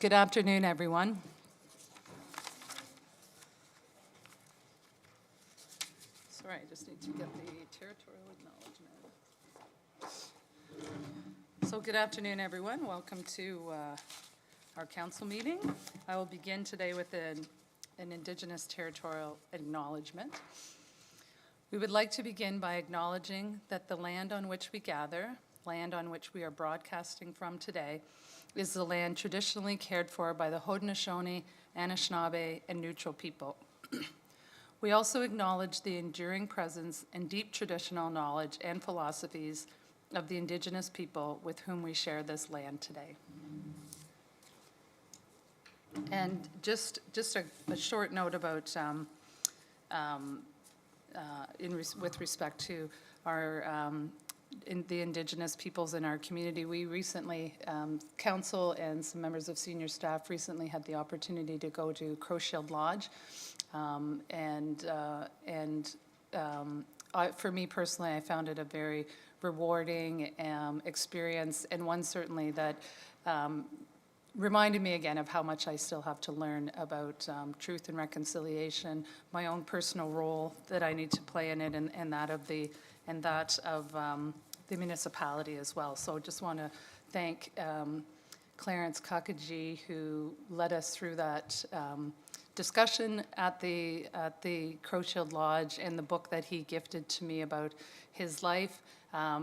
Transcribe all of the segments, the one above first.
Good afternoon, everyone. Sorry, I just need to get the territorial acknowledgement. So good afternoon, everyone. Welcome to our council meeting. I will begin today with an Indigenous territorial acknowledgement. We would like to begin by acknowledging that the land on which we gather, land on which we are broadcasting from today, is the land traditionally cared for by the Haudenosaunee, Anishinaabe, and Neutral people. We also acknowledge the enduring presence and deep traditional knowledge and philosophies of the Indigenous people with whom we share this land today. And just a short note about with respect to our the Indigenous peoples in our community. We recently, council and some members of senior staff recently had the opportunity to go to Crowshield Lodge. For me personally, I found it a very rewarding experience, and one certainly that reminded me again of how much I still have to learn about truth and reconciliation, my own personal role that I need to play in it, and that of the municipality as well. So just want to thank Clarence Kakaji, who led us through that discussion at the Crowshield Lodge, and the book that he gifted to me about his life,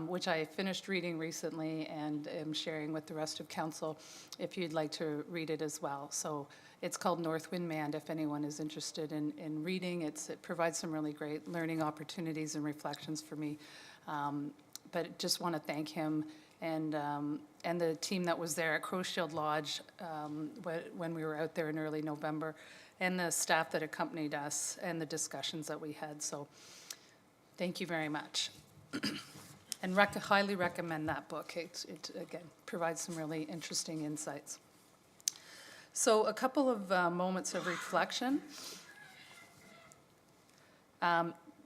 which I finished reading recently and am sharing with the rest of council if you'd like to read it as well. So it's called North Wind Mand if anyone is interested in reading. It provides some really great learning opportunities and reflections for me. But just want to thank him and the team that was there at Crowshield Lodge when we were out there in early November, and the staff that accompanied us and the discussions that we had. So thank you very much. And highly recommend that book. It again provides some really interesting insights. So a couple of moments of reflection.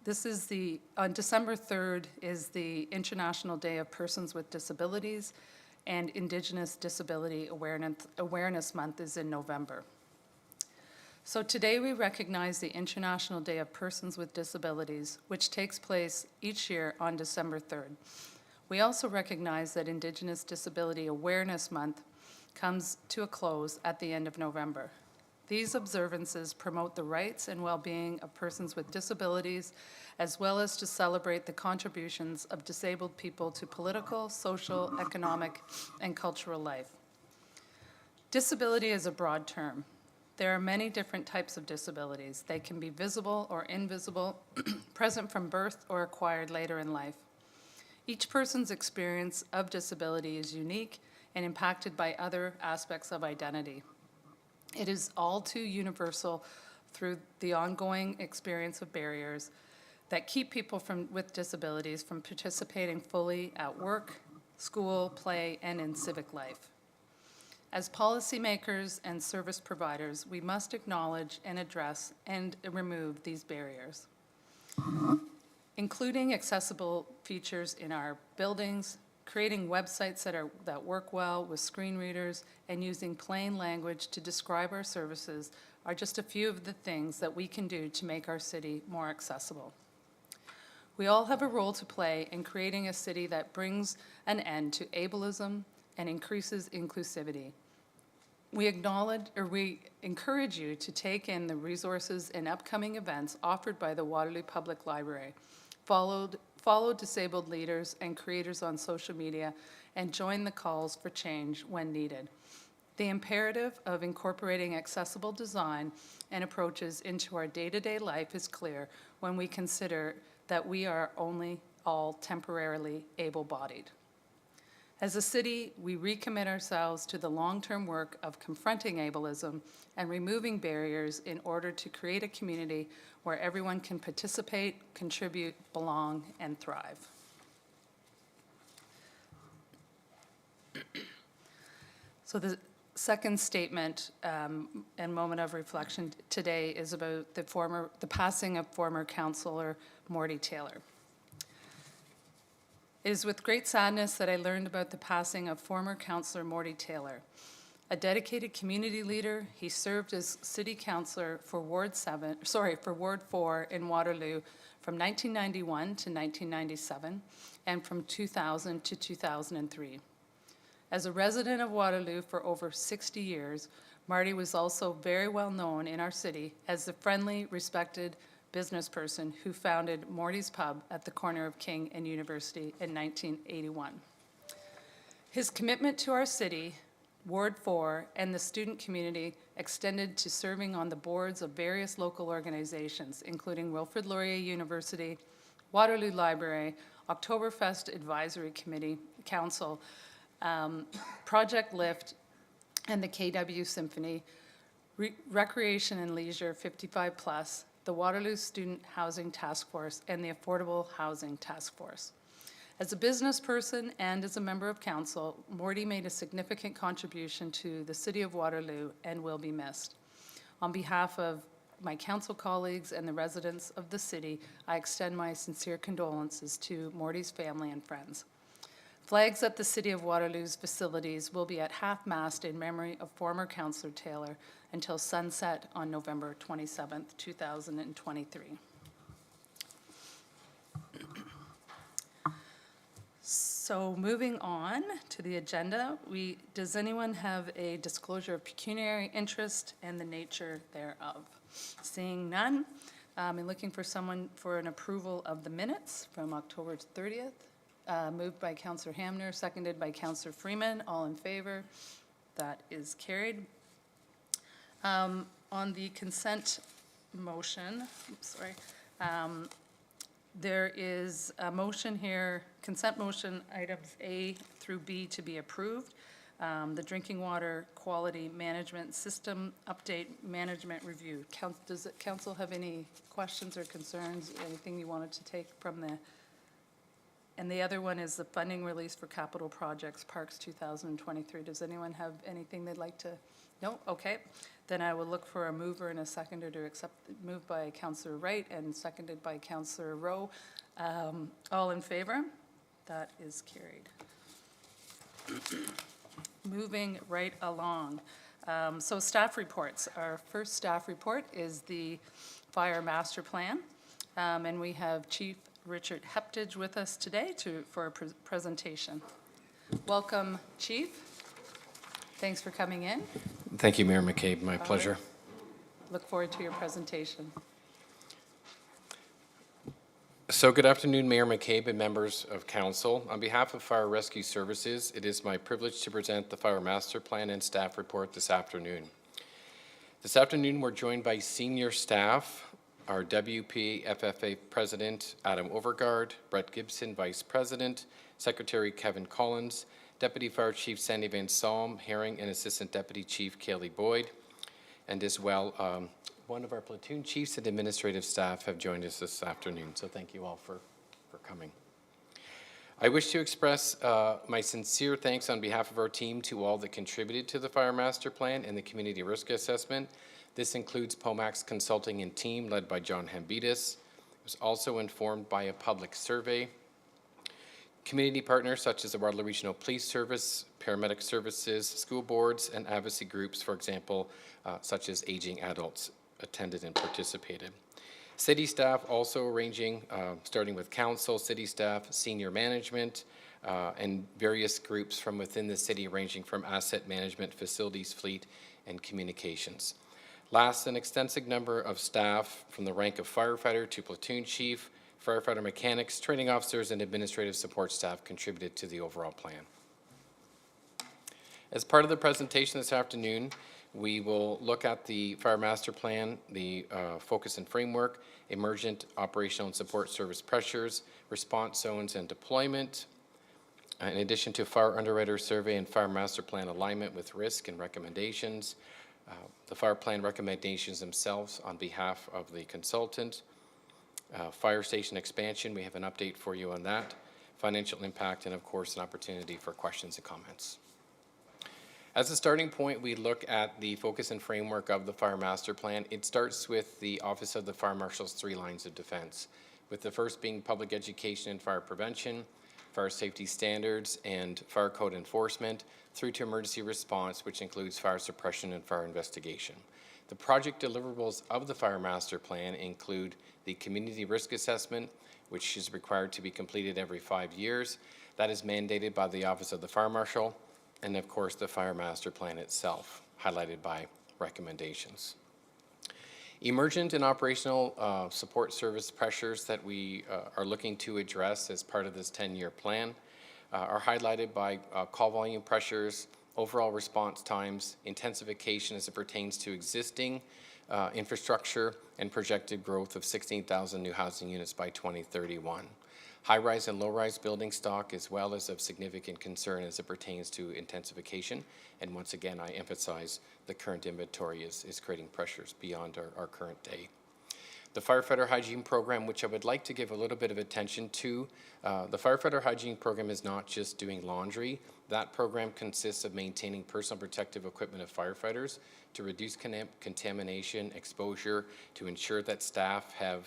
This is on December 3rd is the International Day of Persons with Disabilities, and Indigenous Disability Awareness Month is in November. So today we recognize the International Day of Persons with Disabilities, which takes place each year on December 3rd. We also recognize that Indigenous Disability Awareness Month comes to a close at the end of November. These observances promote the rights and well-being of persons with disabilities, as well as to celebrate the contributions of disabled people to political, social, economic, and cultural life. Disability is a broad term. There are many different types of disabilities. They can be visible or invisible, present from birth or acquired later in life. Each person's experience of disability is unique and impacted by other aspects of identity. It is all too universal through the ongoing experience of barriers that keep people with disabilities from participating fully at work, school, play, and in civic life. As policymakers and service providers, we must acknowledge and address and remove these barriers, including accessible features in our buildings, creating websites that work well with screen readers, and using plain language to describe our services are just a few of the things that we can do to make our city more accessible. We all have a role to play in creating a city that brings an end to ableism and increases inclusivity. We encourage you to take in the resources and upcoming events offered by the Waterloo Public Library, follow disabled leaders and creators on social media, and join the calls for change when needed. The imperative of incorporating accessible design and approaches into our day-to-day life is clear when we consider that we are only all temporarily able-bodied. As a city, we recommit ourselves to the long-term work of confronting ableism and removing barriers in order to create a community where everyone can participate, contribute, belong, and thrive. So the second statement and moment of reflection today is about the passing of former councillor Morty Taylor. It is with great sadness that I learned about the passing of former councillor Morty Taylor. A dedicated community leader, he served as city councillor for Ward 4 in Waterloo from 1991 to 1997 and from 2000 to 2003. As a resident of Waterloo for over 60 years, Marty was also very well known in our city as the friendly, respected business person who founded Morty's Pub at the corner of King and University in 1981. His commitment to our city, Ward 4, and the student community extended to serving on the boards of various local organizations, including Wilfrid Laurier University, Waterloo Library, Oktoberfest Advisory Committee, Council, Project Lift, and the KW Symphony, Recreation and Leisure 55+, the Waterloo Student Housing Task Force, and the Affordable Housing Task Force. As a business person and as a member of council, Morty made a significant contribution to the City of Waterloo and will be missed. On behalf of my council colleagues and the residents of the city, I extend my sincere condolences to Morty's family and friends. Flags at the City of Waterloo's facilities will be at half-mast in memory of former Councillor Taylor until sunset on November 27th, 2023. So moving on to the agenda, does anyone have a disclosure of pecuniary interest and the nature thereof? Seeing none, I'm looking for someone for an approval of the minutes from October 30th. Moved by Councillor Hamner, seconded by Councillor Freeman. All in favor? That is carried. On the consent motion, there is a motion here, consent motion items A through B to be approved. The Drinking Water Quality Management System Update Management Review. Does the council have any questions or concerns, anything you wanted to take from the, and the other one is the funding release for capital projects, Parks 2023. Does anyone have anything they'd like to? No? Okay. Then I will look for a mover and a seconder to accept, moved by Councillor Wright and seconded by Councillor Rowe. All in favor? That is carried. Moving right along. So staff reports. Our first staff report is the Fire Master Plan. And we have Chief Richard Heptage with us today for a presentation. Welcome, Chief. Thanks for coming in. Thank you, Mayor McCabe. My pleasure. Look forward to your presentation. So good afternoon, Mayor McCabe and members of council. On behalf of Fire Rescue Services, it is my privilege to present the Fire Master Plan and staff report this afternoon. This afternoon, we're joined by senior staff, our WPFFA President, Adam Overgaard, Brett Gibson, Vice President, Secretary Kevin Collins, Deputy Fire Chief Sandy Van Salm Herring, and Assistant Deputy Chief Kaylee Boyd, and as well, one of our platoon chiefs and administrative staff have joined us this afternoon, so thank you all for coming. I wish to express my sincere thanks on behalf of our team to all that contributed to the Fire Master Plan and the Community Risk Assessment. This includes POMAC's consulting and team led by John Hambidis. It was also informed by a public survey. Community partners such as the Waterloo Regional Police Service, paramedic services, school boards, and advocacy groups, for example, such as Aging Adults, attended and participated. City staff also ranging, starting with council, city staff, senior management, and various groups from within the city ranging from asset management, facilities, fleet, and communications. Last, an extensive number of staff from the rank of firefighter to platoon chief, firefighter mechanics, training officers, and administrative support staff contributed to the overall plan. As part of the presentation this afternoon, we will look at the Fire Master Plan, the focus and framework, emergent operational and support service pressures, response zones and deployment, in addition to Fire Underwriter Survey and Fire Master Plan alignment with risk and recommendations, the Fire Plan recommendations themselves on behalf of the consultant, fire station expansion, we have an update for you on that, financial impact, and of course an opportunity for questions and comments. As a starting point, we look at the focus and framework of the Fire Master Plan. It starts with the Office of the Fire Marshal's 3 lines of defense, with the first being public education and fire prevention, fire safety standards and fire code enforcement through to emergency response, which includes fire suppression and fire investigation. The project deliverables of the Fire Master Plan include the community risk assessment, which is required to be completed every 5 years. That is mandated by the Office of the Fire Marshal, and of course the Fire Master Plan itself, highlighted by recommendations. Emergent and operational support service pressures that we are looking to address as part of this 10-year plan are highlighted by call volume pressures, overall response times, intensification as it pertains to existing infrastructure, and projected growth of 16,000 new housing units by 2031. High-rise and low-rise building stock as well is of significant concern as it pertains to intensification. And once again, I emphasize the current inventory is creating pressures beyond our current day. The firefighter hygiene program, which I would like to give a little bit of attention to, the firefighter hygiene program is not just doing laundry. That program consists of maintaining personal protective equipment of firefighters to reduce contamination, exposure, to ensure that staff have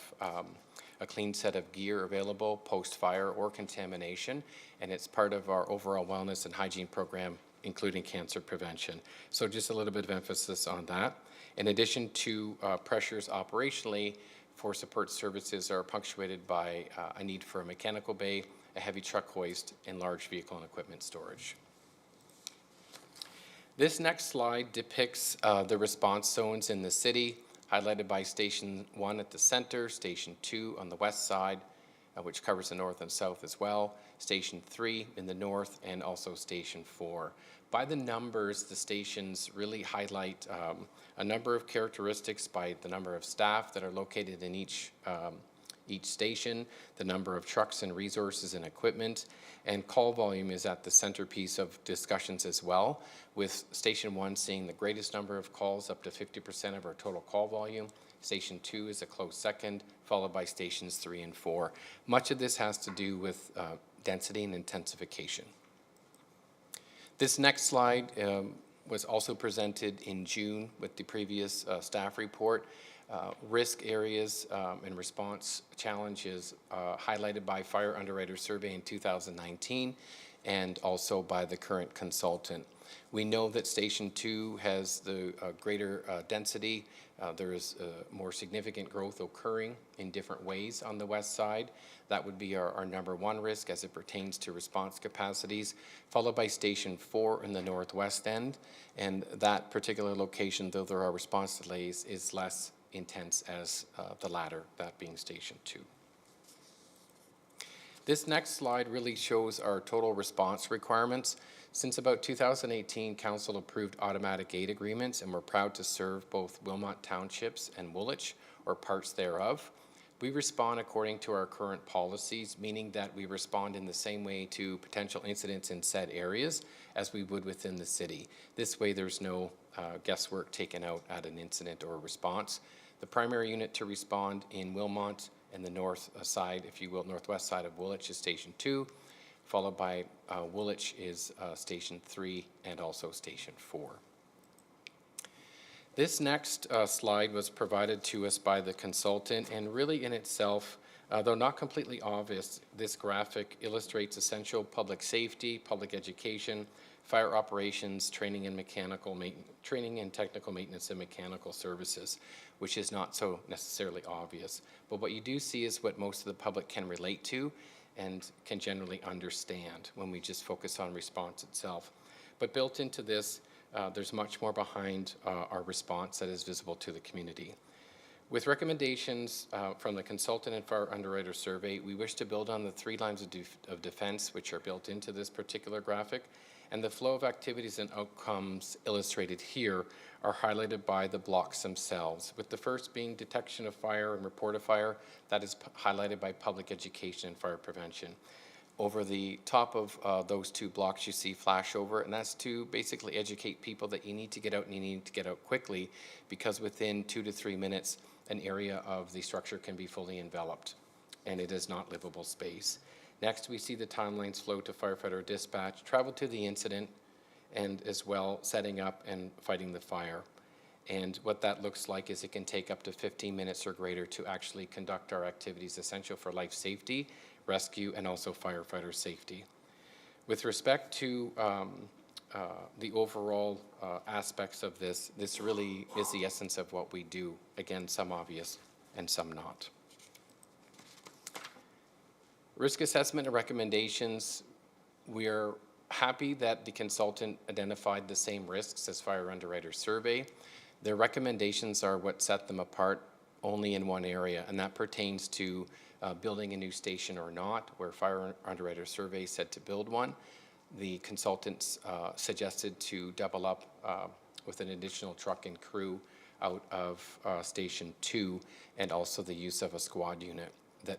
a clean set of gear available post-fire or contamination, and it's part of our overall wellness and hygiene program, including cancer prevention. So just a little bit of emphasis on that. In addition to pressures operationally for support services are punctuated by a need for a mechanical bay, a heavy truck hoist, and large vehicle and equipment storage. This next slide depicts the response zones in the city, highlighted by Station 1 at the center, Station 2 on the west side, which covers the north and south as well, Station 3 in the north, and also Station 4. By the numbers, the stations really highlight a number of characteristics by the number of staff that are located in each station, the number of trucks and resources and equipment, and call volume is at the centerpiece of discussions as well, with Station 1 seeing the greatest number of calls, up to 50% of our total call volume. Station 2 is a close second, followed by Stations 3 and 4. Much of this has to do with density and intensification. This next slide was also presented in June with the previous staff report. Risk areas and response challenges highlighted by Fire Underwriter Survey in 2019 and also by the current consultant. We know that Station 2 has the greater density. There is more significant growth occurring in different ways on the west side. That would be our number one risk as it pertains to response capacities, followed by Station 4 in the northwest end. And that particular location, though there are response delays, is less intense as the latter, that being Station 2. This next slide really shows our total response requirements. Since about 2018, Council approved automatic aid agreements, and we're proud to serve both Wilmot Townships and Woolwich, or parts thereof. We respond according to our current policies, meaning that we respond in the same way to potential incidents in said areas as we would within the city. This way there's no guesswork taken out at an incident or response. The primary unit to respond in Wilmot and the north side, if you will, northwest side of Woolwich is Station 2, followed by Woolwich is Station 3 and also Station 4. This next slide was provided to us by the consultant, and really in itself, though not completely obvious, this graphic illustrates essential public safety, public education, fire operations, training and technical maintenance and mechanical services, which is not so necessarily obvious. But what you do see is what most of the public can relate to and can generally understand when we just focus on response itself. But built into this, there's much more behind our response that is visible to the community. With recommendations from the consultant and fire underwriter survey, we wish to build on the 3 lines of defense which are built into this particular graphic, and the flow of activities and outcomes illustrated here are highlighted by the blocks themselves, with the first being detection of fire and report of fire. That is highlighted by public education and fire prevention. Over the top of those 2 blocks you see flashover, and that's to basically educate people that you need to get out and you need to get out quickly, because within 2 to 3 minutes an area of the structure can be fully enveloped and it is not livable space. Next, we see the timelines flow to firefighter dispatch, travel to the incident, and as well setting up and fighting the fire. And what that looks like is it can take up to 15 minutes or greater to actually conduct our activities essential for life safety, rescue, and also firefighter safety. With respect to the overall aspects of this, this really is the essence of what we do. Again, some obvious and some not. Risk assessment and recommendations, we are happy that the consultant identified the same risks as Fire Underwriter Survey. Their recommendations are what set them apart only in one area, and that pertains to building a new station or not, where Fire Underwriter Survey said to build one. The consultants suggested to double up with an additional truck and crew out of Station 2, and also the use of a squad unit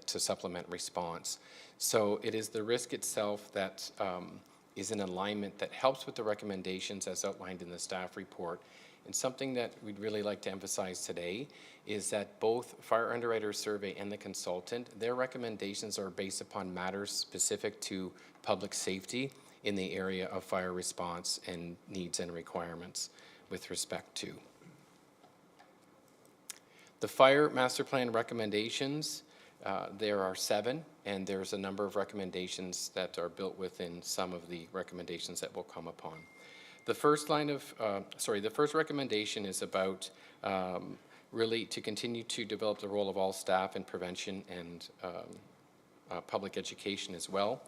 to supplement response. So it is the risk itself that is in alignment that helps with the recommendations as outlined in the staff report. And something that we'd really like to emphasize today is that both Fire Underwriter Survey and the consultant, their recommendations are based upon matters specific to public safety in the area of fire response and needs and requirements with respect to. The Fire Master Plan recommendations, there are 7, and there's a number of recommendations that are built within some of the recommendations that we'll come upon. The first the first recommendation is about really to continue to develop the role of all staff in prevention and public education as well.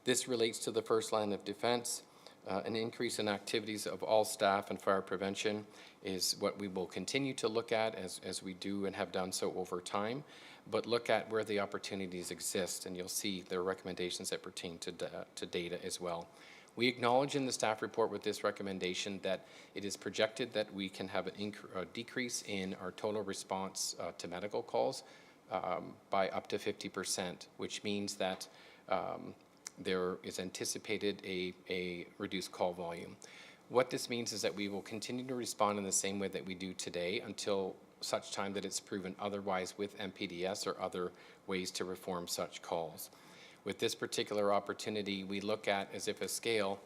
This relates to the first line of defense. An increase in activities of all staff in fire prevention is what we will continue to look at as we do and have done so over time, but look at where the opportunities exist, and you'll see there are recommendations that pertain to data as well. We acknowledge in the staff report with this recommendation that it is projected that we can have a decrease in our total response to medical calls by up to 50%, which means that there is anticipated a reduced call volume. What this means is that we will continue to respond in the same way that we do today until such time that it's proven otherwise with MPDS or other ways to reform such calls. With this particular opportunity, we look at as if a scale,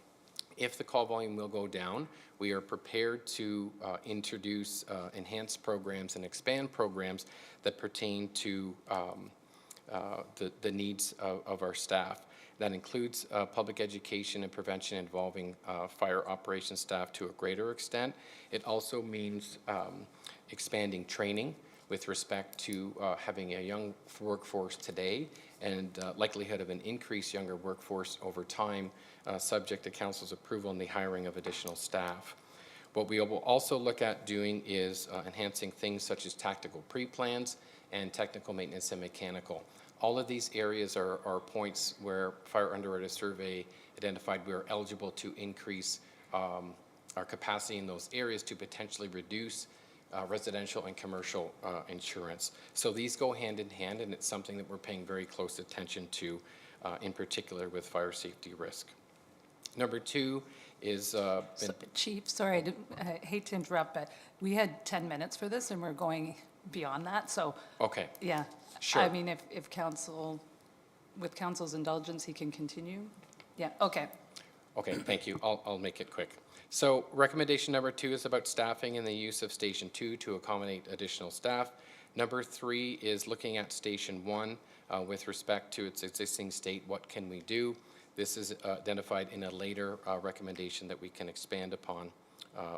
if the call volume will go down, we are prepared to introduce enhanced programs and expand programs that pertain to the needs of our staff. That includes public education and prevention involving fire operations staff to a greater extent. It also means expanding training with respect to having a young workforce today and likelihood of an increased younger workforce over time, subject to Council's approval and the hiring of additional staff. What we will also look at doing is enhancing things such as tactical pre-plans and technical maintenance and mechanical. All of these areas are points where Fire Underwriter Survey identified we are eligible to increase our capacity in those areas to potentially reduce residential and commercial insurance. So these go hand in hand, and it's something that we're paying very close attention to, in particular with fire safety risk. Number 2 is... Chief, sorry, I hate to interrupt, but we had 10 minutes for this, and we're going beyond that, so... Okay. Yeah. Sure. I mean, if council, with council's indulgence, he can continue? Yeah, okay. Okay, thank you. I'll make it quick. So recommendation number 2 is about staffing and the use of Station 2 to accommodate additional staff. Number 3 is looking at Station 1 with respect to its existing state. What can we do? This is identified in a later recommendation that we can expand upon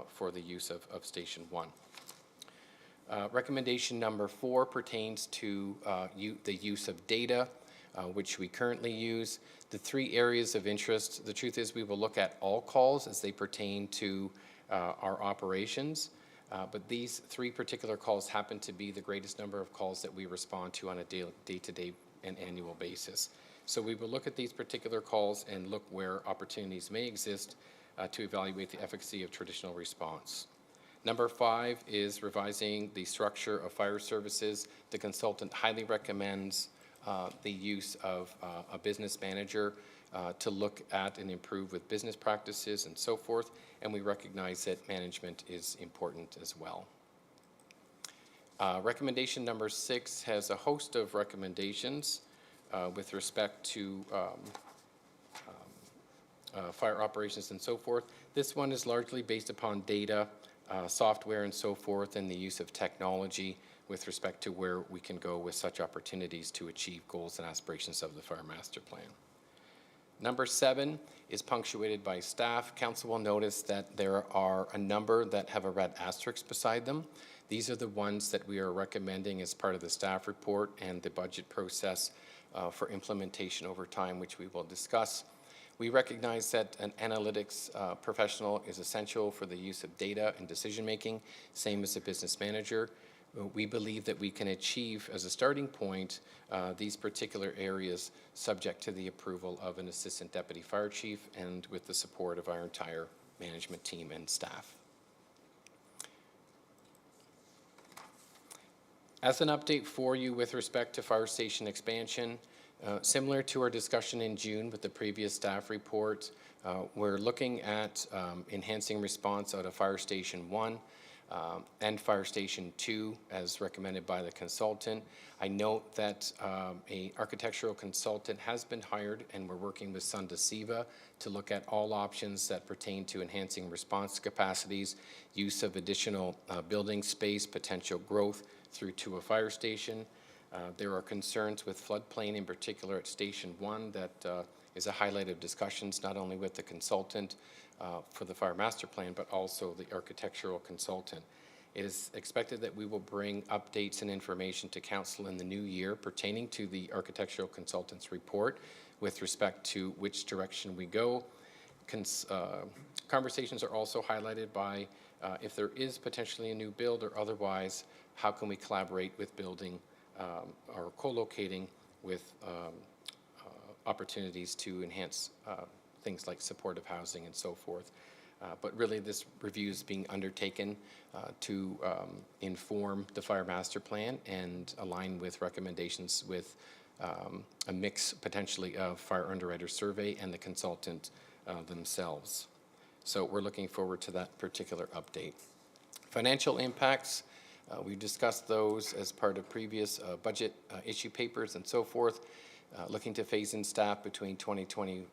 for the use of Station 1. Recommendation number 4 pertains to the use of data, which we currently use. The 3 areas of interest, the truth is we will look at all calls as they pertain to our operations, but these 3 particular calls happen to be the greatest number of calls that we respond to on a day-to-day and annual basis. So we will look at these particular calls and look where opportunities may exist to evaluate the efficacy of traditional response. Number 5 is revising the structure of fire services. The consultant highly recommends the use of a business manager to look at and improve with business practices and so forth, and we recognize that management is important as well. Recommendation number 6 has a host of recommendations with respect to fire operations and so forth. This one is largely based upon data software and so forth, and the use of technology with respect to where we can go with such opportunities to achieve goals and aspirations of the Fire Master Plan. Number 7 is punctuated by staff. Council will notice that there are a number that have a red asterisk beside them. These are the ones that we are recommending as part of the staff report and the budget process for implementation over time, which we will discuss. We recognize that an analytics professional is essential for the use of data and decision-making, same as a business manager. We believe that we can achieve, as a starting point, these particular areas subject to the approval of an assistant deputy fire chief and with the support of our entire management team and staff. As an update for you with respect to fire station expansion, similar to our discussion in June with the previous staff report, we're looking at enhancing response out of Fire Station 1 and Fire Station 2 as recommended by the consultant. I note that a architectural consultant has been hired and we're working with Sundasiva to look at all options that pertain to enhancing response capacities, use of additional building space, potential growth through to a fire station. There are concerns with floodplain, in particular at Station 1, that is a highlight of discussions not only with the consultant for the Fire Master Plan, but also the architectural consultant. It is expected that we will bring updates and information to Council in the new year pertaining to the architectural consultant's report with respect to which direction we go. Conversations are also highlighted by if there is potentially a new build or otherwise, how can we collaborate with building or co-locating with opportunities to enhance things like supportive housing and so forth. But really this review is being undertaken to inform the Fire Master Plan and align with recommendations with a mix potentially of fire underwriter survey and the consultant themselves. So we're looking forward to that particular update. Financial impacts, we've discussed those as part of previous budget issue papers and so forth. Looking to phase in staff between 2020,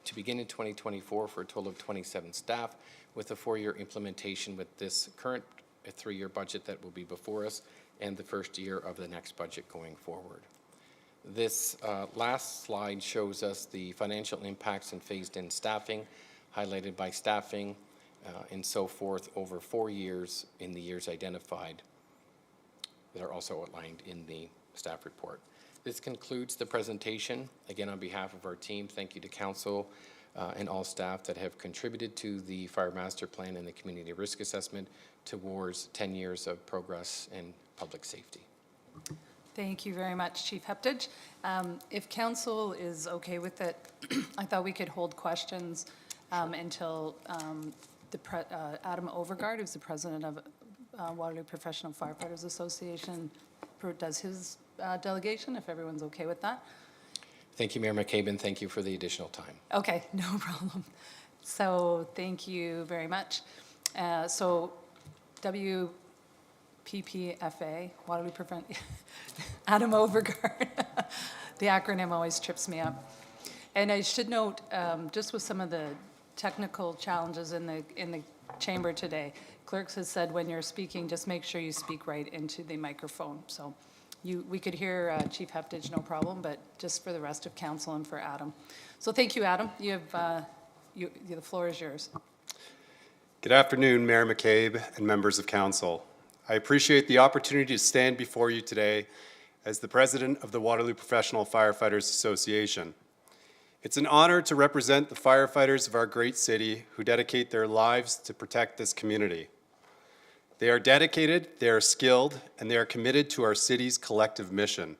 to begin in 2024 for a total of 27 staff with a 4-year implementation with this current 3-year budget that will be before us and the first year of the next budget going forward. This last slide shows us the financial impacts and phased in staffing, highlighted by staffing and so forth over 4 years in the years identified that are also outlined in the staff report. This concludes the presentation. Again, on behalf of our team, thank you to Council and all staff that have contributed to the Fire Master Plan and the Community Risk Assessment towards 10 years of progress in public safety. Thank you very much, Chief Heptidge. If Council is okay with it, I thought we could hold questions until Adam Overgaard, who's the president of Waterloo Professional Firefighters Association, does his delegation, if everyone's okay with that. Thank you, Mayor McCabe, and thank you for the additional time. Okay, no problem. So thank you very much. So WPPFA, Waterloo Adam Overgaard. The acronym always trips me up. And I should note, just with some of the technical challenges in the chamber today, clerks has said when you're speaking, just make sure you speak right into the microphone. So we could hear Chief Heptidge, no problem, but just for the rest of Council and for Adam. So thank you, Adam. You have the floor is yours. Good afternoon, Mayor McCabe and members of Council. I appreciate the opportunity to stand before you today as the president of the Waterloo Professional Firefighters Association. It's an honor to represent the firefighters of our great city who dedicate their lives to protect this community. They are dedicated, they are skilled, and they are committed to our city's collective mission.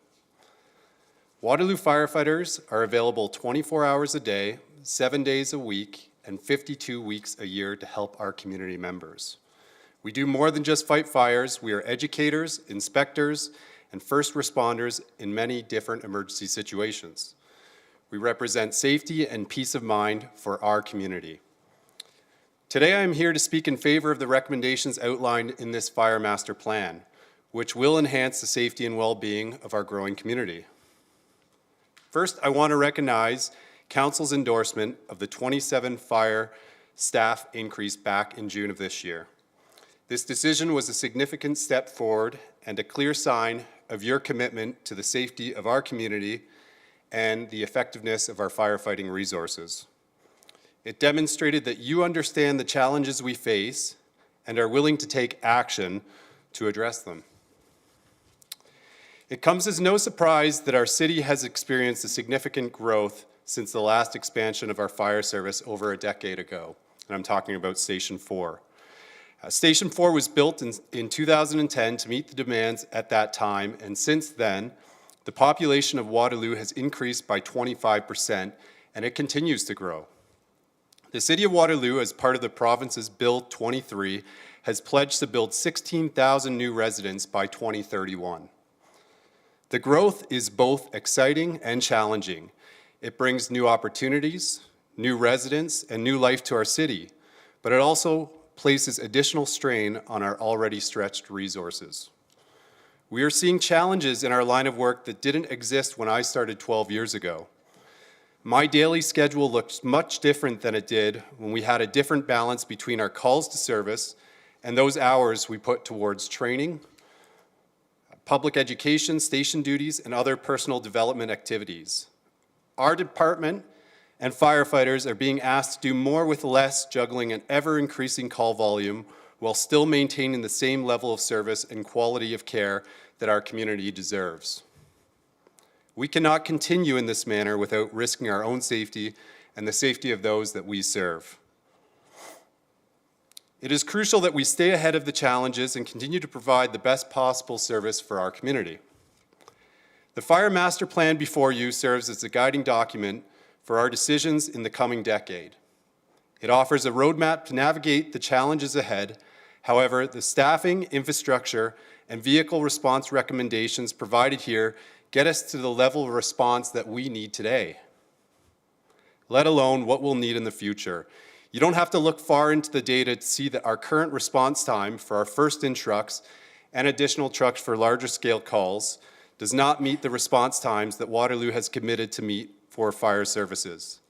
Waterloo firefighters are available 24 hours a day, 7 days a week, and 52 weeks a year to help our community members. We do more than just fight fires. We are educators, inspectors, and first responders in many different emergency situations. We represent safety and peace of mind for our community. Today I am here to speak in favor of the recommendations outlined in this Fire Master Plan, which will enhance the safety and well-being of our growing community. First, I want to recognize Council's endorsement of the 27 fire staff increase back in June of this year. This decision was a significant step forward and a clear sign of your commitment to the safety of our community and the effectiveness of our firefighting resources. It demonstrated that you understand the challenges we face and are willing to take action to address them. It comes as no surprise that our city has experienced a significant growth since the last expansion of our fire service over a decade ago, and I'm talking about Station 4. Station 4 was built in 2010 to meet the demands at that time, and since then, the population of Waterloo has increased by 25%, and it continues to grow. The City of Waterloo, as part of the province's Bill 23, has pledged to build 16,000 new residents by 2031. The growth is both exciting and challenging. It brings new opportunities, new residents, and new life to our city, but it also places additional strain on our already stretched resources. We are seeing challenges in our line of work that didn't exist when I started 12 years ago. My daily schedule looks much different than it did when we had a different balance between our calls to service and those hours we put towards training, public education, station duties, and other personal development activities. Our department and firefighters are being asked to do more with less, juggling an ever-increasing call volume while still maintaining the same level of service and quality of care that our community deserves. We cannot continue in this manner without risking our own safety and the safety of those that we serve. It is crucial that we stay ahead of the challenges and continue to provide the best possible service for our community. The Fire Master Plan before you serves as a guiding document for our decisions in the coming decade. It offers a roadmap to navigate the challenges ahead. However, the staffing, infrastructure, and vehicle response recommendations provided here get us to the level of response that we need today, let alone what we'll need in the future. You don't have to look far into the data to see that our current response time for our first-in trucks and additional trucks for larger scale calls does not meet the response times that Waterloo has committed to meet for fire services.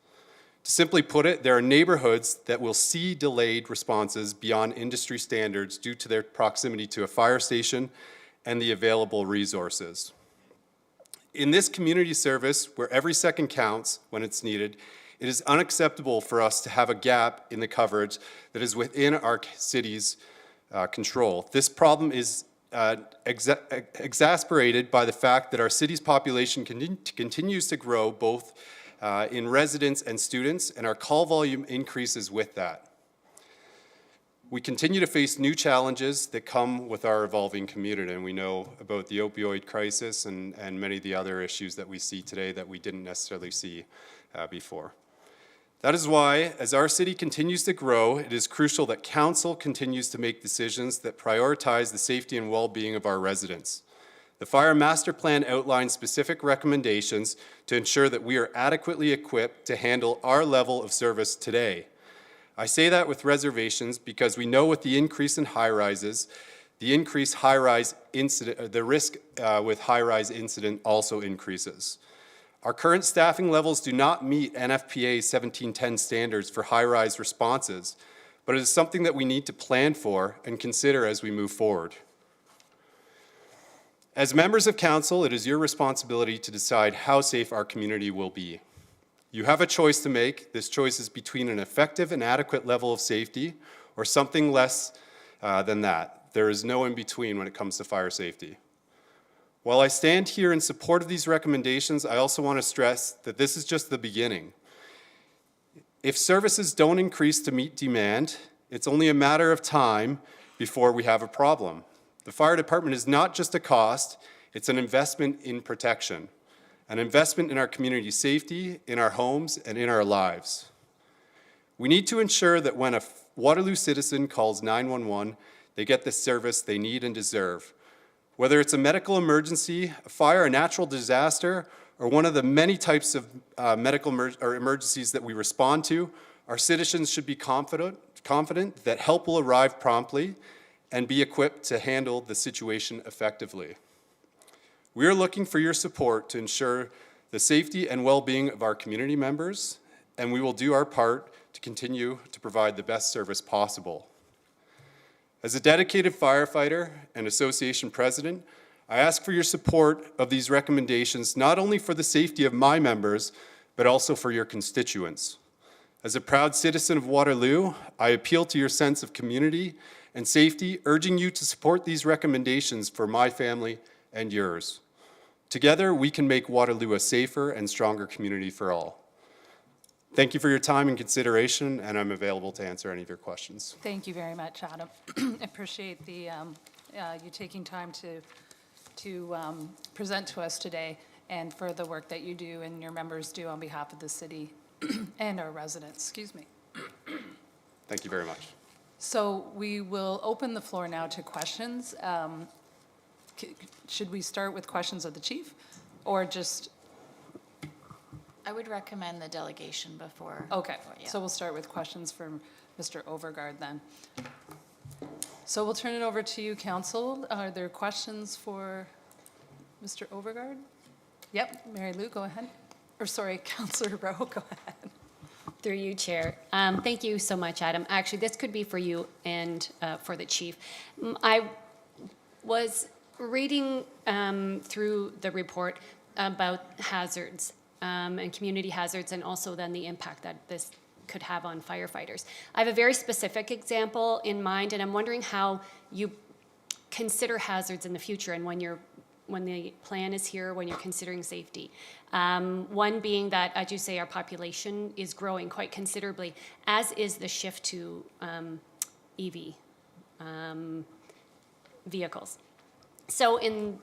To simply put it, there are neighborhoods that will see delayed responses beyond industry standards due to their proximity to a fire station and the available resources. In this community service, where every second counts when it's needed, it is unacceptable for us to have a gap in the coverage that is within our city's control. This problem is exasperated by the fact that our city's population continues to grow both in residents and students, and our call volume increases with that. We continue to face new challenges that come with our evolving community, and we know about the opioid crisis and many of the other issues that we see today that we didn't necessarily see before. That is why, as our city continues to grow, it is crucial that Council continues to make decisions that prioritize the safety and well-being of our residents. The Fire Master Plan outlines specific recommendations to ensure that we are adequately equipped to handle our level of service today. I say that with reservations because we know with the increase in high-rises, the risk with high-rise incident also increases. Our current staffing levels do not meet NFPA 1710 standards for high-rise responses, but it is something that we need to plan for and consider as we move forward. As members of Council, it is your responsibility to decide how safe our community will be. You have a choice to make. This choice is between an effective and adequate level of safety or something less than that. There is no in-between when it comes to fire safety. While I stand here in support of these recommendations, I also want to stress that this is just the beginning. If services don't increase to meet demand, it's only a matter of time before we have a problem. The fire department is not just a cost, it's an investment in protection, an investment in our community safety, in our homes, and in our lives. We need to ensure that when a Waterloo citizen calls 911, they get the service they need and deserve. Whether it's a medical emergency, a fire, a natural disaster, or one of the many types of medical emergencies that we respond to, our citizens should be confident that help will arrive promptly and be equipped to handle the situation effectively. We are looking for your support to ensure the safety and well-being of our community members, and we will do our part to continue to provide the best service possible. As a dedicated firefighter and association president, I ask for your support of these recommendations, not only for the safety of my members, but also for your constituents. As a proud citizen of Waterloo, I appeal to your sense of community and safety, urging you to support these recommendations for my family and yours. Together, we can make Waterloo a safer and stronger community for all. Thank you for your time and consideration, and I'm available to answer any of your questions. Thank you very much, Adam. Appreciate the, you taking time to present to us today and for the work that you do and your members do on behalf of the city and our residents. Excuse me. Thank you very much. So we will open the floor now to questions. Should we start with questions of the chief or just, I would recommend the delegation before. okay, yeah. so we'll start with questions from Mr. Overgaard then. So we'll turn it over to you, council. Are there questions for Mr. Overgaard? Yep, Mary Lou, go ahead. Or sorry, Councillor Rowe, go ahead. Through you, Chair. Thank you so much, Adam. Actually, this could be for you and for the chief. I was reading through the report about hazards and community hazards, and also then the impact that this could have on firefighters. I have a very specific example in mind, and I'm wondering how you consider hazards in the future and when the plan is here, when you're considering safety. One being that, as you say, our population is growing quite considerably, as is the shift to EV vehicles. So in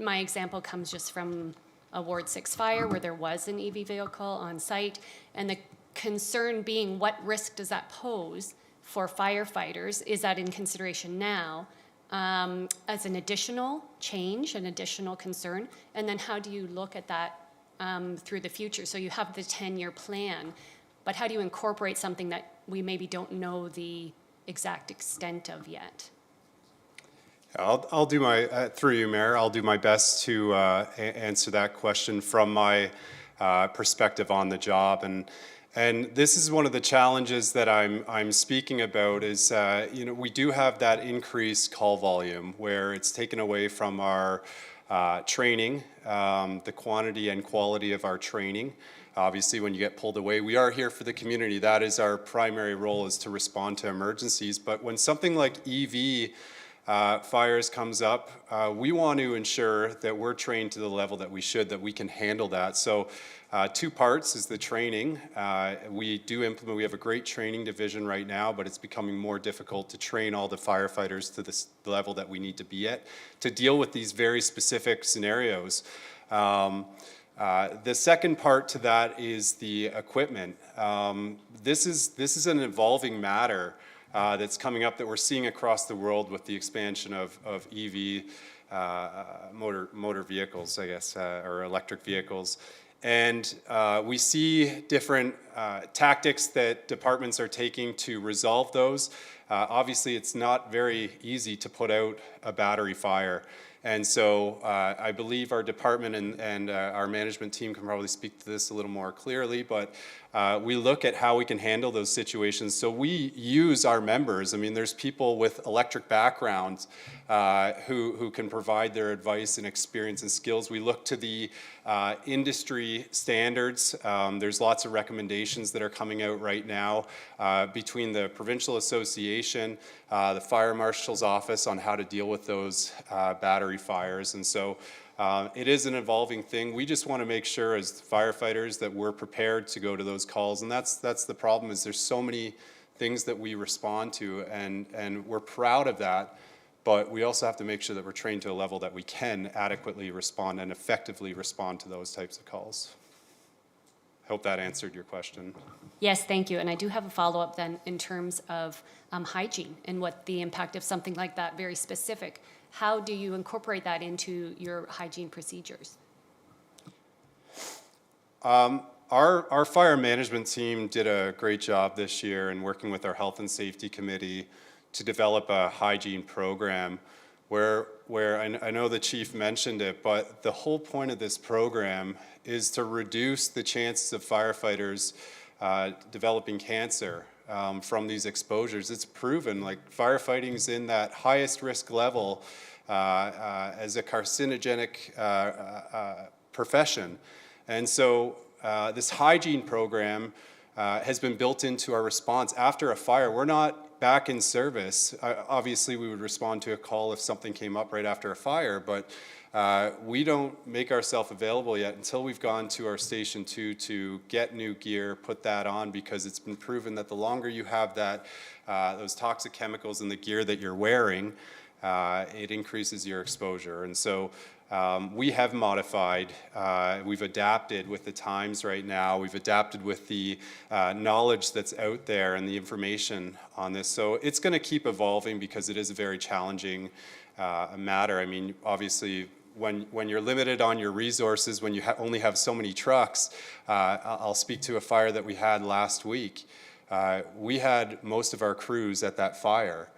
my example comes just from a Ward 6 fire where there was an EV vehicle on site, and the concern being what risk does that pose for firefighters? Is that in consideration now as an additional change, an additional concern? And then how do you look at that through the future? So you have the 10-year plan, but how do you incorporate something that we maybe don't know the exact extent of yet? I'll do my, through you, Mayor, I'll do my best to answer that question from my perspective on the job. And this is one of the challenges that I'm speaking about is, we do have that increased call volume where it's taken away from our training, the quantity and quality of our training. Obviously, when you get pulled away, we are here for the community. That is our primary role, is to respond to emergencies. But when something like EV fires comes up, we want to ensure that we're trained to the level that we should, that we can handle that. So two parts is the training. We have a great training division right now, but it's becoming more difficult to train all the firefighters to the level that we need to be at to deal with these very specific scenarios. The second part to that is the equipment. This is an evolving matter that's coming up that we're seeing across the world with the expansion of EV motor vehicles, I guess, or electric vehicles. And we see different tactics that departments are taking to resolve those. Obviously, it's not very easy to put out a battery fire. And so I believe our department and our management team can probably speak to this a little more clearly, but we look at how we can handle those situations. So we use our members. I mean, there's people with electric backgrounds who can provide their advice and experience and skills. We look to the industry standards. There's lots of recommendations that are coming out right now between the provincial association, the fire marshal's office on how to deal with those battery fires. And so it is an evolving thing. We just want to make sure as firefighters that we're prepared to go to those calls. And that's the problem, is there's so many things that we respond to, and we're proud of that. But we also have to make sure that we're trained to a level that we can adequately respond and effectively respond to those types of calls. I hope that answered your question. Yes, thank you. And I do have a follow-up then in terms of hygiene and what the impact of something like that, very specific. How do you incorporate that into your hygiene procedures? Our fire management team did a great job this year in working with our health and safety committee to develop a hygiene program where I know the chief mentioned it, but the whole point of this program is to reduce the chances of firefighters developing cancer. from these exposures. It's proven, like firefighting's in that highest risk level as a carcinogenic profession. And so this hygiene program has been built into our response. After a fire, we're not back in service. Obviously, we would respond to a call if something came up right after a fire, but we don't make ourselves available yet until we've gone to our Station 2 to get new gear, put that on, because it's been proven that the longer you have that, those toxic chemicals in the gear that you're wearing, it increases your exposure. And so we have modified, we've adapted with the times right now, we've adapted with the knowledge that's out there and the information on this. So it's going to keep evolving because it is a very challenging matter. I mean, obviously, when you're limited on your resources, when you only have so many trucks, I'll speak to a fire that we had last week. We had most of our crews at that fire.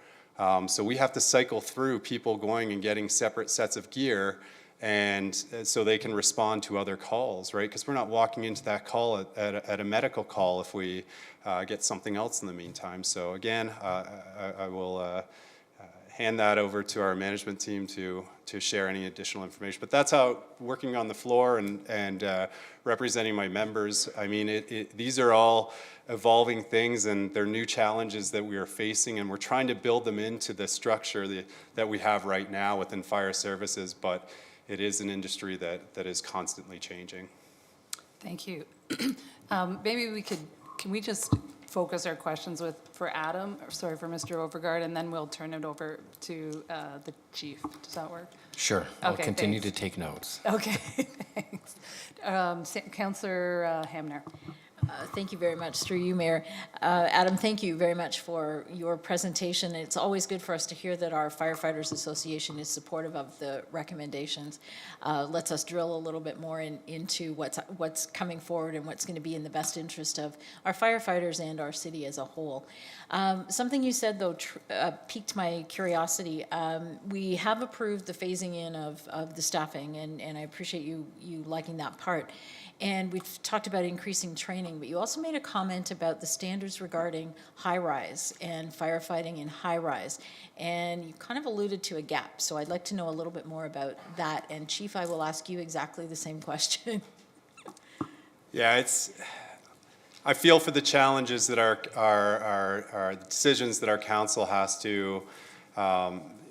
So we have to cycle through people going and getting separate sets of gear, and so they can respond to other calls, right? Because we're not walking into that call at a medical call if we get something else in the meantime. So again, I will hand that over to our management team to share any additional information. But that's how, working on the floor and representing my members, I mean, these are all evolving things, and they're new challenges that we are facing, and we're trying to build them into the structure that we have right now within fire services, but it is an industry that is constantly changing. Thank you. Maybe can we just focus our questions for Adam, or sorry, for Mr. Overgaard, and then we'll turn it over to the chief. Does that work? Sure. I'll Okay, continue thanks. to take notes. Okay, thanks. Councillor Hamner. Thank you very much, through you, Mayor. Adam, thank you very much for your presentation. It's always good for us to hear that our Firefighters Association is supportive of the recommendations. Lets us drill a little bit more into what's coming forward and what's going to be in the best interest of our firefighters and our city as a whole. Something you said, though, piqued my curiosity. We have approved the phasing in of the staffing, and I appreciate you liking that part. And we've talked about increasing training, but you also made a comment about the standards regarding high-rise and firefighting in high-rise. And you kind of alluded to a gap, so I'd like to know a little bit more about that. And Chief, I will ask you exactly the same question. Yeah, I feel for the challenges that our decisions that our council has to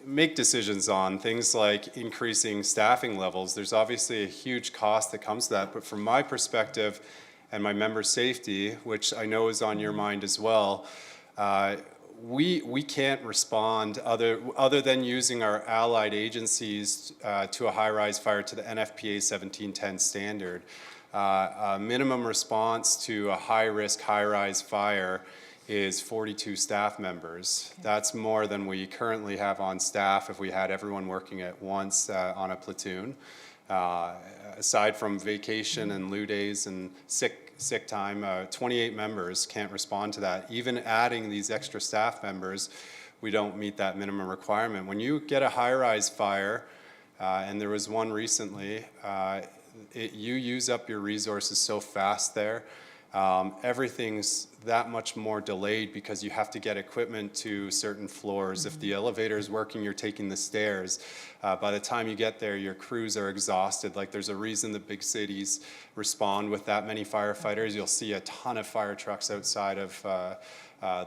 make decisions on, things like increasing staffing levels. There's obviously a huge cost that comes to that, but from my perspective and my members' safety, which I know is on your mind as well, we can't respond other than using our allied agencies to a high-rise fire to the NFPA 1710 standard. A minimum response to a high-risk, high-rise fire is 42 staff members. Okay. That's more than we currently have on staff if we had everyone working at once on a platoon. Aside from vacation and lieu days and sick time, 28 members can't respond to that. Even adding these extra staff members, we don't meet that minimum requirement. When you get a high-rise fire, and there was one recently, you use up your resources so fast there. Everything's that much more delayed because you have to get equipment to certain floors. Mm-hmm. If the elevator is working, you're taking the stairs. By the time you get there, your crews are exhausted. Like, there's a reason the big cities respond with that many firefighters. You'll see a ton of fire trucks outside of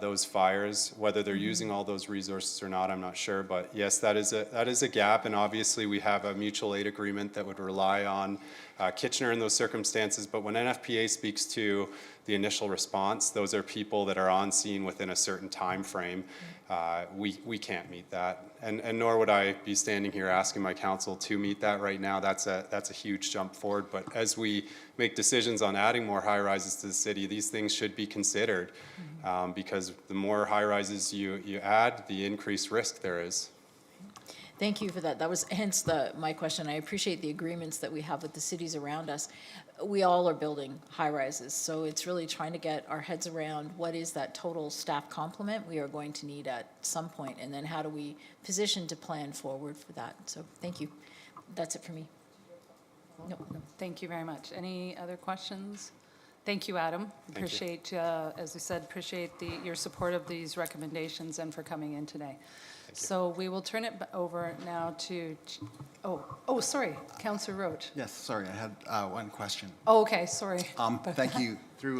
those fires. Whether they're using all those resources or not, I'm not sure. But yes, that is a gap, and obviously we have a mutual aid agreement that would rely on Kitchener in those circumstances. But when NFPA speaks to the initial response, those are people that are on scene within a certain time frame. We can't meet that, and nor would I be standing here asking my council to meet that right now. That's a huge jump forward. But as we make decisions on adding more high rises to the city, these things should be considered, because the more high rises you add, the increased risk there is. Thank you for that. That was hence my question. I appreciate the agreements that we have with the cities around us. We all are building high rises, so it's really trying to get our heads around what is that total staff complement we are going to need at some point, and then how do we position to plan forward for that. So thank you. That's it for me. No. Thank you very much. Any other questions? Thank you, Adam. Appreciate, as I said, appreciate your support of these recommendations and for coming in today. So we will turn it over now to, sorry, Councillor Roach. Yes, sorry, I had one question. Oh, okay, sorry. Thank you. Through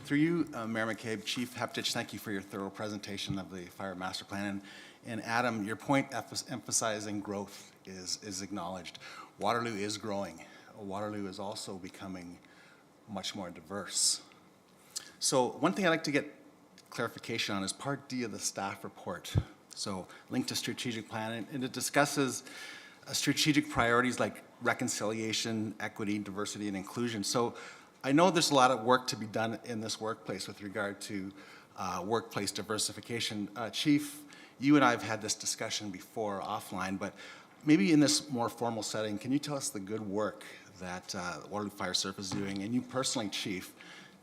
you, Mayor McCabe, Chief Heptich, thank you for your thorough presentation of the Fire Master Plan. And Adam, your point emphasizing growth is acknowledged. Waterloo is growing. Waterloo is also becoming much more diverse. So one thing I'd like to get clarification on is Part D of the staff report. So linked to strategic plan, and it discusses strategic priorities like reconciliation, equity, diversity, and inclusion. So I know there's a lot of work to be done in this workplace with regard to workplace diversification. Chief, you and I have had this discussion before offline, but maybe in this more formal setting, can you tell us the good work that Waterloo Fire Service is doing, and you personally, Chief,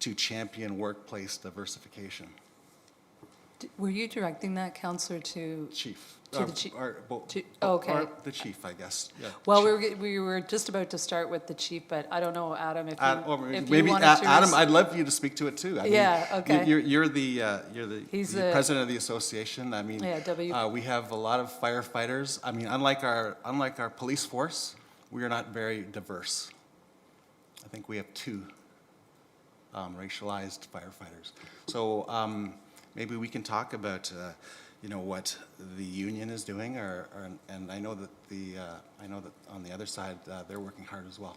to champion workplace diversification? Were you directing that, Councillor, to? Chief. To the chief. Okay. Okay. The chief, I guess. Yeah, Well, chief. we were just about to start with the chief, but I don't know, Adam, if Or you maybe wanted to. Adam, I'd love for you to speak to it too. I mean, Yeah, okay. You're the He's the the- president of the association. I mean, Yeah, we have a lot of firefighters. I mean, unlike our police force, we are not very diverse. I think we have 2 racialized firefighters. So maybe we can talk about what the union is doing, and I know that on the other side they're working hard as well.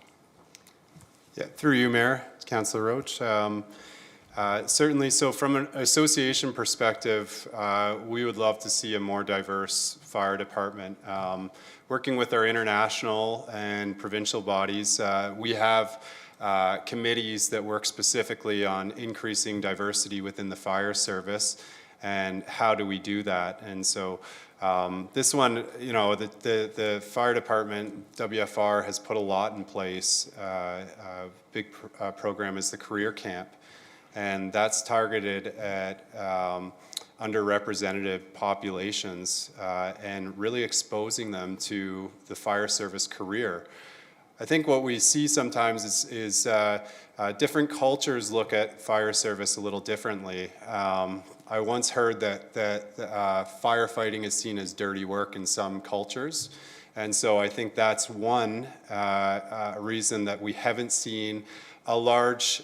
Yeah, through you, Mayor, Councillor Roach. Certainly, so from an association perspective, we would love to see a more diverse fire department. Working with our international and provincial bodies, we have committees that work specifically on increasing diversity within the fire service, and how do we do that? And so this one, the fire department, WFR, has put a lot in place. A big program is the career camp, and that's targeted at underrepresented populations and really exposing them to the fire service career. I think what we see sometimes is different cultures look at fire service a little differently. I once heard that firefighting is seen as dirty work in some cultures. And so I think that's one reason that we haven't seen a large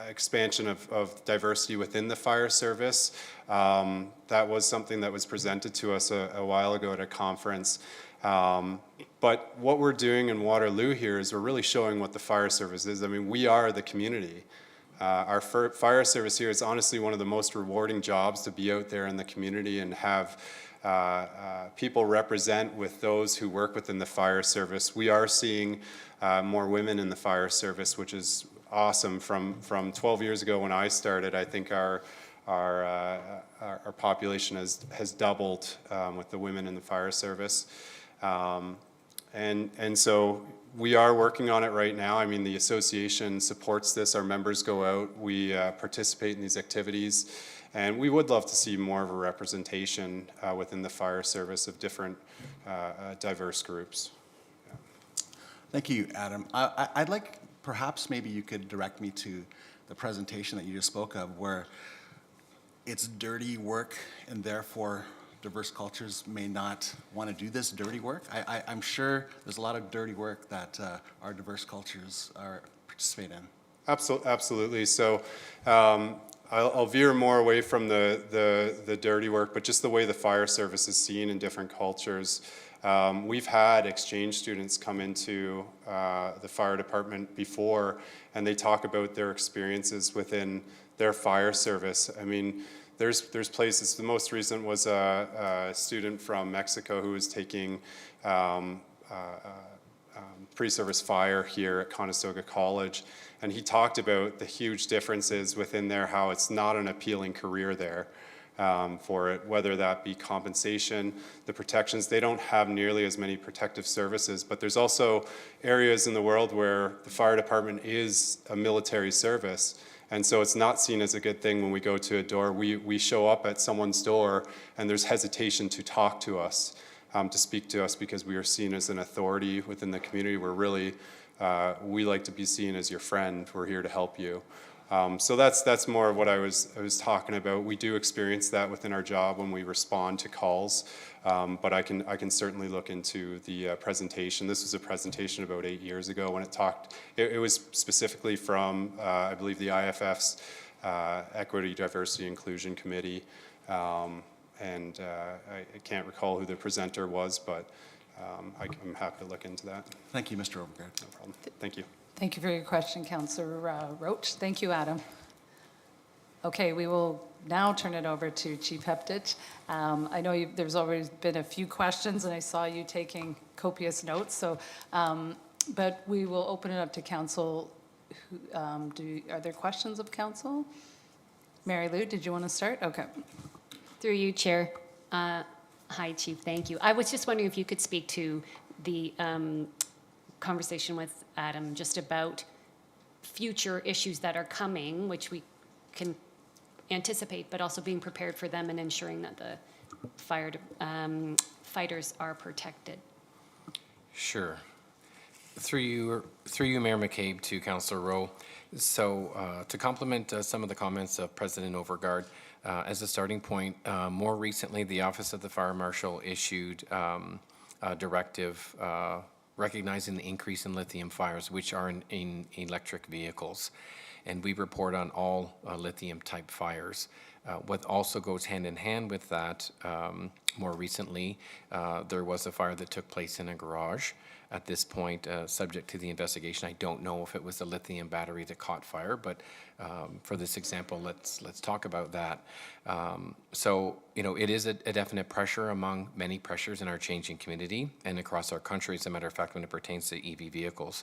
expansion of diversity within the fire service. That was something that was presented to us a while ago at a conference. But what we're doing in Waterloo here is we're really showing what the fire service is. I mean, we are the community. Our fire service here is honestly one of the most rewarding jobs to be out there in the community and have people represent with those who work within the fire service. We are seeing more women in the fire service, which is awesome. From 12 years ago when I started, I think our population has doubled with the women in the fire service. And so we are working on it right now. I mean, the association supports this. Our members go out. We participate in these activities. And we would love to see more of a representation within the fire service of different diverse groups. Yeah. Thank you, Adam. I'd like, perhaps maybe you could direct me to the presentation that you just spoke of, where it's dirty work and therefore diverse cultures may not want to do this dirty work. I'm sure there's a lot of dirty work that our diverse cultures participate in. Absolutely. So I'll veer more away from the dirty work, but just the way the fire service is seen in different cultures. We've had exchange students come into the fire department before, and they talk about their experiences within their fire service. I mean, there's places, the most recent was a student from Mexico who was taking pre-service fire here at Conestoga College, and he talked about the huge differences within there, how it's not an appealing career there for it, whether that be compensation, the protections. They don't have nearly as many protective services, but there's also areas in the world where the fire department is a military service. And so it's not seen as a good thing when we go to a door. We show up at someone's door and there's hesitation to talk to us, to speak to us, because we are seen as an authority within the community. We're really we like to be seen as your friend. We're here to help you. So that's more of what I was talking about. We do experience that within our job when we respond to calls, but I can certainly look into the presentation. This was a presentation about 8 years ago when it talked. It was specifically from I believe the IFF's Equity, Diversity, Inclusion Committee, and I can't recall who the presenter was, but I'm happy to look into that. Thank you, Mr. Overgaard. No problem. Thank you. Thank you for your question, Councillor Roach. Thank you, Adam. Okay, we will now turn it over to Chief Heptich. I know there's already been a few questions, and I saw you taking copious notes. So, but we will open it up to council. Are there questions of council? Mary Lou, did you want to start? Okay. Through you, Chair. Hi, Chief, thank you. I was just wondering if you could speak to the conversation with Adam just about future issues that are coming, which we can anticipate, but also being prepared for them and ensuring that the fighters are protected. Sure. Through you, Mayor McCabe, to Councillor Rowe. So to complement some of the comments of President Overgaard, as a starting point, more recently, the Office of the Fire Marshal issued a directive recognizing the increase in lithium fires, which are in electric vehicles. And we report on all lithium-type fires. What also goes hand in hand with that, more recently, there was a fire that took place in a garage. At this point, subject to the investigation, I don't know if it was a lithium battery that caught fire, but for this example, let's talk about that. So, you know, it is a definite pressure among many pressures in our changing community and across our country, as a matter of fact, when it pertains to EV vehicles.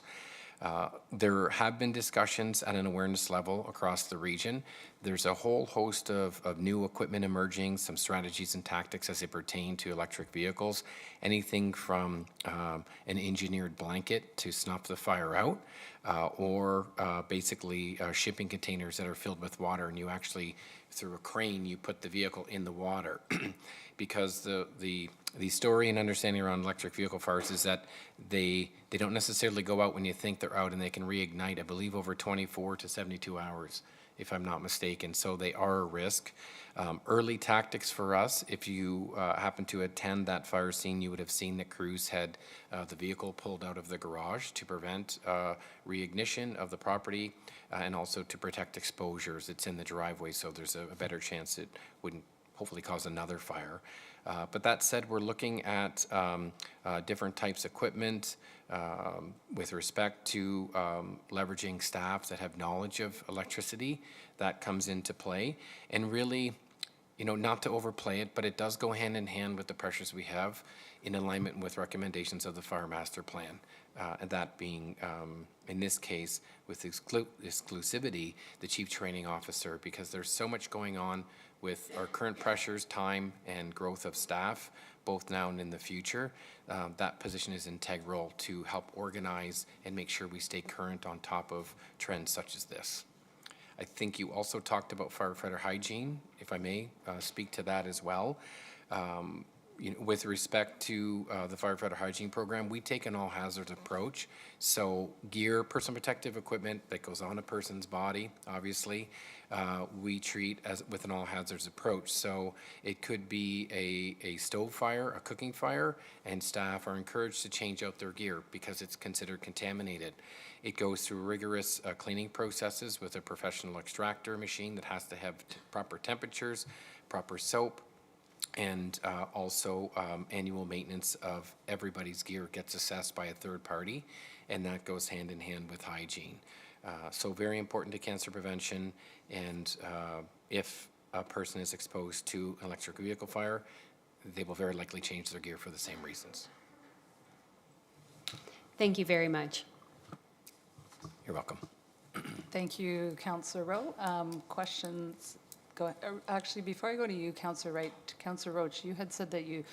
There have been discussions at an awareness level across the region. There's a whole host of new equipment emerging, some strategies and tactics as they pertain to electric vehicles, anything from an engineered blanket to snuff the fire out, or basically shipping containers that are filled with water, and you actually, through a crane, you put the vehicle in the water. Because the story and understanding around electric vehicle fires is that they don't necessarily go out when you think they're out, and they can reignite, I believe, over 24 to 72 hours, if I'm not mistaken. So they are a risk. Early tactics for us, if you happen to attend that fire scene, you would have seen that crews had the vehicle pulled out of the garage to prevent reignition of the property and also to protect exposures. It's in the driveway, so there's a better chance it wouldn't hopefully cause another fire. But that said, we're looking at different types of equipment with respect to leveraging staff that have knowledge of electricity. That comes into play. And really, you know, not to overplay it, but it does go hand in hand with the pressures we have in alignment with recommendations of the Fire Master Plan. And that being, in this case, with exclusivity, the Chief Training Officer, because there's so much going on with our current pressures, time, and growth of staff, both now and in the future. That position is integral to help organize and make sure we stay current on top of trends such as this. I think you also talked about firefighter hygiene, if I may speak to that as well. You know, with respect to the firefighter hygiene program, we take an all hazards approach. So gear, personal protective equipment that goes on a person's body, obviously, we treat as with an all hazards approach. So it could be a stove fire, a cooking fire, and staff are encouraged to change out their gear because it's considered contaminated. It goes through rigorous cleaning processes with a professional extractor machine that has to have proper temperatures, proper soap, and also annual maintenance of everybody's gear gets assessed by a third party, and that goes hand in hand with hygiene. So very important to cancer prevention, and if a person is exposed to an electric vehicle fire, they will very likely change their gear for the same reasons. Thank you very much. You're welcome. Thank you, Councillor Rowe. Questions? Actually, before I go to you, Councillor Wright, Councillor Roach, you had said that you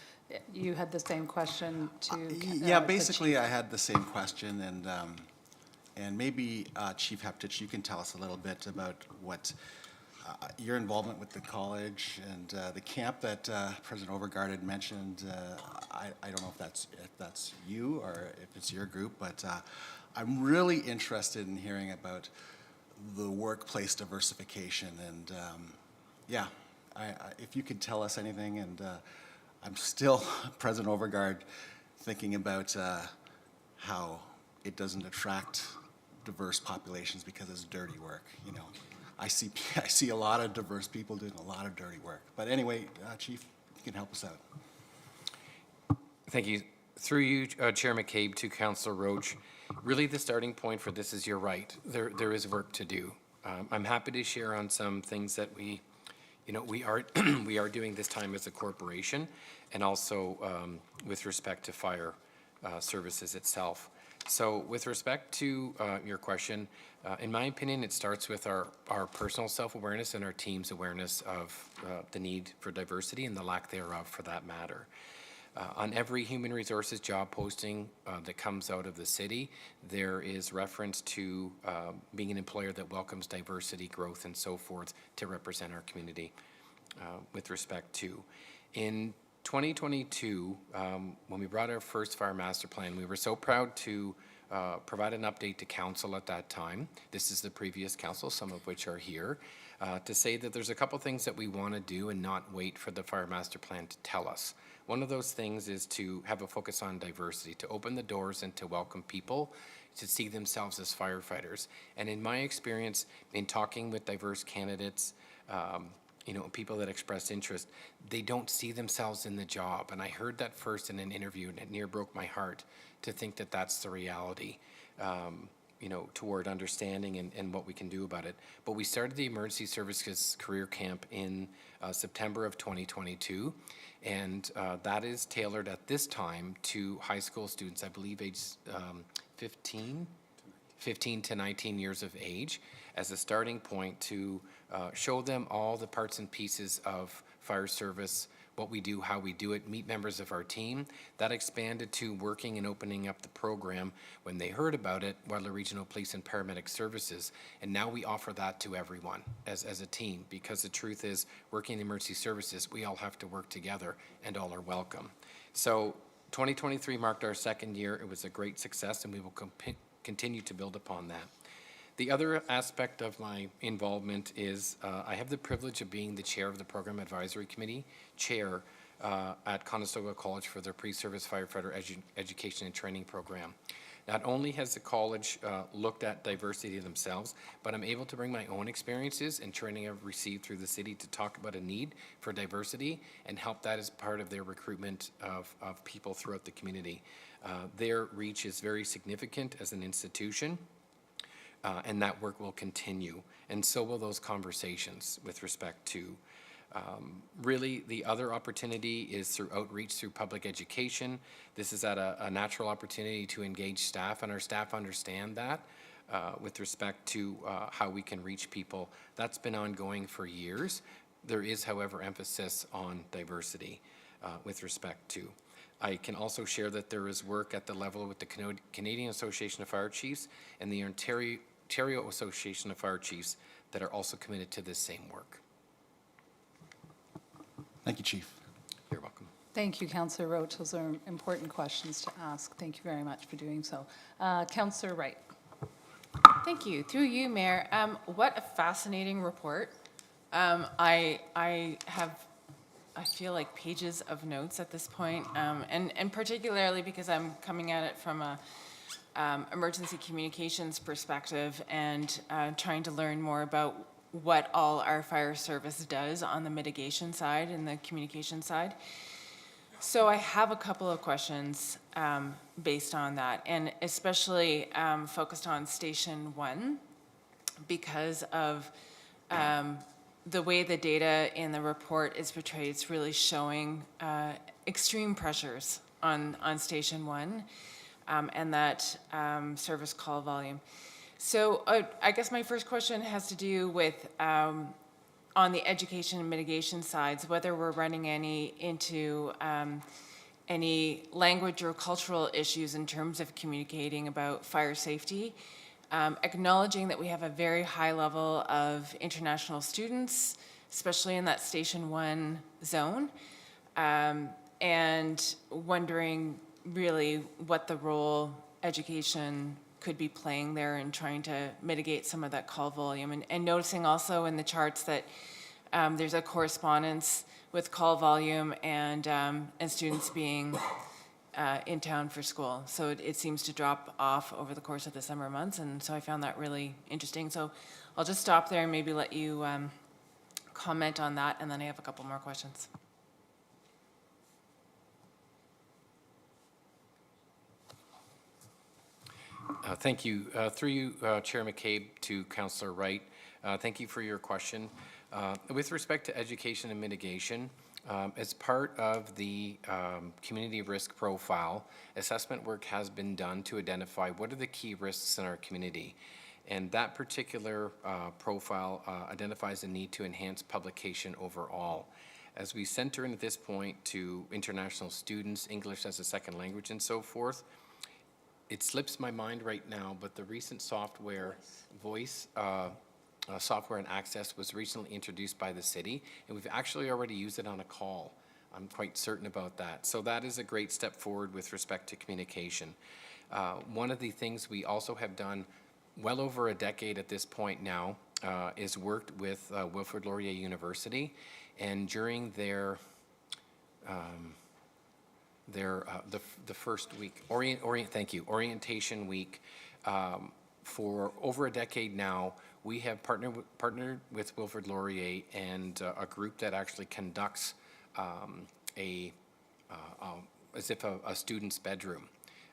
had the same question to Yeah, the basically, chief. I had the same question, and maybe Chief Heptich, you can tell us a little bit about what your involvement with the college and the camp that President Overgaard had mentioned. I don't know if that's you or if it's your group, but I'm really interested in hearing about the workplace diversification. And yeah, if you could tell us anything. And I'm still, President Overgaard, thinking about how it doesn't attract diverse populations because it's dirty work. You know, I see a lot of diverse people doing a lot of dirty work. But anyway, Chief, you can help us out. Thank you. Through you, Chair McCabe, to Councillor Roach, really the starting point for this is you're right. There is work to do. I'm happy to share on some things that we are we are doing this time as a corporation, and also with respect to fire services itself. So with respect to your question, in my opinion, it starts with our personal self-awareness and our team's awareness of the need for diversity and the lack thereof for that matter. On every human resources job posting that comes out of the city, there is reference to being an employer that welcomes diversity, growth, and so forth to represent our community with respect to. In 2022, when we brought our first fire master plan, we were so proud to provide an update to council at that time. This is the previous council, some of which are here, to say that there's a couple things that we want to do and not wait for the fire master plan to tell us. One of those things is to have a focus on diversity, to open the doors and to welcome people to see themselves as firefighters. And in my experience, in talking with diverse candidates, people that express interest, they don't see themselves in the job. And I heard that first in an interview, and it near broke my heart to think that that's the reality, toward understanding and what we can do about it. But we started the Emergency Services Career Camp in September of 2022, and that is tailored at this time to high school students, I believe ages 15 to 19 years of age, as a starting point to show them all the parts and pieces of fire service, what we do, how we do it, meet members of our team. That expanded to working and opening up the program when they heard about it, Waterloo Regional Police and Paramedic Services. And now we offer that to everyone as a team, because the truth is, working in emergency services, we all have to work together and all are welcome. So 2023 marked our second year. It was a great success, and we will continue to build upon that. The other aspect of my involvement is I have the privilege of being the chair of the Program Advisory Committee, chair at Conestoga College for their pre-service firefighter education and training program. Not only has the college looked at diversity themselves, but I'm able to bring my own experiences and training I've received through the city to talk about a need for diversity and help that as part of their recruitment of people throughout the community. Their reach is very significant as an institution. And that work will continue, and so will those conversations with respect to. Really, the other opportunity is through outreach, through public education. This is at a natural opportunity to engage staff, and our staff understand that with respect to how we can reach people. That's been ongoing for years. There is, however, emphasis on diversity with respect to. I can also share that there is work at the level with the Canadian Association of Fire Chiefs and the Ontario Association of Fire Chiefs that are also committed to this same work. Thank you, Chief. You're welcome. Thank you, Councillor Roach. Those are important questions to ask. Thank you very much for doing so. Councillor Wright. Thank you. Through you, Mayor. What a fascinating report. I feel like pages of notes at this point, and particularly because I'm coming at it from a emergency communications perspective and trying to learn more about what all our fire service does on the mitigation side and the communication side. So I have a couple of questions based on that, and especially focused on Station 1 because of the way the data in the report is portrayed. It's really showing extreme pressures on Station 1 and that service call volume. So I guess my first question has to do with on the education and mitigation sides, whether we're running into any language or cultural issues in terms of communicating about fire safety acknowledging that we have a very high level of international students, especially in that Station 1 zone, and wondering really what the role education could be playing there in trying to mitigate some of that call volume. And noticing also in the charts that there's a correspondence with call volume and students being in town for school. So it seems to drop off over the course of the summer months, and so I found that really interesting. So I'll just stop there and maybe let you comment on that, and then I have a couple more questions. Thank you. Through you, Chair McCabe, to Councillor Wright. Thank you for your question. With respect to education and mitigation, as part of the community risk profile, assessment work has been done to identify what are the key risks in our community. And that particular profile identifies the need to enhance publication overall. As we center in at this point to international students, English as a second language and so forth, it slips my mind right now, but the recent voice software and access was recently introduced by the city, and we've actually already used it on a call. I'm quite certain about that. So that is a great step forward with respect to communication. One of the things we also have done well over a decade at this point now is worked with Wilfrid Laurier University, and during the first week, orientation week, for over a decade now, we have partnered with Wilfrid Laurier and a group that actually conducts as if a student's bedroom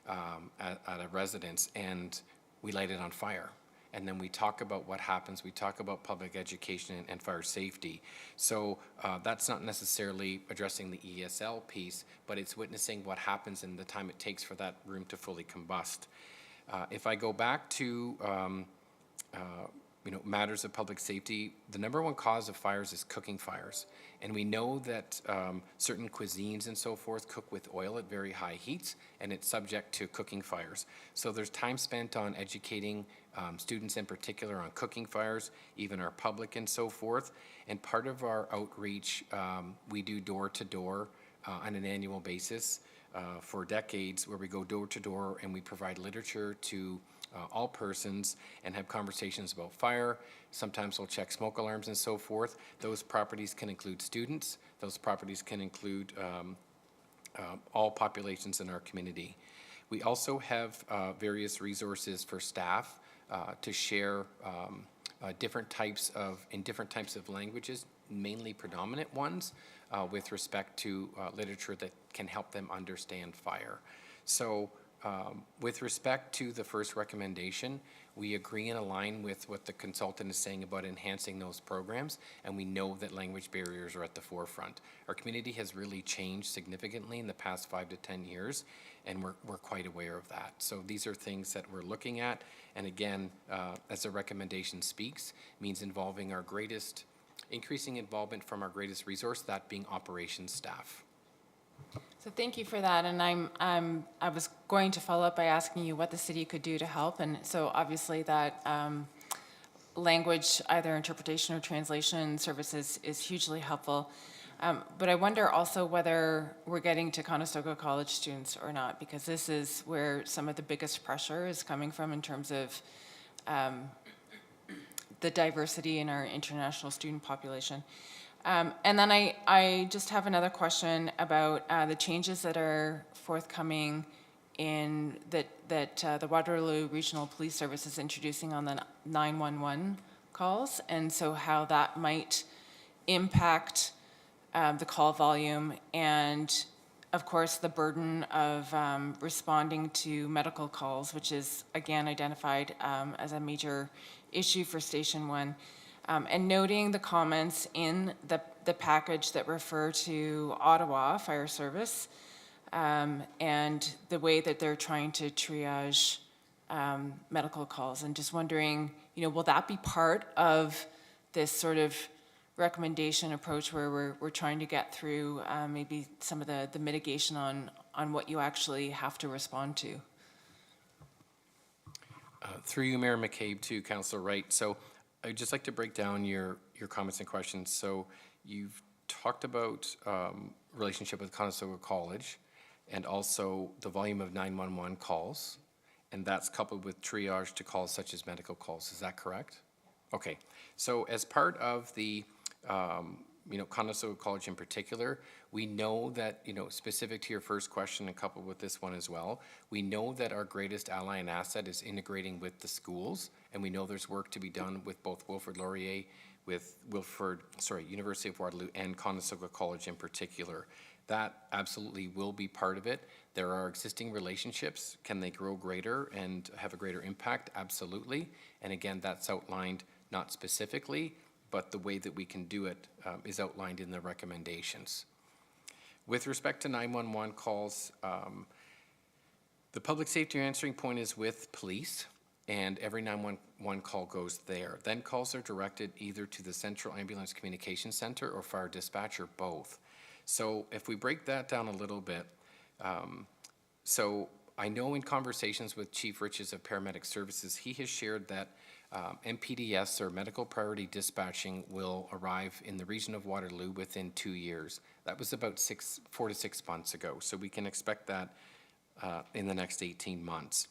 at a residence, and we light it on fire. And then we talk about what happens. We talk about public education and fire safety. So that's not necessarily addressing the ESL piece, but it's witnessing what happens in the time it takes for that room to fully combust. If I go back to matters of public safety, the number one cause of fires is cooking fires. And we know that certain cuisines and so forth cook with oil at very high heats, and it's subject to cooking fires. So there's time spent on educating students in particular on cooking fires, even our public and so forth. And part of our outreach, we do door-to-door on an annual basis for decades, where we go door-to-door and we provide literature to all persons and have conversations about fire. Sometimes we'll check smoke alarms and so forth. Those properties can include students. Those properties can include all populations in our community. We also have various resources for staff to share different types of languages, mainly predominant ones, with respect to literature that can help them understand fire. So with respect to the first recommendation, we agree and align with what the consultant is saying about enhancing those programs, and we know that language barriers are at the forefront. Our community has really changed significantly in the past 5 to 10 years, and we're quite aware of that. So these are things that we're looking at, and again, as the recommendation speaks, means increasing involvement from our greatest resource, that being operations staff. So thank you for that, and I was going to follow up by asking you what the city could do to help, and so obviously that language, either interpretation or translation services, is hugely helpful. But I wonder also whether we're getting to Conestoga College students or not, because this is where some of the biggest pressure is coming from in terms of the diversity in our international student population. And then I just have another question about the changes that are forthcoming in that the Waterloo Regional Police Service is introducing on the 911 calls, and so how that might impact the call volume and, of course, the burden of responding to medical calls, which is, again, identified as a major issue for Station 1. And noting the comments in the package that refer to Ottawa Fire Service and the way that they're trying to triage medical calls. And just wondering, will that be part of this sort of recommendation approach where we're trying to get through maybe some of the mitigation on what you actually have to respond to? Through you, Mayor McCabe, to Councillor Wright. So I'd just like to break down your comments and questions. So you've talked about relationship with Conestoga College and also the volume of 911 calls, and that's coupled with triage to calls such as medical calls. Is that correct? Okay. So as part of the Conestoga College in particular, we know that, specific to your first question and coupled with this one as well, we know that our greatest ally and asset is integrating with the schools, and we know there's work to be done with both Wilfrid Laurier, with University of Waterloo and Conestoga College in particular. That absolutely will be part of it. There are existing relationships. Can they grow greater and have a greater impact? Absolutely. And again, that's outlined not specifically, but the way that we can do it is outlined in the recommendations. With respect to 911 calls, the public safety answering point is with police, and every 911 call goes there. Then calls are directed either to the Central Ambulance Communication Center or Fire Dispatch or both. So if we break that down a little bit, so I know in conversations with Chief Riches of Paramedic Services, he has shared that MPDS, or Medical Priority Dispatching, will arrive in the region of Waterloo within 2 years. That was about 4 to 6 months ago, so we can expect that in the next 18 months.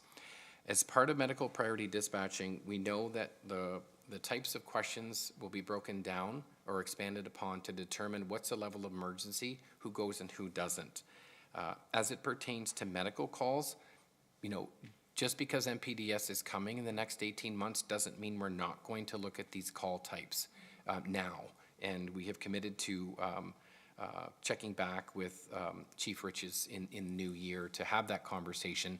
As part of Medical Priority Dispatching, we know that the types of questions will be broken down or expanded upon to determine what's the level of emergency, who goes and who doesn't. As it pertains to medical calls, just because MPDS is coming in the next 18 months doesn't mean we're not going to look at these call types now. And we have committed to checking back with Chief Riches in new year to have that conversation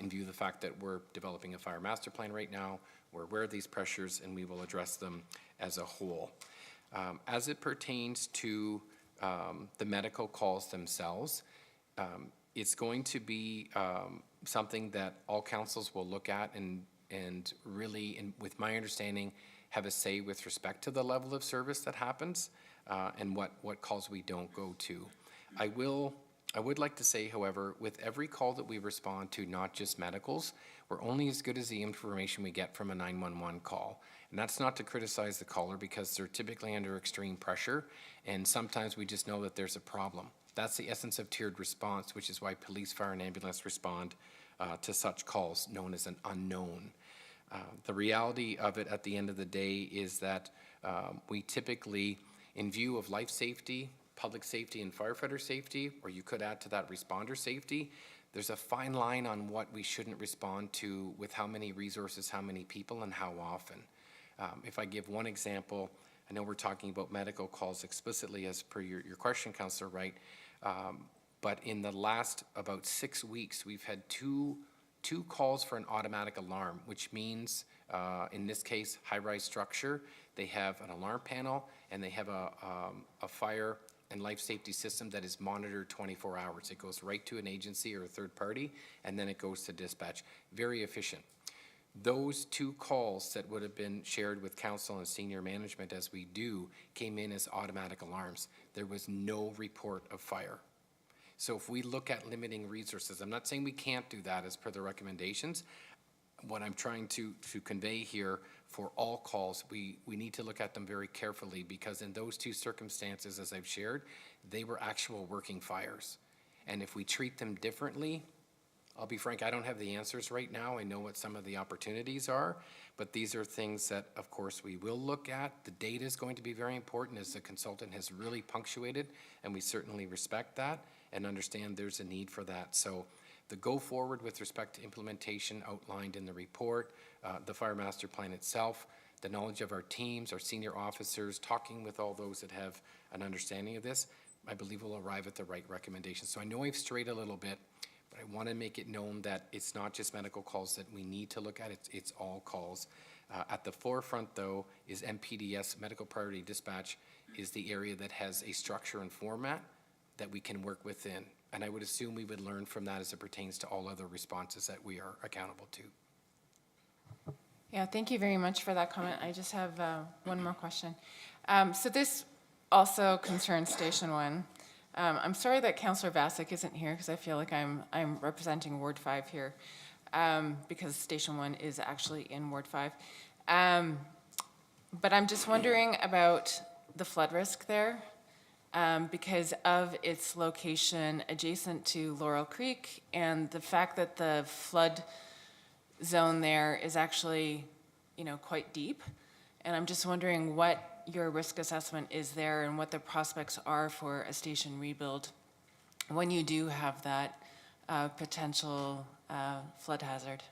in view of the fact that we're developing a fire master plan right now. We're aware of these pressures and we will address them as a whole. As it pertains to the medical calls themselves, it's going to be something that all councils will look at and really, with my understanding, have a say with respect to the level of service that happens and what calls we don't go to. I would like to say, however, with every call that we respond to, not just medicals, we're only as good as the information we get from a 911 call. And that's not to criticize the caller because they're typically under extreme pressure, and sometimes we just know that there's a problem. That's the essence of tiered response, which is why police, fire, and ambulance respond to such calls known as an unknown. The reality of it at the end of the day is that we typically, in view of life safety, public safety, and firefighter safety, or you could add to that responder safety, there's a fine line on what we shouldn't respond to with how many resources, how many people, and how often. If I give one example, I know we're talking about medical calls explicitly as per your question, Councillor Wright, but in the last about 6 weeks, we've had two calls for an automatic alarm, which means, in this case, high-rise structure. They have an alarm panel, and they have a fire and life safety system that is monitored 24 hours. It goes right to an agency or a third party, and then it goes to dispatch. Very efficient. Those 2 calls that would have been shared with council and senior management, as we do, came in as automatic alarms. There was no report of fire. So if we look at limiting resources, I'm not saying we can't do that as per the recommendations. What I'm trying to convey here, for all calls, we need to look at them very carefully, because in those 2 circumstances, as I've shared, they were actual working fires. And if we treat them differently, I'll be frank, I don't have the answers right now. I know what some of the opportunities are, but these are things that, of course, we will look at. The data is going to be very important, as the consultant has really punctuated, and we certainly respect that and understand there's a need for that. So the go forward with respect to implementation outlined in the report, the fire master plan itself, the knowledge of our teams, our senior officers, talking with all those that have an understanding of this, I believe will arrive at the right recommendations. So I know I've strayed a little bit, but I want to make it known that it's not just medical calls that we need to look at, it's all calls. At the forefront, though, is MPDS, Medical Priority Dispatch, is the area that has a structure and format that we can work within. And I would assume we would learn from that as it pertains to all other responses that we are accountable to. Yeah, thank you very much for that comment. I just have one more question. So this also concerns Station 1. I'm sorry that Councillor Vasek isn't here, because I feel like I'm representing Ward 5 here. because Station 1 is actually in Ward 5. But I'm just wondering about the flood risk there, because of its location adjacent to Laurel Creek and the fact that the flood zone there is actually, quite deep. And I'm just wondering what your risk assessment is there and what the prospects are for a station rebuild when you do have that potential flood hazard.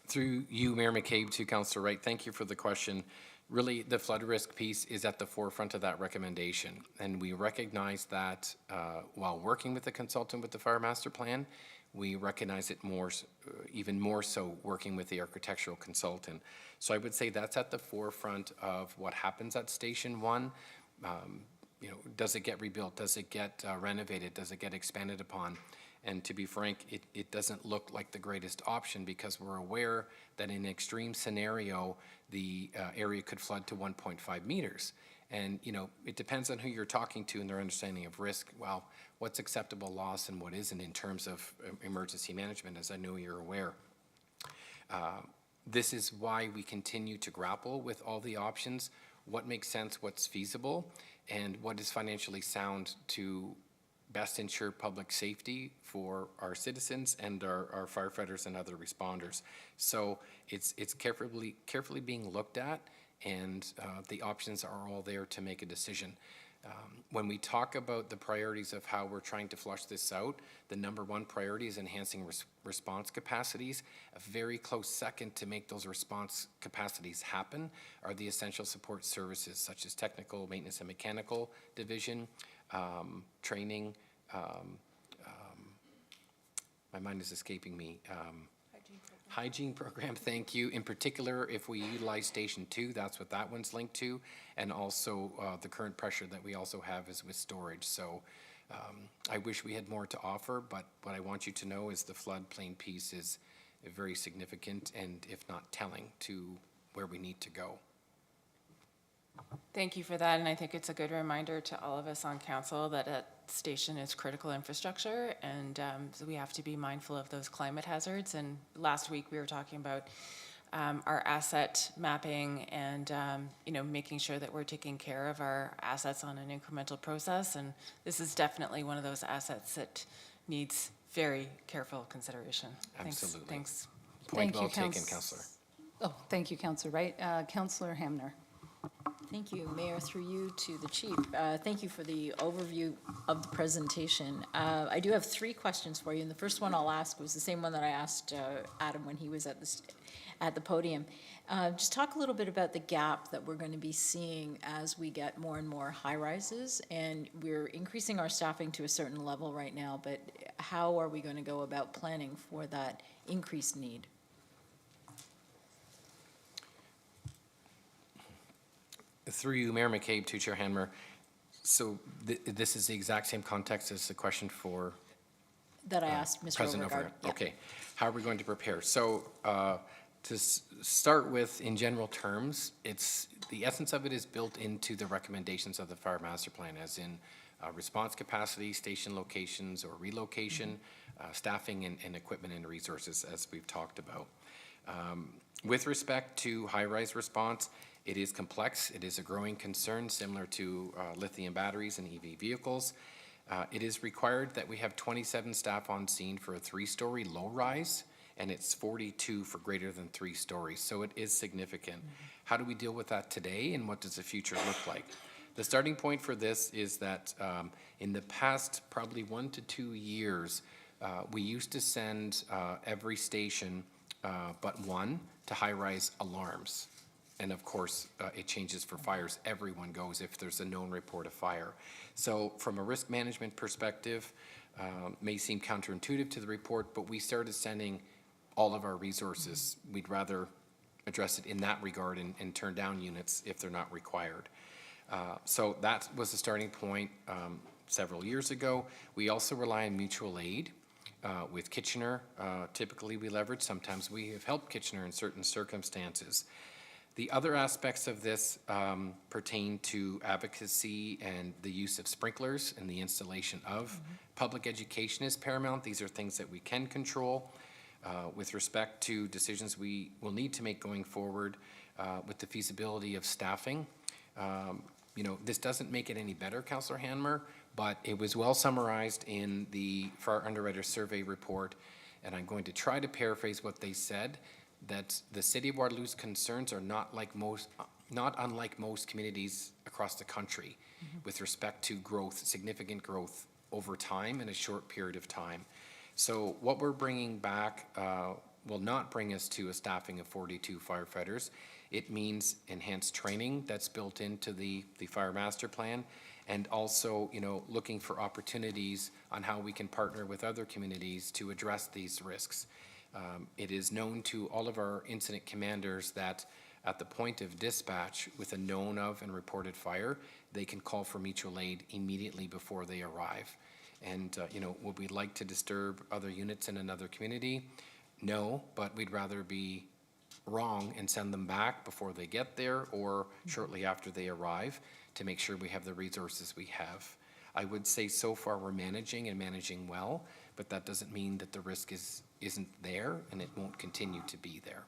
Through you, Mayor McCabe, to Councillor Wright, thank you for the question. Really, the flood risk piece is at the forefront of that recommendation. And we recognize that while working with the consultant with the Fire Master Plan, we recognize it even more so working with the architectural consultant. So I would say that's at the forefront of what happens at Station 1. Does it get rebuilt? Does it get renovated? Does it get expanded upon? And to be frank, it doesn't look like the greatest option because we're aware that in an extreme scenario, the area could flood to 1.5 meters. And, it depends on who you're talking to and their understanding of risk. Well, what's acceptable loss and what isn't in terms of emergency management, as I know you're aware. This is why we continue to grapple with all the options, what makes sense, what's feasible, and what is financially sound to best ensure public safety for our citizens and our firefighters and other responders. So it's carefully being looked at, and the options are all there to make a decision. When we talk about the priorities of how we're trying to flush this out, the number one priority is enhancing response capacities. A very close second to make those response capacities happen are the essential support services such as technical, maintenance and mechanical division, training, my mind is escaping me. Hygiene program, thank you. In particular, if we utilize Station 2, that's what that one's linked to. And also the current pressure that we also have is with storage. So I wish we had more to offer, but what I want you to know is the floodplain piece is very significant and if not telling to where we need to go. Thank you for that, and I think it's a good reminder to all of us on council that a station is critical infrastructure, and so we have to be mindful of those climate hazards. And last week we were talking about our asset mapping and making sure that we're taking care of our assets on an incremental process, and this is definitely one of those assets that needs very careful consideration. Absolutely. Thanks. Point Thank you, well taken, Councillor. Oh, thank you, Councillor Wright. Councillor Hamner. Thank you, Mayor, through you to the chief. Thank you for the overview of the presentation. I do have 3 questions for you, and the first one I'll ask was the same one that I asked Adam when he was at the podium. Just talk a little bit about the gap that we're going to be seeing as we get more and more high-rises, and we're increasing our staffing to a certain level right now, but how are we going to go about planning for that increased need? Through you, Mayor McCabe, to Chair Hanmer. So this is the exact same context as the question for That I asked Mr. President Overgaard. Overgaard. Okay. How are we going to prepare? So to start with, in general terms, the essence of it is built into the recommendations of the Fire Master Plan, as in response capacity, station locations or relocation, staffing and equipment and resources, as we've talked about. With respect to high-rise response, it is complex. It is a growing concern similar to lithium batteries and EV vehicles. It is required that we have 27 staff on scene for a 3-story low-rise, and it's 42 for greater than 3 stories. So it is significant. How do we deal with that today, and what does the future look like? The starting point for this is that in the past probably 1 to 2 years, we used to send every station but one to high-rise alarms. And of course, it changes for fires. Everyone goes if there's a known report of fire. So from a risk management perspective, may seem counterintuitive to the report, but we started sending all of our resources. We'd rather address it in that regard and turn down units if they're not required. So that was the starting point several years ago. We also rely on mutual aid. With Kitchener, typically we leverage. Sometimes we have helped Kitchener in certain circumstances. The other aspects of this pertain to advocacy and the use of sprinklers and the installation of. Public education is paramount. These are things that we can control. With respect to decisions we will need to make going forward with the feasibility of staffing, this doesn't make it any better, Councillor Hanmer, but it was well summarized in the Fire Underwriter Survey report, and I'm going to try to paraphrase what they said, that the City of Waterloo's concerns are not unlike most communities across the country with respect to growth, significant growth over time in a short period of time. So what we're bringing back will not bring us to a staffing of 42 firefighters. It means enhanced training that's built into the Fire Master Plan, and also, looking for opportunities on how we can partner with other communities to address these risks. It is known to all of our incident commanders that at the point of dispatch with a known of and reported fire, they can call for mutual aid immediately before they arrive. And, would we like to disturb other units in another community? No, but we'd rather be wrong and send them back before they get there or shortly after they arrive to make sure we have the resources we have. I would say so far we're managing well, but that doesn't mean that the risk isn't there and it won't continue to be there.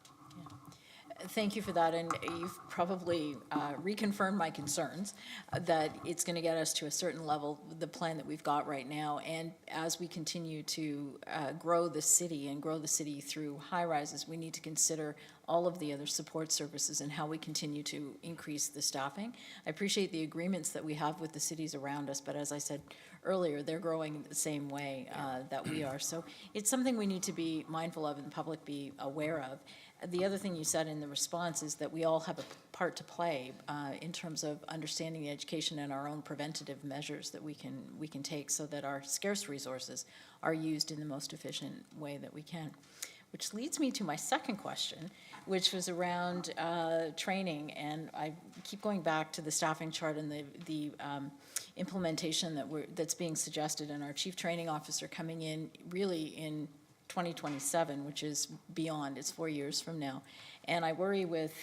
Thank you for that, and you've probably reconfirmed my concerns that it's going to get us to a certain level, the plan that we've got right now, and as we continue to grow the city and grow the city through high-rises, we need to consider all of the other support services and how we continue to increase the staffing. I appreciate the agreements that we have with the cities around us, but as I said earlier, they're growing the same way that we are. So it's something we need to be mindful of and the public be aware of. The other thing you said in the response is that we all have a part to play in terms of understanding the education and our own preventative measures that we can take so that our scarce resources are used in the most efficient way that we can. Which leads me to my second question, which was around training. And I keep going back to the staffing chart and the implementation that's being suggested, and our chief training officer coming in really in 2027, which is beyond, it's 4 years from now. And I worry with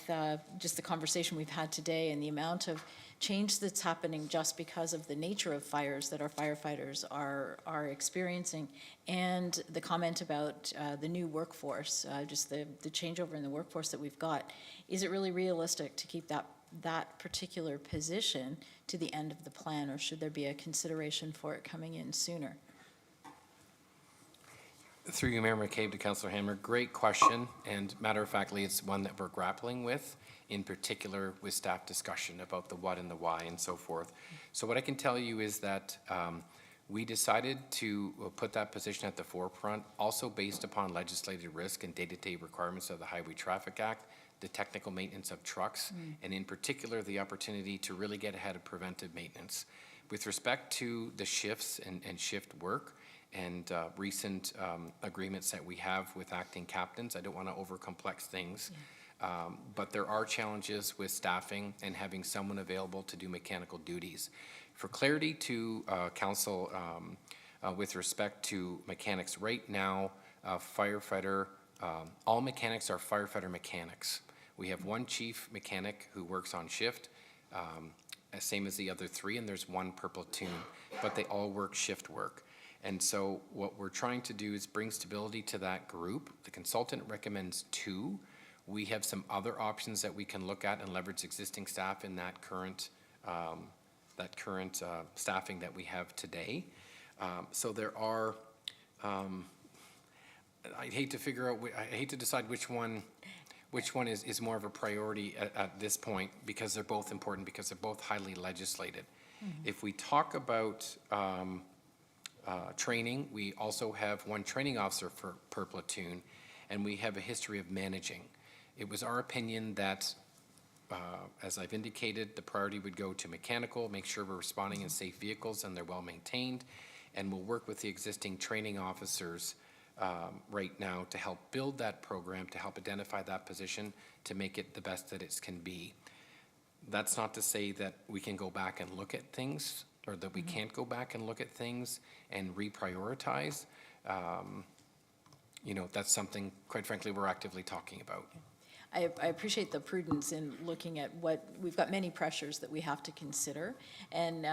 just the conversation we've had today and the amount of change that's happening just because of the nature of fires that our firefighters are experiencing, and the comment about the new workforce, just the changeover in the workforce that we've got. Is it really realistic to keep that particular position to the end of the plan, or should there be a consideration for it coming in sooner? Through you, Mayor McCabe, to Councillor Hammer, great question, and matter of factly, it's one that we're grappling with, in particular with staff discussion about the what and the why and so forth. So what I can tell you is that we decided to put that position at the forefront, also based upon legislative risk and day-to-day requirements of the Highway Traffic Act, the technical maintenance of trucks, and in particular, the opportunity to really get ahead of preventive maintenance. With respect to the shifts and shift work, and recent agreements that we have with acting captains. I don't want to overcomplex things, but there are challenges with staffing and having someone available to do mechanical duties. For clarity to council, with respect to mechanics, right now, firefighter, all mechanics are firefighter mechanics. We have one chief mechanic who works on shift, same as the other three, and there's one per platoon, but they all work shift work. And so what we're trying to do is bring stability to that group. The consultant recommends 2. We have some other options that we can look at and leverage existing staff in that current staffing that we have today. So there are, I hate to decide which one is more of a priority at this point, because they're both important, because they're both highly legislated. If we talk about training, we also have one training officer per platoon, and we have a history of managing. It was our opinion that, as I've indicated, the priority would go to mechanical, make sure we're responding in safe vehicles and they're well maintained, and we'll work with the existing training officers right now to help build that program, to help identify that position, to make it the best that it can be. That's not to say that we can go back and look at things, or that we can't go back and look at things and reprioritize. That's something, quite frankly, we're actively talking about. I appreciate the prudence in looking at what, we've got many pressures that we have to consider, and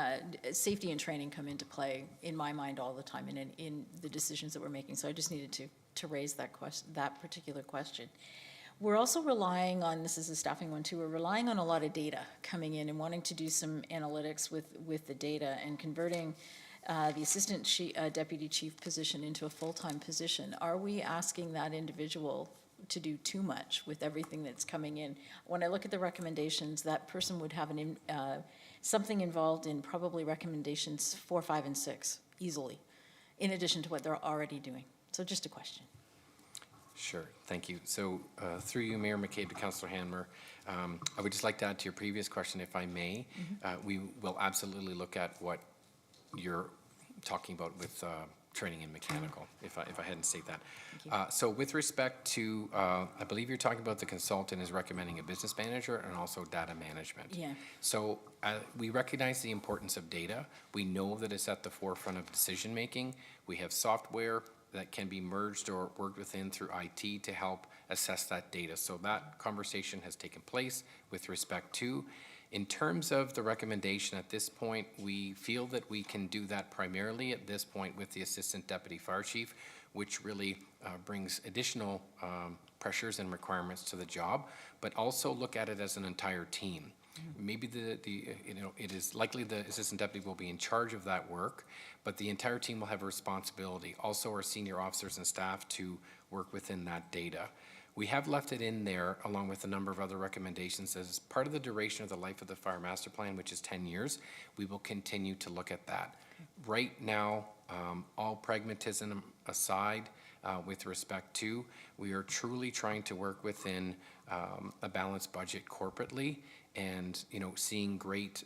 safety and training come into play, in my mind, all the time in the decisions that we're making. So I just needed to raise that particular question. We're also relying on, this is a staffing one too, we're relying on a lot of data coming in and wanting to do some analytics with the data and converting the assistant deputy chief position into a full-time position. Are we asking that individual to do too much with everything that's coming in? When I look at the recommendations, that person would have something involved in probably recommendations 4, 5, and 6 easily, in addition to what they're already doing. So just a question. Sure, thank you. So through you, Mayor McCabe, to Councillor Hanmer, I would just like to add to your previous question, if I may. We will absolutely look at what you're talking about with training in mechanical, if I hadn't said that. So with respect to, I believe you're talking about the consultant is recommending a business manager and also data management. Yeah. So we recognize the importance of data. We know that it's at the forefront of decision making. We have software that can be merged or worked within through IT to help assess that data. So that conversation has taken place with respect to. In terms of the recommendation at this point, we feel that we can do that primarily at this point with the Assistant Deputy Fire Chief, which really brings additional pressures and requirements to the job, but also look at it as an entire team. Maybe it is likely the Assistant Deputy will be in charge of that work, but the entire team will have a responsibility. Also, our senior officers and staff to work within that data. We have left it in there along with a number of other recommendations as part of the duration of the life of the Fire Master Plan, which is 10 years. We will continue to look at that. Right now, all pragmatism aside, with respect to, we are truly trying to work within a balanced budget corporately, and seeing great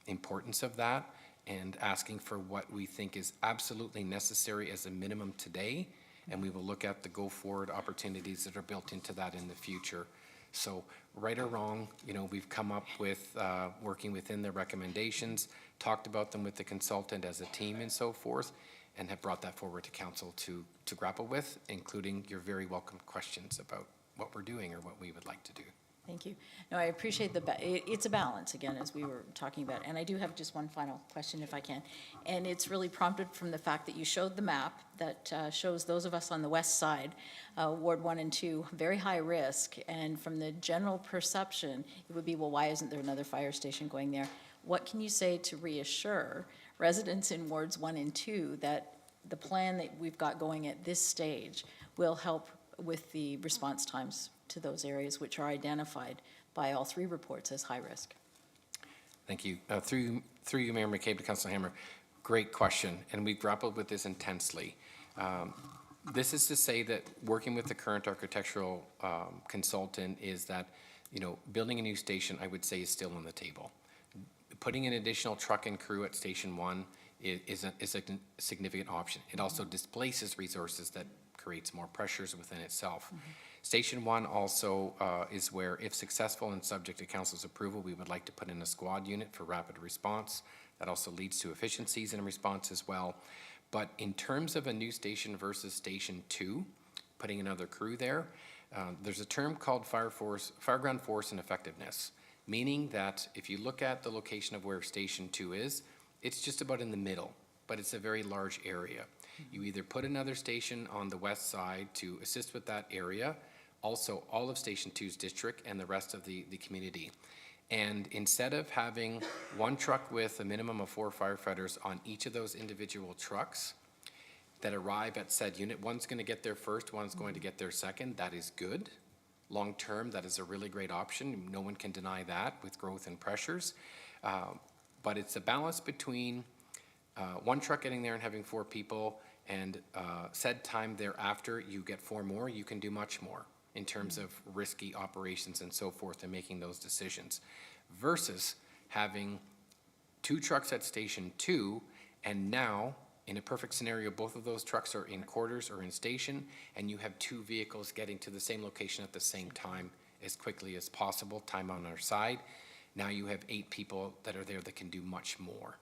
importance of that, and asking for what we think is absolutely necessary as a minimum today, and we will look at the go-forward opportunities that are built into that in the future. So right or wrong, we've come up with working within the recommendations, talked about them with the consultant as a team and so forth, and have brought that forward to council to grapple with, including your very welcome questions about what we're doing or what we would like to do. Thank you. No, I appreciate it's a balance, again, as we were talking about. And I do have just one final question, if I can. And it's really prompted from the fact that you showed the map that shows those of us on the west side, Ward 1 and 2, very high risk. And from the general perception, it would be, well, why isn't there another fire station going there? What can you say to reassure residents in Wards 1 and 2 that the plan that we've got going at this stage will help with the response times to those areas which are identified by all 3 reports as high risk? Thank you. Through you, Mayor McCabe, to Councillor Hammer, great question, and we've grappled with this intensely. This is to say that working with the current architectural consultant is that, building a new station, I would say, is still on the table. Putting an additional truck and crew at Station 1 is a significant option. It also displaces resources that creates more pressures within itself. Station 1 also is where, if successful and subject to council's approval, we would like to put in a squad unit for rapid response. That also leads to efficiencies in response as well. But in terms of a new station versus Station 2, putting another crew there, there's a term called fireground force and effectiveness, meaning that if you look at the location of where Station 2 is, it's just about in the middle, but it's a very large area. You either put another station on the west side to assist with that area, also all of Station 2's district and the rest of the community. And instead of having one truck with a minimum of 4 firefighters on each of those individual trucks that arrive at said unit, one's going to get there first, one's going to get there second. That is good. Long term, that is a really great option. No one can deny that with growth and pressures. But it's a balance between one truck getting there and having 4 people, and said time thereafter, you get 4 more, you can do much more in terms of risky operations and so forth, and making those decisions, versus having 2 trucks at Station 2, and now, in a perfect scenario, both of those trucks are in quarters or in station, and you have 2 vehicles getting to the same location at the same time as quickly as possible, time on our side. Now you have 8 people that are there that can do much more.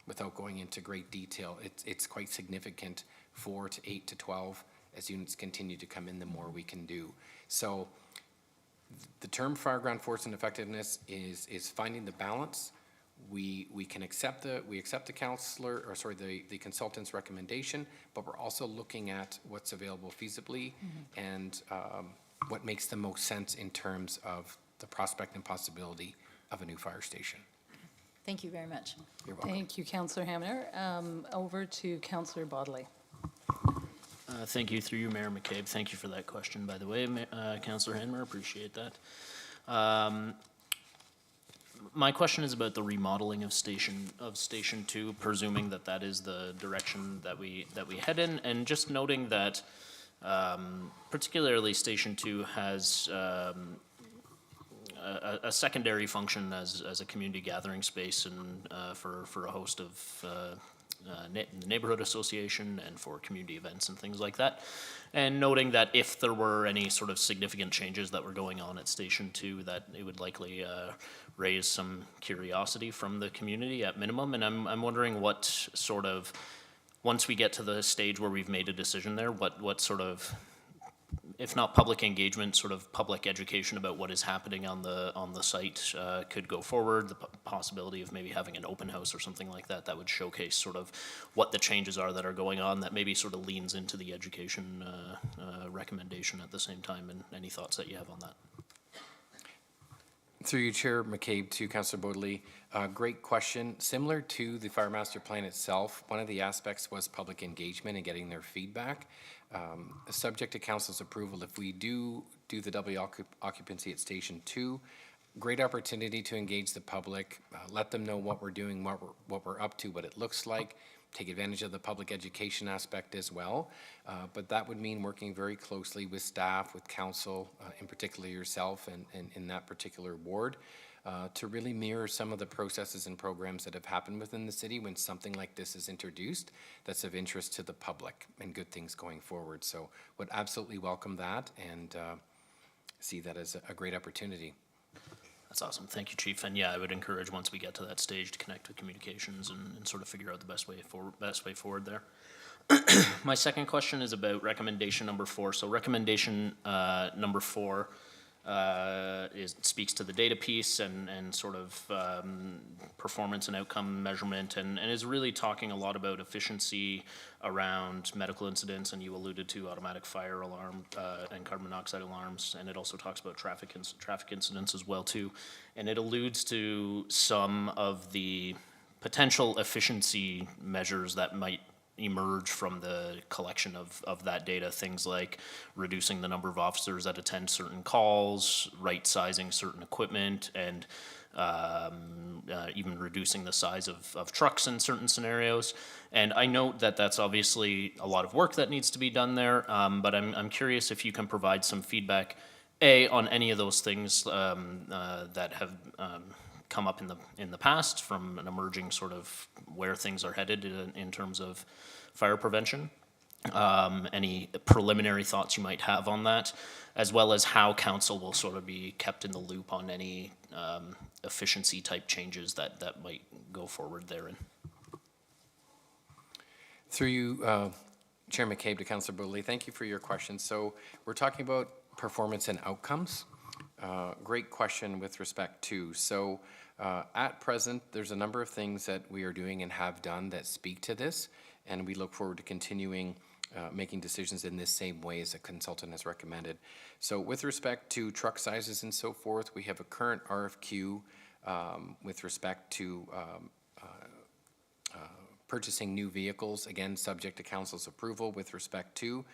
Without going into great detail, it's quite significant, 4 to 8 to 12, as units continue to come in, the more we can do. So The term fire ground force and effectiveness is finding the balance. We can accept the counselor, or sorry, the consultant's recommendation, but we're also looking at what's available feasibly and what makes the most sense in terms of the prospect and possibility of a new fire station. Thank you very much. You're welcome. Thank you, Councillor Hamner. Over to Councillor Bodley. Thank you, through you, Mayor McCabe. Thank you for that question, by the way, Councillor Hanmer, appreciate that. My question is about the remodeling of Station 2, presuming that that is the direction that we head in, and just noting that particularly Station 2 has a secondary function as a community gathering space and for a host of the neighborhood association and for community events and things like that. And noting that if there were any sort of significant changes that were going on at Station 2, that it would likely raise some curiosity from the community at minimum. And I'm wondering what sort of, once we get to the stage where we've made a decision there, what sort of, if not public engagement, sort of public education about what is happening on the site could go forward. The possibility of maybe having an open house or something like that would showcase sort of what the changes are that are going on, that maybe sort of leans into the education recommendation at the same time. And any thoughts that you have on that? Through you, Chair McCabe, to Councillor Bodley, great question. Similar to the Fire Master Plan itself, one of the aspects was public engagement and getting their feedback. Subject to Council's approval, if we do the double occupancy at Station 2, great opportunity to engage the public, let them know what we're doing, what we're up to, what it looks like, take advantage of the public education aspect as well. But that would mean working very closely with staff, with council, in particular yourself and in that particular ward, to really mirror some of the processes and programs that have happened within the city when something like this is introduced that's of interest to the public and good things going forward. So would absolutely welcome that and see that as a great opportunity. That's awesome. Thank you, Chief. And yeah, I would encourage, once we get to that stage, to connect with communications and sort of figure out the best way forward there. My second question is about recommendation number 4. So recommendation number 4 speaks to the data piece and sort of performance and outcome measurement, and is really talking a lot about efficiency around medical incidents, and you alluded to automatic fire alarm and carbon monoxide alarms, and it also talks about traffic incidents as well too, and it alludes to some of the potential efficiency measures that might emerge from the collection of that data, things like reducing the number of officers that attend certain calls, right-sizing certain equipment, and even reducing the size of trucks in certain scenarios. And I note that that's obviously a lot of work that needs to be done there, but I'm curious if you can provide some feedback, A, on any of those things that have come up in the past from an emerging sort of where things are headed in terms of fire prevention. Any preliminary thoughts you might have on that, as well as how council will sort of be kept in the loop on any efficiency type changes that might go forward therein. Through you, Chair McCabe, to Councillor Bodley, thank you for your question. So we're talking about performance and outcomes. Great question with respect to. So at present, there's a number of things that we are doing and have done that speak to this, and we look forward to continuing making decisions in this same way as a consultant has recommended. So with respect to truck sizes and so forth, we have a current RFQ with respect to purchasing new vehicles, again, subject to council's approval with respect to.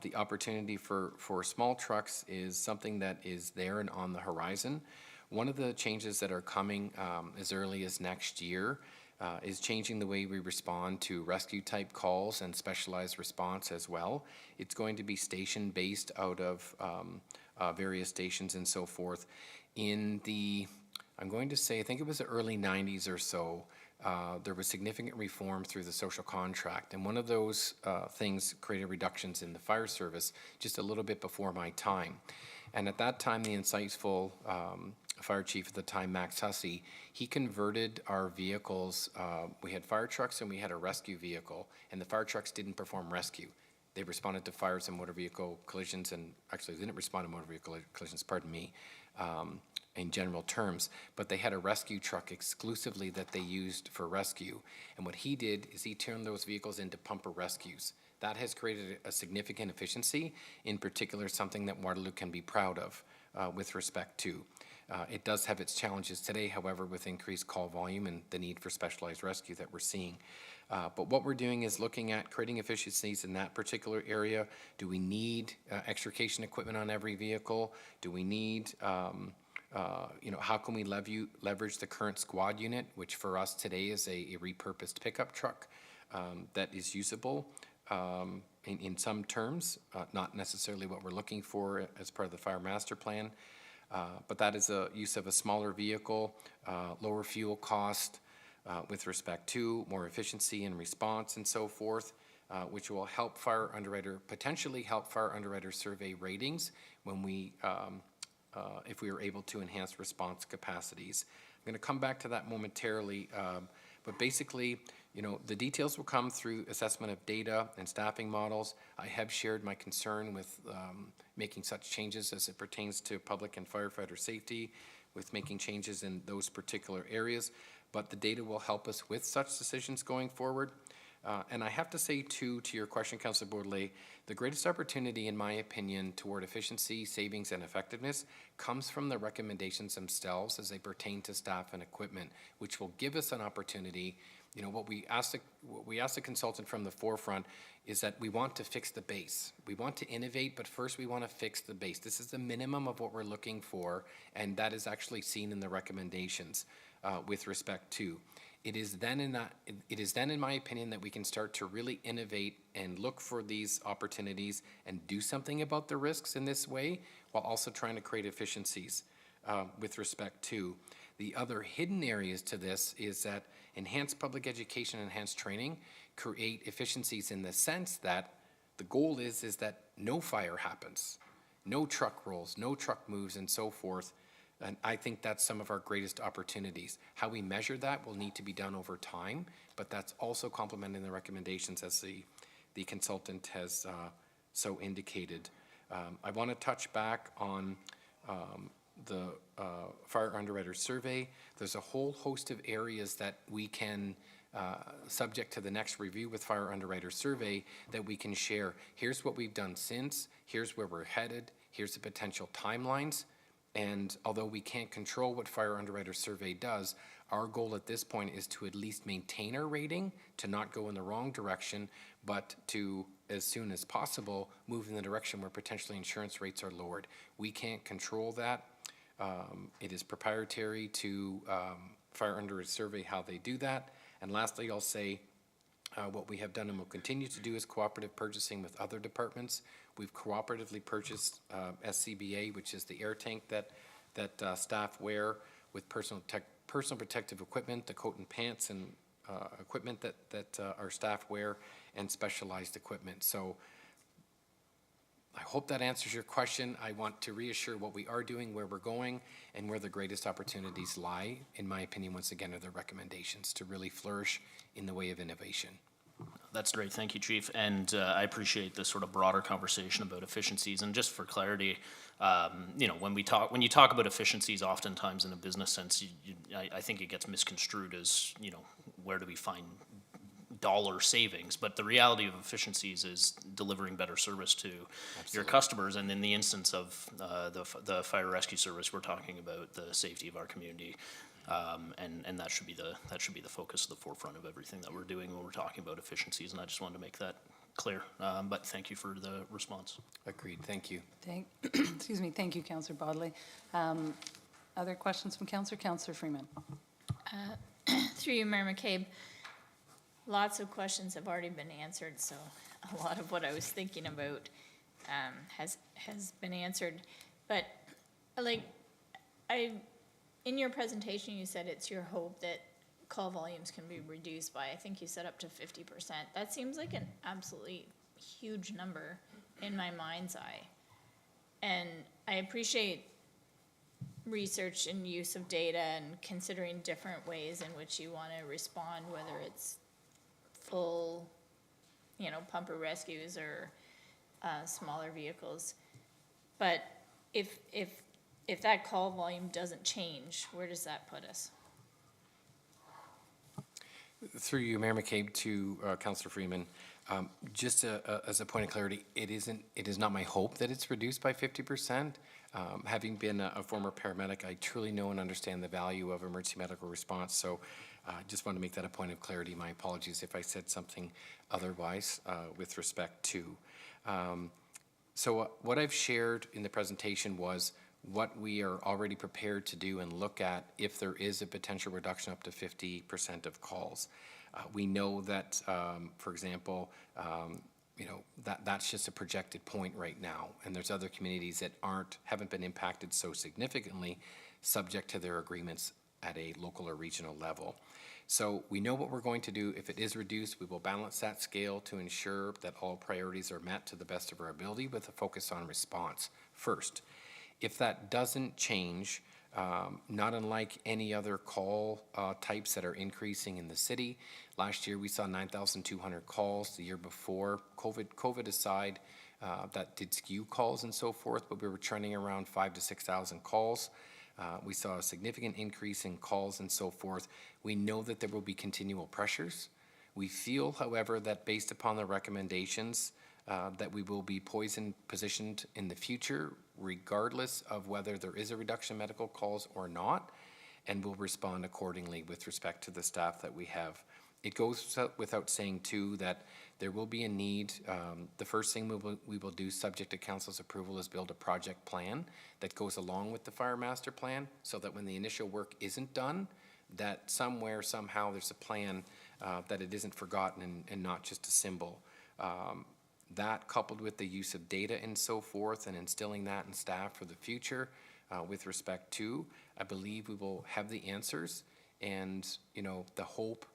The opportunity for small trucks is something that is there and on the horizon. One of the changes that are coming as early as next year is changing the way we respond to rescue type calls and specialized response as well. It's going to be station based out of various stations and so forth. In the, I'm going to say, I think it was the early 90s or so, there was significant reform through the social contract, and one of those things created reductions in the fire service just a little bit before my time. And at that time, the insightful fire chief at the time, Max Hussey, he converted our vehicles. We had fire trucks and we had a rescue vehicle, and the fire trucks didn't perform rescue. They responded to fires and motor vehicle collisions, and actually they didn't respond to motor vehicle collisions, pardon me, in general terms, but they had a rescue truck exclusively that they used for rescue. And what he did is he turned those vehicles into pumper rescues. That has created a significant efficiency, in particular something that Waterloo can be proud of with respect to. It does have its challenges today, however, with increased call volume and the need for specialized rescue that we're seeing. But what we're doing is looking at creating efficiencies in that particular area. Do we need extrication equipment on every vehicle? Do we need, how can we leverage the current squad unit, which for us today is a repurposed pickup truck that is usable in some terms, not necessarily what we're looking for as part of the Fire Master Plan. But that is a use of a smaller vehicle, lower fuel cost with respect to more efficiency and response and so forth, which will help potentially help fire underwriter survey ratings when we, if we are able to enhance response capacities. I'm going to come back to that momentarily, but basically, the details will come through assessment of data and staffing models. I have shared my concern with making such changes as it pertains to public and firefighter safety, with making changes in those particular areas, but the data will help us with such decisions going forward. And I have to say, too, to your question, Councillor Baudelaire, the greatest opportunity, in my opinion, toward efficiency, savings, and effectiveness comes from the recommendations themselves as they pertain to staff and equipment, which will give us an opportunity. What we ask the consultant from the forefront is that we want to fix the base. We want to innovate, but first we want to fix the base. This is the minimum of what we're looking for, and that is actually seen in the recommendations with respect to. It is then, in my opinion, that we can start to really innovate and look for these opportunities and do something about the risks in this way, while also trying to create efficiencies with respect to. The other hidden areas to this is that enhanced public education, enhanced training create efficiencies in the sense that the goal is that no fire happens, no truck rolls, no truck moves, and so forth. And I think that's some of our greatest opportunities. How we measure that will need to be done over time, but that's also complementing the recommendations as the consultant has so indicated. I want to touch back on the Fire Underwriter Survey. There's a whole host of areas that we can, subject to the next review with Fire Underwriter Survey, that we can share. Here's what we've done since, here's where we're headed, here's the potential timelines. And although we can't control what Fire Underwriter Survey does, our goal at this point is to at least maintain our rating, to not go in the wrong direction, but to, as soon as possible, move in the direction where potentially insurance rates are lowered. We can't control that. It is proprietary to Fire Underwriter Survey how they do that. And lastly, I'll say what we have done and will continue to do is cooperative purchasing with other departments. We've cooperatively purchased SCBA, which is the air tank that staff wear, with personal protective equipment, the coat and pants and equipment that our staff wear, and specialized equipment. So I hope that answers your question. I want to reassure what we are doing, where we're going, and where the greatest opportunities lie, in my opinion, once again, are the recommendations to really flourish in the way of innovation. That's great. Thank you, Chief. And I appreciate this sort of broader conversation about efficiencies. And just for clarity, when you talk about efficiencies, oftentimes in a business sense, I think it gets misconstrued as, where do we find dollar savings? But the reality of efficiencies is delivering better service to your customers. And in the instance of the fire rescue service, we're talking about the safety of our community. And that should be the focus of the forefront of everything that we're doing when we're talking about efficiencies. And I just wanted to make that clear. But thank you for the response. Agreed. Thank you. Excuse me. Thank you, Councillor Bodley. Other questions from Councillor? Councillor Freeman. Through you, Mayor McCabe, lots of questions have already been answered, so a lot of what I was thinking about has been answered. But in your presentation, you said it's your hope that call volumes can be reduced by, I think you said up to 50%. That seems like an absolutely huge number in my mind's eye. And I appreciate research and use of data and considering different ways in which you want to respond, whether it's full, pumper rescues or smaller vehicles. But if that call volume doesn't change, where does that put us? Through you, Mayor McCabe, to Councillor Freeman, just as a point of clarity, it is not my hope that it's reduced by 50%. Having been a former paramedic, I truly know and understand the value of emergency medical response. So just want to make that a point of clarity. My apologies if I said something otherwise with respect to. So what I've shared in the presentation was what we are already prepared to do and look at if there is a potential reduction up to 50% of calls. We know that, for example, that's just a projected point right now, and there's other communities that haven't been impacted so significantly, subject to their agreements at a local or regional level. So we know what we're going to do. If it is reduced, we will balance that scale to ensure that all priorities are met to the best of our ability with a focus on response first. If that doesn't change, not unlike any other call types that are increasing in the city, last year we saw 9,200 calls. The year before, COVID aside, that did skew calls and so forth, but we were trending around 5,000 to 6,000 calls. We saw a significant increase in calls and so forth. We know that there will be continual pressures. We feel, however, that based upon the recommendations, that we will be positioned in the future, regardless of whether there is a reduction in medical calls or not, and will respond accordingly with respect to the staff that we have. It goes without saying, too, that there will be a need. The first thing we will do, subject to council's approval, is build a project plan that goes along with the fire master plan, so that when the initial work isn't done, that somewhere, somehow, there's a plan that it isn't forgotten and not just a symbol. That, coupled with the use of data and so forth, and instilling that in staff for the future with respect to, I believe we will have the answers. And, the hope,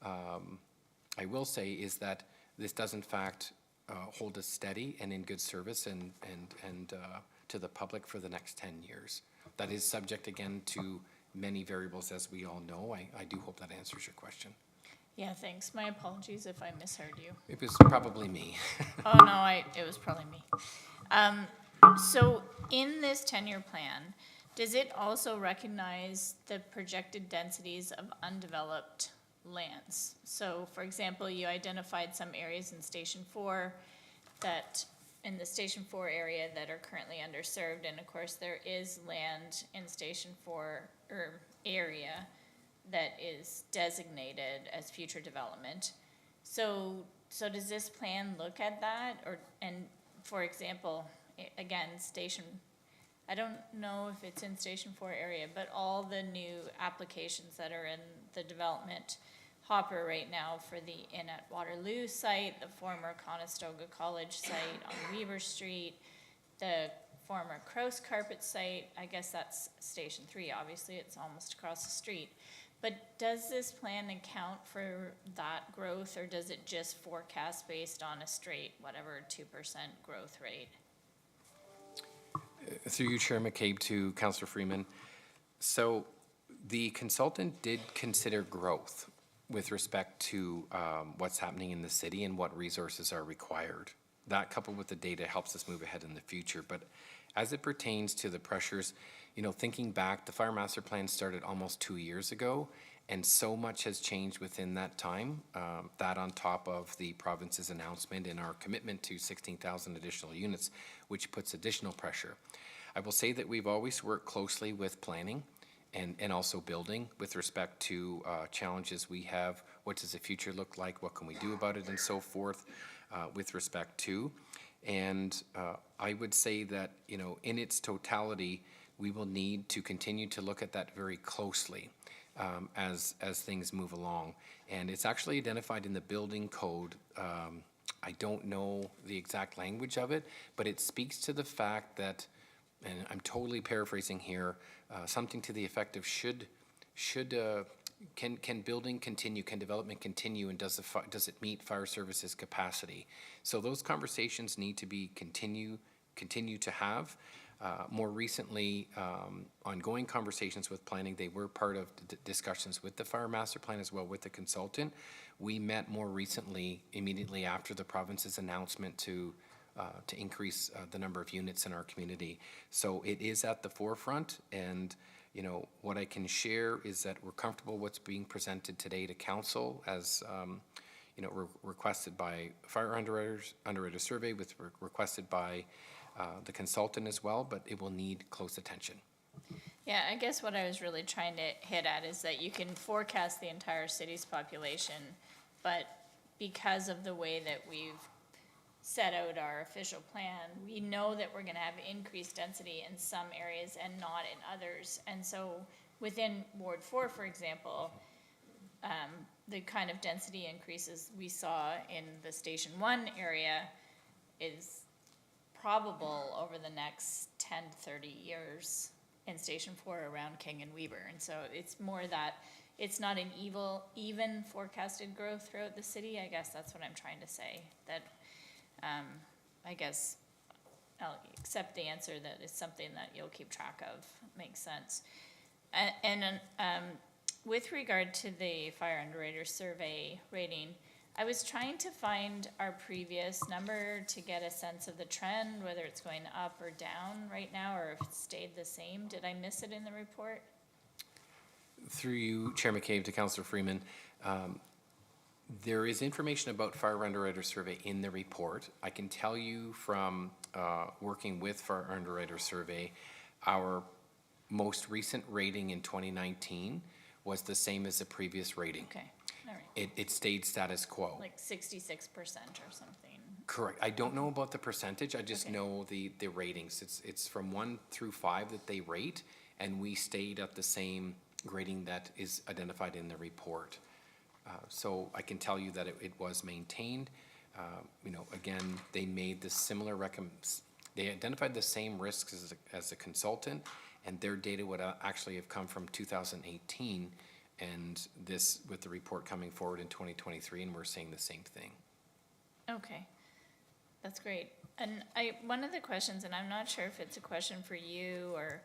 I will say, is that this does in fact hold us steady and in good service and to the public for the next 10 years. That is subject, again, to many variables, as we all know. I do hope that answers your question. Yeah, thanks. My apologies if I misheard you. It was probably me. Oh, no, it was probably me. So in this 10-year plan, does it also recognize the projected densities of undeveloped lands? So, for example, you identified some areas in Station 4 in the Station 4 area that are currently underserved, and of course there is land in Station 4 area that is designated as future development. So does this plan look at that? And for example, again, I don't know if it's in Station 4 area, but all the new applications that are in the development hopper right now for the Inn at Waterloo site, the former Conestoga College site on Weaver Street, the former Kraus Carpet site, I guess that's Station 3, obviously, it's almost across the street. But does this plan account for that growth, or does it just forecast based on a straight, whatever, 2% growth rate? Through you, Chair McCabe, to Councillor Freeman. So the consultant did consider growth with respect to what's happening in the city and what resources are required. That, coupled with the data, helps us move ahead in the future. But as it pertains to the pressures, thinking back, the Fire Master Plan started almost 2 years ago, and so much has changed within that time. That on top of the province's announcement and our commitment to 16,000 additional units, which puts additional pressure. I will say that we've always worked closely with planning and also building with respect to challenges we have. What does the future look like? What can we do about it? And so forth with respect to. And I would say that, in its totality, we will need to continue to look at that very closely as things move along. And it's actually identified in the building code. I don't know the exact language of it, but it speaks to the fact that, and I'm totally paraphrasing here, something to the effect of can building continue, can development continue, and does it meet fire services capacity? So those conversations need to be continue to have. More recently, ongoing conversations with planning, they were part of discussions with the Fire Master Plan as well with the consultant. We met more recently, immediately after the province's announcement to to increase the number of units in our community. So it is at the forefront, and what I can share is that we're comfortable what's being presented today to council as requested by fire underwriter survey, requested by the consultant as well, but it will need close attention. Yeah, I guess what I was really trying to hit at is that you can forecast the entire city's population, but because of the way that we've set out our official plan, we know that we're gonna have increased density in some areas and not in others. And so within Ward 4, for example, the kind of density increases we saw in the Station 1 area is probable over the next 10 to 30 years in Station 4 around King and Weber. And so it's more that it's not an even forecasted growth throughout the city. I guess that's what I'm trying to say. That I guess I'll accept the answer that it's something that you'll keep track of. Makes sense. And with regard to the fire underwriter survey rating, I was trying to find our previous number to get a sense of the trend, whether it's going up or down right now, or if it stayed the same. Did I miss it in the report? Through you, Chair McCabe, to Councillor Freeman, there is information about fire underwriter survey in the report. I can tell you from working with fire underwriter survey, our most recent rating in 2019 was the same as the previous rating. Okay, all right. It stayed status quo. Like 66% or something. Correct. I don't know about the percentage. I just Okay. know the ratings. It's from 1 through 5 that they rate, and we stayed at the same grading that is identified in the report. So I can tell you that it was maintained. Again, they made the similar they identified the same risks as a consultant, and their data would actually have come from 2018, and this with the report coming forward in 2023, and we're saying the same thing. Okay, that's great. And one of the questions, and I'm not sure if it's a question for you or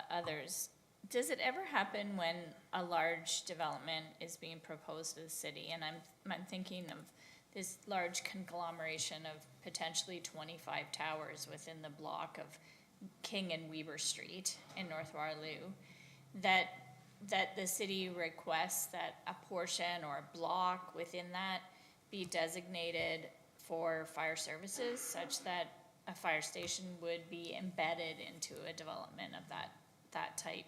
others, does it ever happen when a large development is being proposed to the city? And I'm thinking of this large conglomeration of potentially 25 towers within the block of King and Weber Street in North Waterloo, that the city requests that a portion or a block within that be designated for fire services, such that a fire station would be embedded into a development of that type,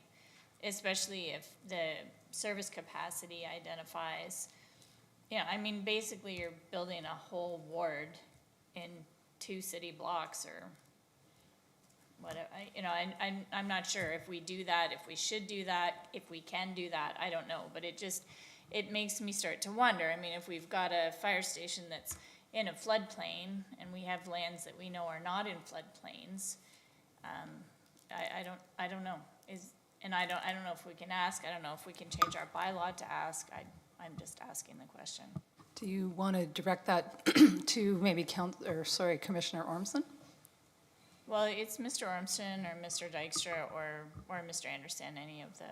especially if the service capacity identifies, basically you're building a whole ward in 2 city blocks or whatever. I'm not sure if we do that, if we should do that, if we can do that, I don't know. But it makes me start to wonder. If we've got a fire station that's in a floodplain and we have lands that we know are not in floodplains, I don't know. I don't know if we can ask. I don't know if we can change our bylaw to ask. I'm just asking the question. Do you want to direct that to maybe Commissioner Ormson? Well, it's Mr. Ormson or Mr. Dykstra or Mr. Anderson, any of the.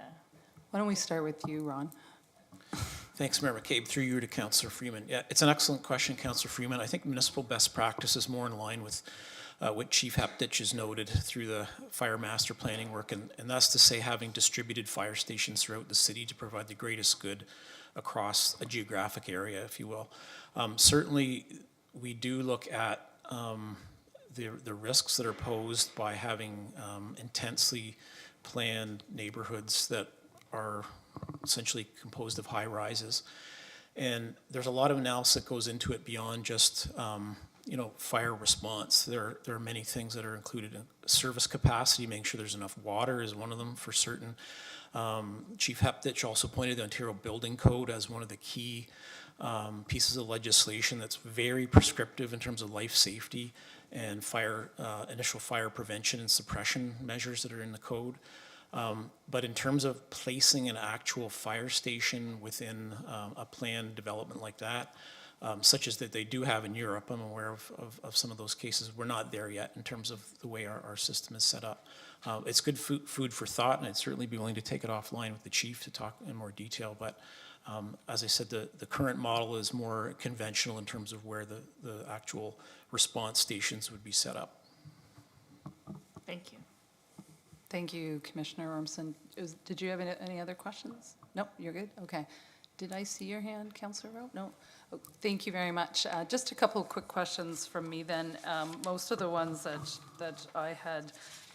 Why don't we start with you, Ron? Thanks, Mayor McCabe. Through you to Councillor Freeman. Yeah, it's an excellent question, Councillor Freeman. I think municipal best practice is more in line with what Chief Heptich has noted through the fire master planning work, and that's to say having distributed fire stations throughout the city to provide the greatest good across a geographic area, if you will. Certainly, we do look at the risks that are posed by having intensely planned neighborhoods that are essentially composed of high rises. And there's a lot of analysis that goes into it beyond just fire response. There are many things that are included in service capacity. Making sure there's enough water is one of them for certain. Chief Heptich also pointed the Ontario Building Code as one of the key pieces of legislation that's very prescriptive in terms of life safety and initial fire prevention and suppression measures that are in the code. But in terms of placing an actual fire station within a planned development like that, such as that they do have in Europe, I'm aware of some of those cases. We're not there yet in terms of the way our system is set up. It's good food for thought, and I'd certainly be willing to take it offline with the chief to talk in more detail, but As I said, the current model is more conventional in terms of where the actual response stations would be set up. Thank you. Thank you, Commissioner Ormson. Did you have any other questions? Nope, you're good? Okay. Did I see your hand, Councillor Rowe? No? Oh, thank you very much. Just a couple of quick questions from me then. Most of the ones that I had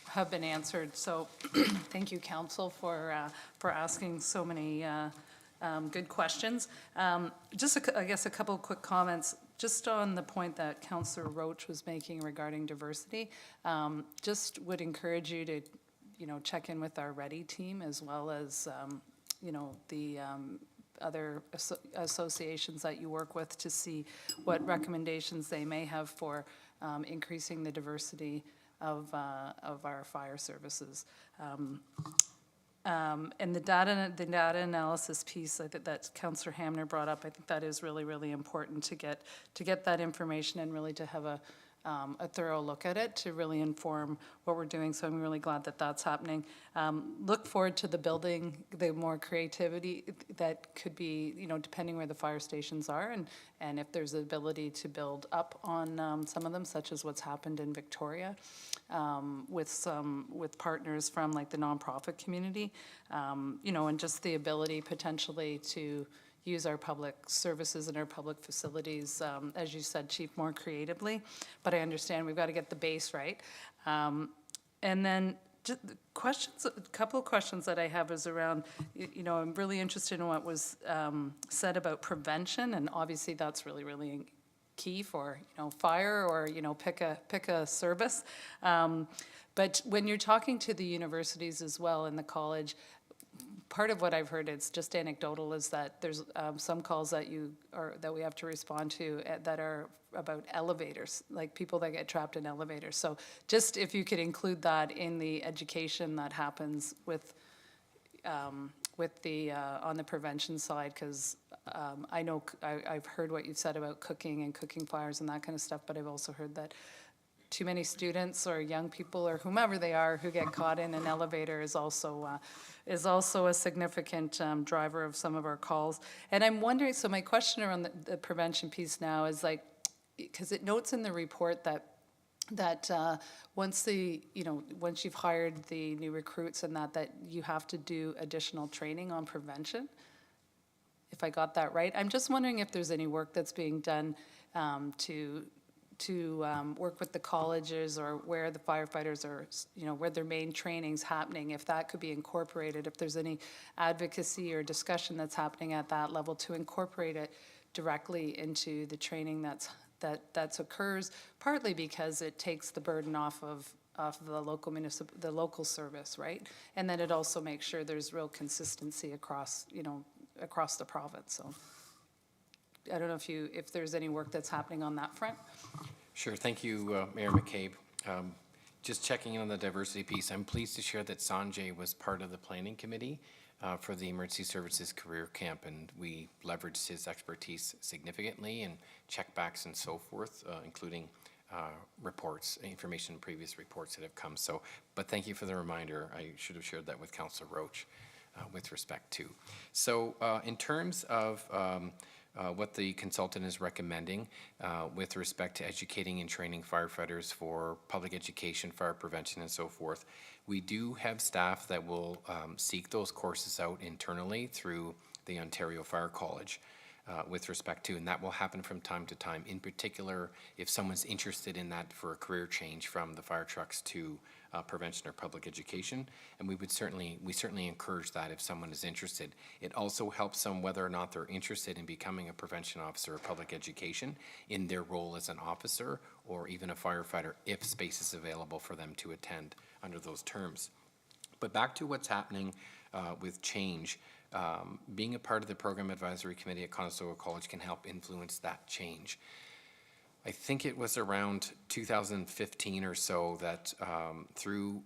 have been answered, so thank you, Council, for asking so many good questions. I guess a couple of quick comments. Just on the point that Councillor Roach was making regarding diversity, just would encourage you to, check in with our READY team as well as, the other associations that you work with to see what recommendations they may have for increasing the diversity of our fire services. And the data analysis piece, I think that Councillor Hamner brought up, I think that is really, really important to get that information and really to have a thorough look at it to really inform what we're doing. So I'm really glad that that's happening. Look forward to the building, the more creativity that could be, depending where the fire stations are and if there's the ability to build up on some of them, such as what's happened in Victoria with partners from like the nonprofit community, and just the ability potentially to use our public services and our public facilities, as you said, Chief, more creatively. But I understand we've got to get the base right. And then just questions, a couple of questions that I have is around, I'm really interested in what was said about prevention, and obviously that's really, really key for, fire or, pick a service. But when you're talking to the universities as well in the college, part of what I've heard, it's just anecdotal, is that there's some calls that we have to respond to that are about elevators, like people that get trapped in elevators. So just if you could include that in the education that happens with the on the prevention side, because I know I've heard what you've said about cooking and cooking fires and that kind of stuff, but I've also heard that too many students or young people or whomever they are who get caught in an elevator is also a significant driver of some of our calls. And I'm wondering, so my question around the prevention piece now is like, because it notes in the report that once you've hired the new recruits and that you have to do additional training on prevention, if I got that right. I'm just wondering if there's any work that's being done to work with the colleges or where the firefighters are, where their main training's happening, if that could be incorporated, if there's any advocacy or discussion that's happening at that level to incorporate it directly into the training that occurs, partly because it takes the burden off of the local service, right? And then it also makes sure there's real consistency across the province. So I don't know if there's any work that's happening on that front. Sure. Thank you, Mayor McCabe. Just checking in on the diversity piece, I'm pleased to share that Sanjay was part of the planning committee for the Emergency Services Career Camp, and we leveraged his expertise significantly and checkbacks and so forth, including reports, information in previous reports that have come. So, but thank you for the reminder. I should have shared that with Councillor Roach with respect to. So in terms of what the consultant is recommending with respect to educating and training firefighters for public education, fire prevention, and so forth. We do have staff that will seek those courses out internally through the Ontario Fire College with respect to, and that will happen from time to time. In particular, if someone's interested in that for a career change from the fire trucks to prevention or public education, and we certainly encourage that if someone is interested. It also helps them whether or not they're interested in becoming a prevention officer or public education in their role as an officer or even a firefighter if space is available for them to attend under those terms. But back to what's happening with change, being a part of the Program Advisory Committee at Conestoga College can help influence that change. I think it was around 2015 or so that through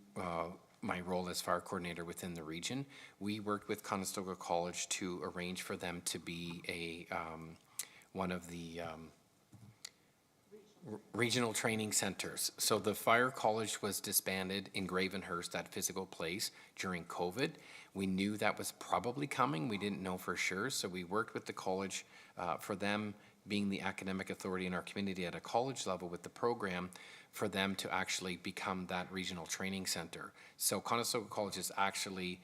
my role as fire coordinator within the region, we worked with Conestoga College to arrange for them to be one of the Regional training centers. So the fire college was disbanded in Gravenhurst, that physical place, during COVID. We knew that was probably coming. We didn't know for sure. So we worked with the college for them being the academic authority in our community at a college level with the program for them to actually become that regional training center. So Conestoga College is actually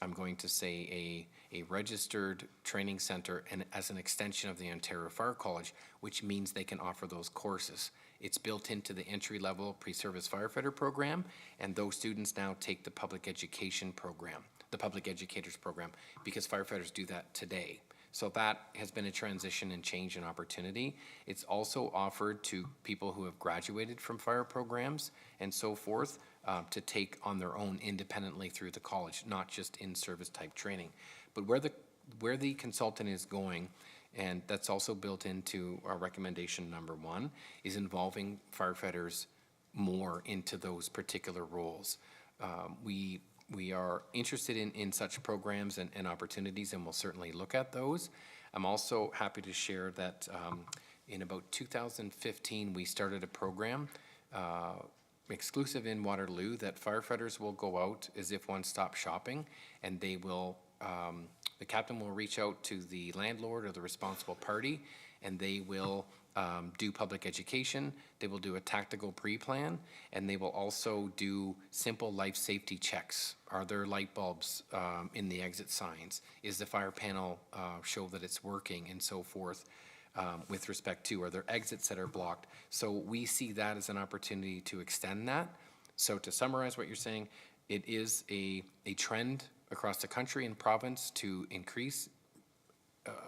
I'm going to say a registered training center and as an extension of the Ontario Fire College, which means they can offer those courses. It's built into the entry-level pre-service firefighter program, and those students now take the public education program, the public educators program, because firefighters do that today. So that has been a transition and change and opportunity. It's also offered to people who have graduated from fire programs and so forth to take on their own independently through the college, not just in-service type training. But where the consultant is going, and that's also built into our recommendation number 1, is involving firefighters more into those particular roles. We are interested in such programs and opportunities, and we'll certainly look at those. I'm also happy to share that in about 2015, we started a program exclusive in Waterloo that firefighters will go out as if one-stop shopping, and they will, the captain will reach out to the landlord or the responsible party, and they will do public education, they will do a tactical pre-plan, and they will also do simple life safety checks. Are there light bulbs in the exit signs? Is the fire panel show that it's working, and so forth, with respect to, are there exits that are blocked? So we see that as an opportunity to extend that. So to summarize what you're saying, it is a trend across the country and province to increase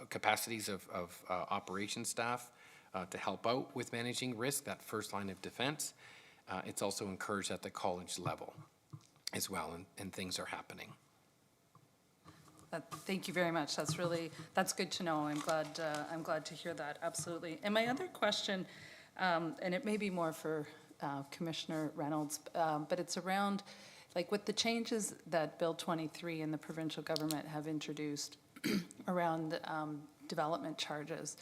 capacities of operations staff to help out with managing risk, that first line of defense. It's also encouraged at the college level as well, and things are happening. Thank you very much. That's good to know. I'm glad to hear that, absolutely. And my other question, and it may be more for Commissioner Reynolds, but it's around, like, with the changes that Bill 23 and the provincial government have introduced around development charges.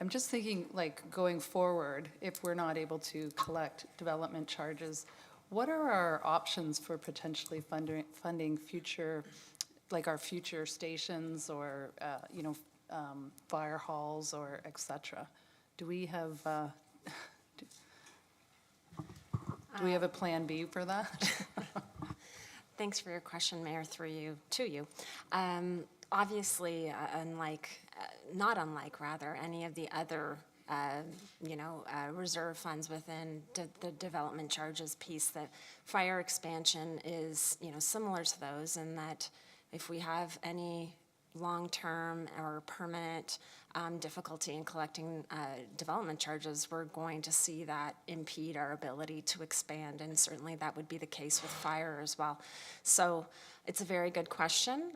I'm just thinking, like, going forward, if we're not able to collect development charges, what are our options for potentially funding future, like our future stations or, fire halls or et cetera? Do we have, do we have a plan B for that? Thanks for your question, Mayor, to you. Obviously, not unlike any of the other, reserve funds within the development charges piece, that fire expansion is, similar to those in that if we have any long-term or permanent difficulty in collecting development charges, we're going to see that impede our ability to expand, and certainly that would be the case with fire as well. So it's a very good question.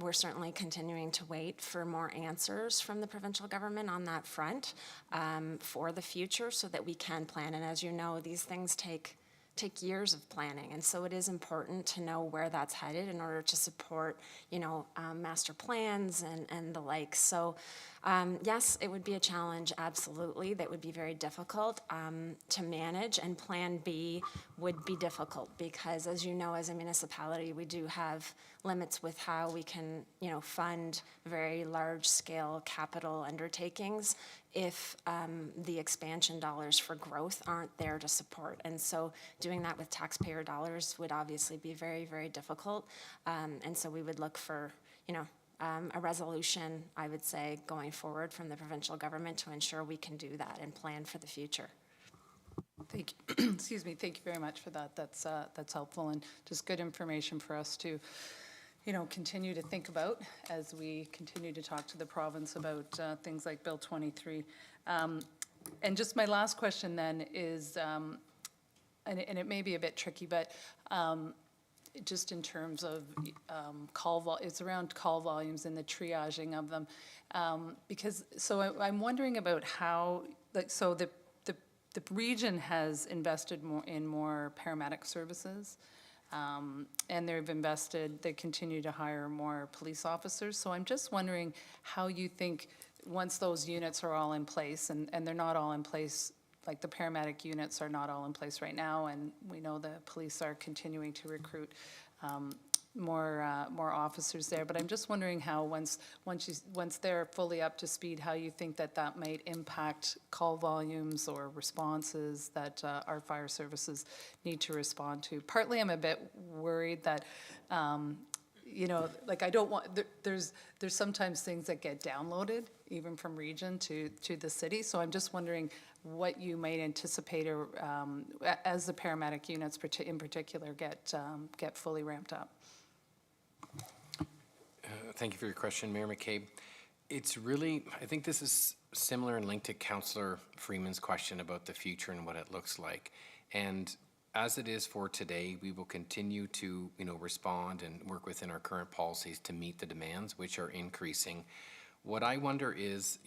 We're certainly continuing to wait for more answers from the provincial government on that front for the future so that we can plan. And as you know, these things take years of planning, and so it is important to know where that's headed in order to support, master plans and the like. So, yes, it would be a challenge, absolutely. That would be very difficult to manage, and Plan B would be difficult because, as you know, as a municipality, we do have limits with how we can, fund very large-scale capital undertakings if the expansion dollars for growth aren't there to support. And so doing that with taxpayer dollars would obviously be very, very difficult. And so we would look for, a resolution, I would say, going forward from the provincial government to ensure we can do that and plan for the future. Thank you. Excuse me. Thank you very much for that. That's helpful and just good information for us to, continue to think about as we continue to talk to the province about things like Bill 23. And just my last question then is, and it may be a bit tricky, but just in terms of it's around call volumes and the triaging of them, because I'm wondering about how, so the region has invested more paramedic services. And they continue to hire more police officers. So I'm just wondering how you think once those units are all in place, and they're not all in place, like the paramedic units are not all in place right now, and we know the police are continuing to recruit more officers there. But I'm just wondering how, once they're fully up to speed, how you think that might impact call volumes or responses that our fire services need to respond to. Partly, I'm a bit worried that, like I don't want, there's sometimes things that get downloaded, even from region to the city. So I'm just wondering what you might anticipate, or as the paramedic units in particular get fully ramped up. Thank you for your question, Mayor McCabe. It's really, I think this is similar and linked to Councillor Freeman's question about the future and what it looks like. And as it is for today, we will continue to, respond and work within our current policies to meet the demands, which are increasing. What I wonder is,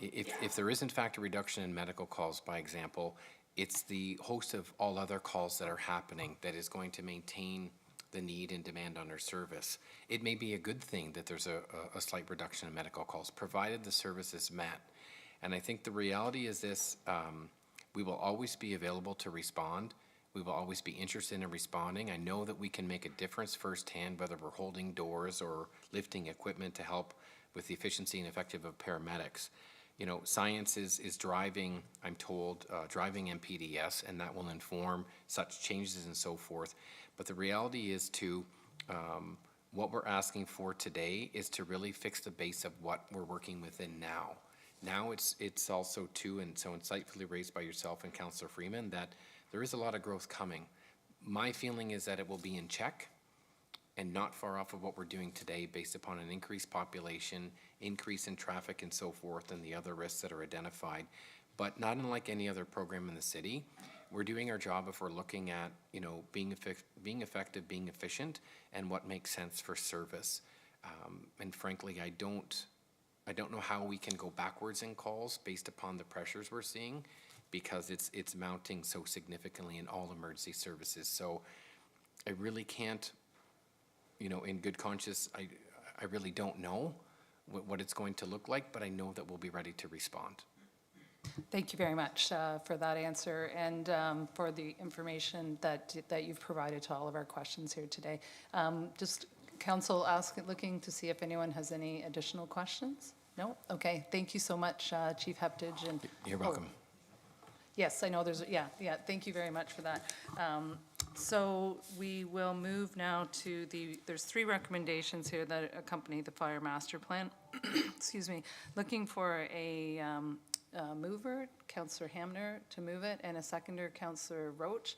if there is in fact a reduction in medical calls, by example, it's the host of all other calls that are happening that is going to maintain the need and demand on our service. It may be a good thing that there's a slight reduction in medical calls, provided the service is met. And I think the reality is this, we will always be available to respond. We will always be interested in responding. I know that we can make a difference firsthand, whether we're holding doors or lifting equipment to help with the efficiency and effective of paramedics. Science is driving, I'm told, driving MPDS, and that will inform such changes and so forth. But the reality is what we're asking for today is to really fix the base of what we're working within now. Now it's also too, and so insightfully raised by yourself and Councillor Freeman, that there is a lot of growth coming. My feeling is that it will be in check and not far off of what we're doing today based upon an increased population, increase in traffic and so forth, and the other risks that are identified. But not unlike any other program in the city, we're doing our job if we're looking at, being effective, being efficient, and what makes sense for service. And frankly, I don't know how we can go backwards in calls based upon the pressures we're seeing, because it's mounting so significantly in all emergency services. So I really can't, in good conscience, I really don't know what it's going to look like, but I know that we'll be ready to respond. Thank you very much for that answer, and for the information that you've provided to all of our questions here today. Just council looking to see if anyone has any additional questions? No? Okay, thank you so much, Chief Heptage. And You're welcome. Yes, I know yeah, thank you very much for that. So we will move now to there's 3 recommendations here that accompany the Fire Master Plan. Excuse me. Looking for a mover, Councillor Hamner, to move it, and a seconder, Councillor Roach.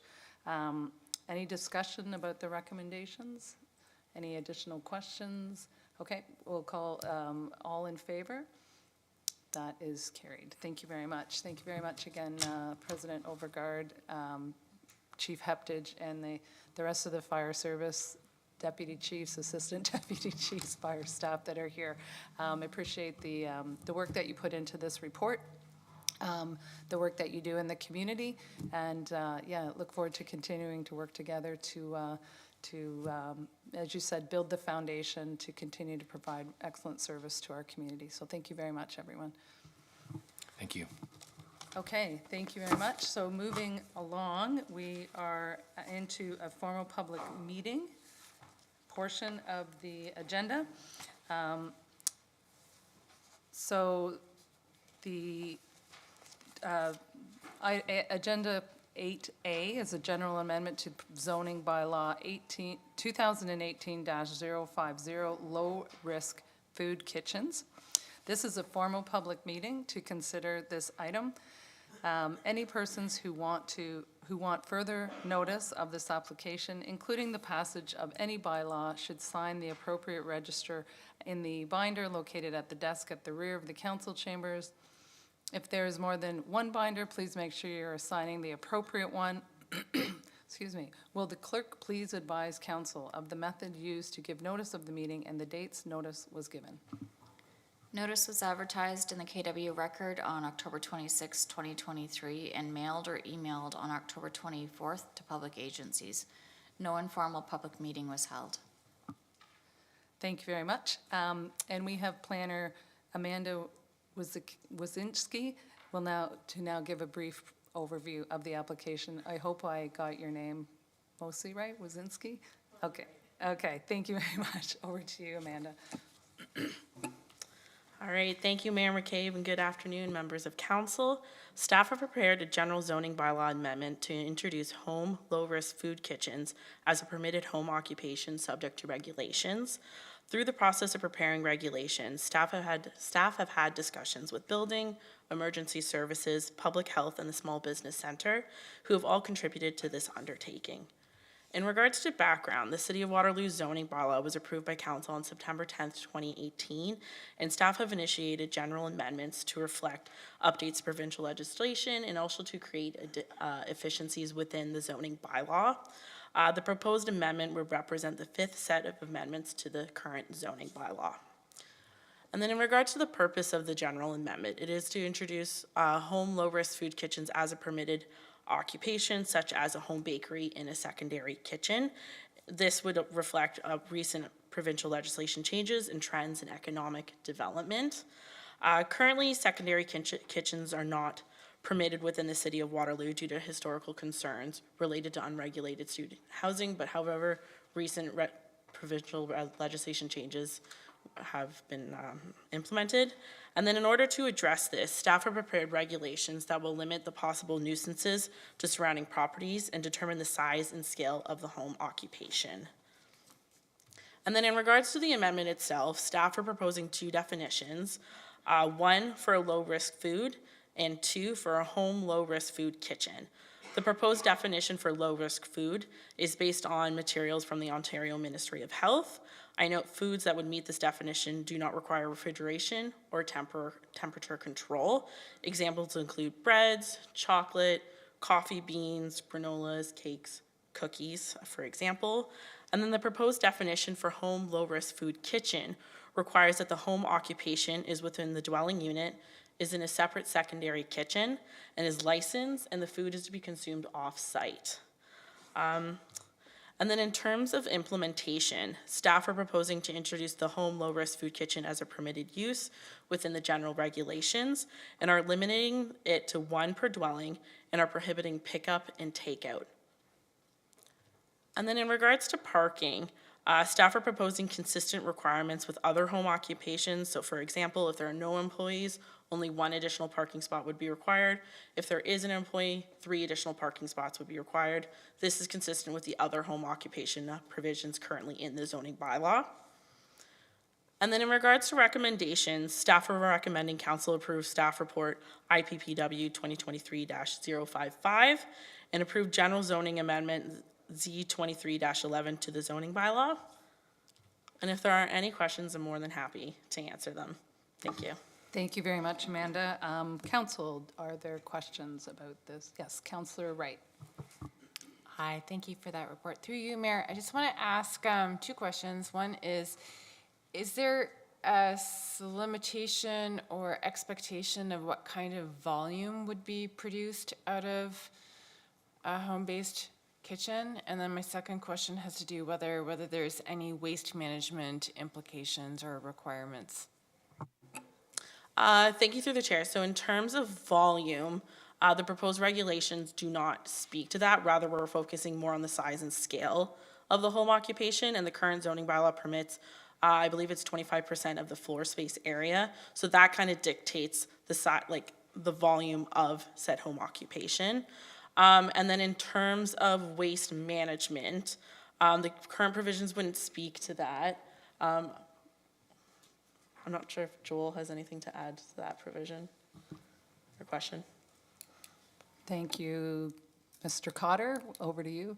Any discussion about the recommendations? Any additional questions? Okay, we'll call all in favor. That is carried. Thank you very much. Thank you very much again, President Overgaard, Chief Heptage, and the rest of the fire service, deputy chiefs, assistant deputy chiefs, fire staff that are here. I appreciate the work that you put into this report, the work that you do in the community, and look forward to continuing to work together to as you said, build the foundation to continue to provide excellent service to our community. So thank you very much, everyone. Thank you. Okay, thank you very much. So moving along, we are into a formal public meeting portion of the agenda. So the agenda 8A is a general amendment to zoning bylaw 2018-050, low-risk food kitchens. This is a formal public meeting to consider this item. Any persons who want further notice of this application, including the passage of any bylaw, should sign the appropriate register in the binder located at the desk at the rear of the council chambers. If there is more than one binder, please make sure you're assigning the appropriate one. Excuse me. Will the clerk please advise council of the method used to give notice of the meeting and the dates notice was given? Notice was advertised in the KW Record on October 26, 2023, and mailed or emailed on October 24th to public agencies. No informal public meeting was held. Thank you very much. And we have planner Amanda Wazinski will now give a brief overview of the application. I hope I got your name mostly right, Wazinski? Okay, thank you very much. Over to you, Amanda. All right, thank you, Mayor McCabe, and good afternoon, members of council. Staff have prepared a general zoning bylaw amendment to introduce home low-risk food kitchens as a permitted home occupation subject to regulations. Through the process of preparing regulations, staff have had discussions with building, emergency services, public health, and the Small Business Center, who have all contributed to this undertaking. In regards to background, the City of Waterloo's zoning bylaw was approved by council on September 10th, 2018, and staff have initiated general amendments to reflect updates to provincial legislation and also to create efficiencies within the zoning bylaw. The proposed amendment would represent the fifth set of amendments to the current zoning bylaw. And then in regards to the purpose of the general amendment, it is to introduce home low-risk food kitchens as a permitted occupation, such as a home bakery in a secondary kitchen. This would reflect recent provincial legislation changes and trends in economic development. Currently, secondary kitchens are not permitted within the City of Waterloo due to historical concerns related to unregulated student housing, but however, recent provincial legislation changes have been implemented. And then in order to address this, staff have prepared regulations that will limit the possible nuisances to surrounding properties and determine the size and scale of the home occupation. And then in regards to the amendment itself, staff are proposing two definitions, one for a low-risk food and two for a home low-risk food kitchen. The proposed definition for low-risk food is based on materials from the Ontario Ministry of Health. I note foods that would meet this definition do not require refrigeration or temperature control. Examples include breads, chocolate, coffee beans, granolas, cakes, cookies, for example. And then the proposed definition for home low-risk food kitchen requires that the home occupation is within the dwelling unit, is in a separate secondary kitchen, and is licensed, and the food is to be consumed off-site. And then in terms of implementation, staff are proposing to introduce the home low-risk food kitchen as a permitted use within the general regulations and are limiting it to one per dwelling and are prohibiting pickup and takeout. And then in regards to parking, staff are proposing consistent requirements with other home occupations. So for example, if there are no employees, only one additional parking spot would be required. If there is an employee, 3 additional parking spots would be required. This is consistent with the other home occupation provisions currently in the zoning bylaw. And then in regards to recommendations, staff are recommending council approve staff report IPPW 2023-055 and approve general zoning amendment Z23-11 to the zoning bylaw. And if there are any questions, I'm more than happy to answer them. Thank you. Thank you very much, Amanda. Council, are there questions about this? Yes, Councillor Wright. Hi, thank you for that report. Through you, Mayor, I just want to ask 2 questions. One is there a limitation or expectation of what kind of volume would be produced out of a home-based kitchen? And then my second question has to do whether there's any waste management implications or requirements. Thank you through the chair. So in terms of volume, the proposed regulations do not speak to that. Rather, we're focusing more on the size and scale of the home occupation, and the current zoning bylaw permits, I believe it's 25% of the floor space area. So that kind of dictates the volume of said home occupation. And then in terms of waste management, the current provisions wouldn't speak to that. I'm not sure if Joel has anything to add to that provision or question. Thank you. Mr. Cotter, over to you.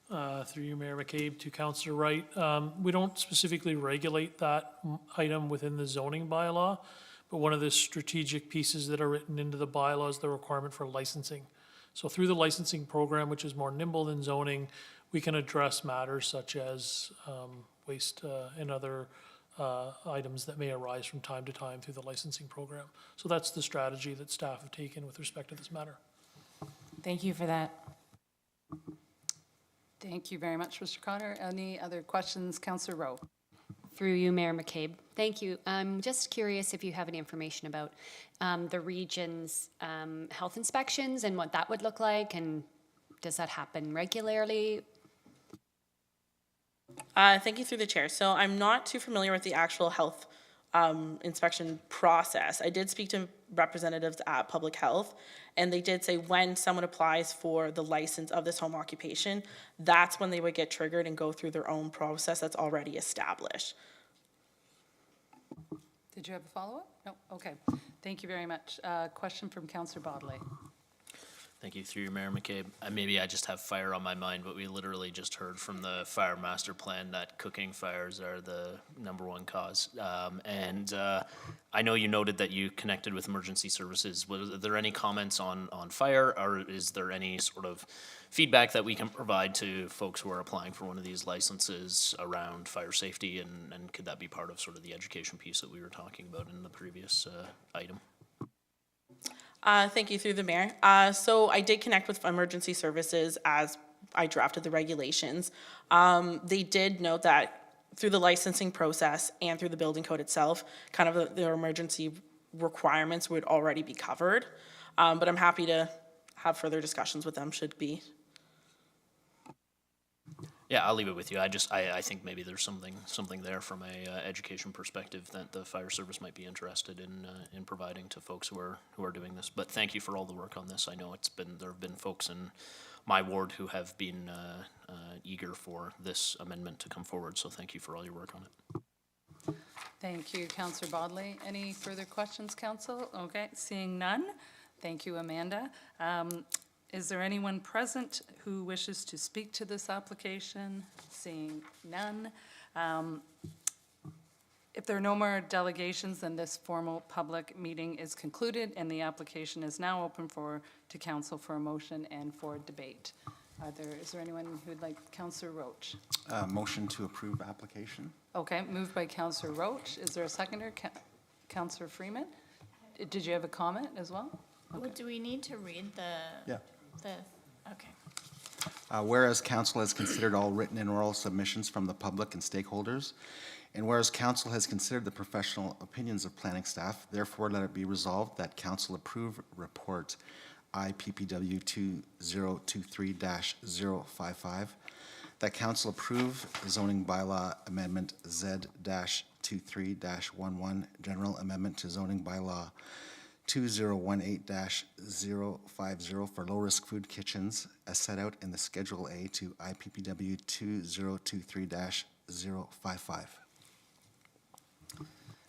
Through you, Mayor McCabe, to Councillor Wright. We don't specifically regulate that item within the zoning bylaw, but one of the strategic pieces that are written into the bylaw is the requirement for licensing. So through the licensing program, which is more nimble than zoning, we can address matters such as waste and other items that may arise from time to time through the licensing program. So that's the strategy that staff have taken with respect to this matter. Thank you for that. Thank you very much, Mr. Cotter. Any other questions? Councillor Rowe. Through you, Mayor McCabe. Thank you. I'm just curious if you have any information about the region's health inspections and what that would look like, and does that happen regularly? Thank you through the chair. So I'm not too familiar with the actual health inspection process. I did speak to representatives at Public Health, and they did say when someone applies for the license of this home occupation, that's when they would get triggered and go through their own process that's already established. Did you have a follow-up? No, okay. Thank you very much. Question from Councillor Bodley. Thank you. Through you, Mayor McCabe. Maybe I just have fire on my mind, but we literally just heard from the fire master plan that cooking fires are the #1 cause. I know you noted that you connected with emergency services. Was there any comments on fire, or is there any sort of feedback that we can provide to folks who are applying for one of these licenses around fire safety, and could that be part of sort of the education piece that we were talking about in the previous item? Thank you through the mayor. So I did connect with emergency services as I drafted the regulations. They did note that through the licensing process and through the building code itself, kind of their emergency requirements would already be covered. But I'm happy to have further discussions with them should be. Yeah, I'll leave it with you. I think maybe there's something there from a education perspective that the fire service might be interested in providing to folks who are doing this. But thank you for all the work on this. I know there have been folks in my ward who have been eager for this amendment to come forward. So thank you for all your work on it. Thank you, Councillor Bodley. Any further questions, Council? Okay, seeing none. Thank you, Amanda. Is there anyone present who wishes to speak to this application? Seeing none. If there are no more delegations, then this formal public meeting is concluded and the application is now open to council for a motion and for debate. Is there anyone who would like? Councillor Roach. Motion to approve application. Okay, moved by Councillor Roach. Is there a seconder? Councillor Freeman? Did you have a comment as well? Okay. Well, do we need to read Yeah. Okay. Whereas council has considered all written and oral submissions from the public and stakeholders, and whereas council has considered the professional opinions of planning staff, therefore let it be resolved that council approve report IPPW 2023-055, that council approve zoning bylaw amendment Z-23-11, general amendment to zoning bylaw 2018-050 for low-risk food kitchens as set out in the Schedule A to IPPW 2023-055.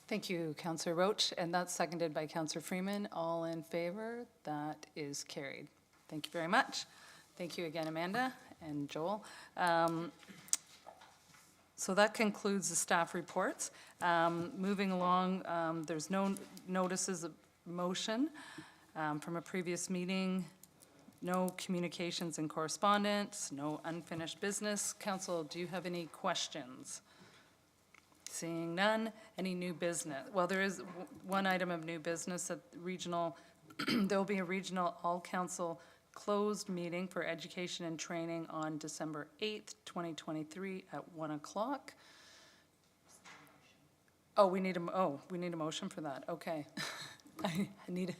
Thank you, Councillor Roach, and that's seconded by Councillor Freeman. All in favor? That is carried. Thank you very much. Thank you again, Amanda and Joel. So that concludes the staff reports. Moving along, there's no notices of motion from a previous meeting, no communications and correspondence, no unfinished business. Council, do you have any questions? Seeing none. Any new business? Well, there is one item of new business at regional. There will be a regional all-council closed meeting for education and training on December 8th, 2023 at 1 o'clock. Oh, we need a motion for that. Okay. I need,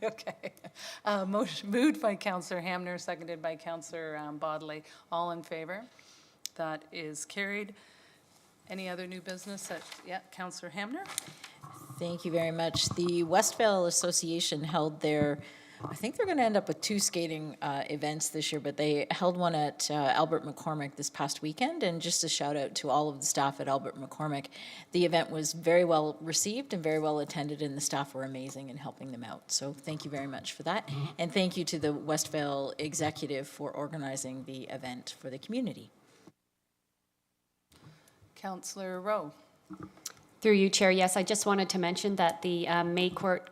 okay. Motion moved by Councillor Hamner, seconded by Councillor Bodley. All in favor? That is carried. Any other new business? Yeah, Councillor Hamner? Thank you very much. The Westvale Association held their, I think they're going to end up with 2 skating events this year, but they held one at Albert McCormick this past weekend. And just a shout out to all of the staff at Albert McCormick. The event was very well received and very well attended, and the staff were amazing in helping them out. So thank you very much for that. And thank you to the Westvale executive for organizing the event for the community. Councillor Rowe. Through you, Chair. Yes, I just wanted to mention that the May Court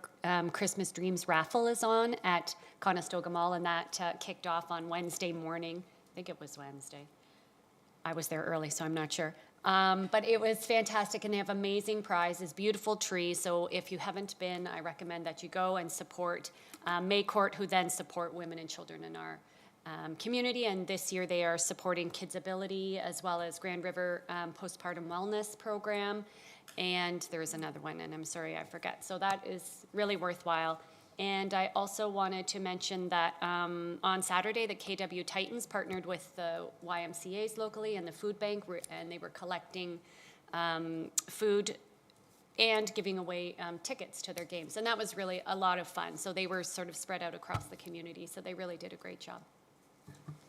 Christmas Dreams raffle is on at Conestoga Mall, and that kicked off on Wednesday morning. I think it was Wednesday. I was there early, so I'm not sure. But it was fantastic, and they have amazing prizes, beautiful trees. So if you haven't been, I recommend that you go and support May Court, who then support women and children in our community, and this year they are supporting Kids Ability as well as Grand River Postpartum Wellness Program, and there's another one, and I'm sorry I forget. So that is really worthwhile. And I also wanted to mention that on Saturday, the KW Titans partnered with the YMCAs locally and the food bank, and they were collecting food and giving away tickets to their games. And that was really a lot of fun. So they were sort of spread out across the community. So they really did a great job.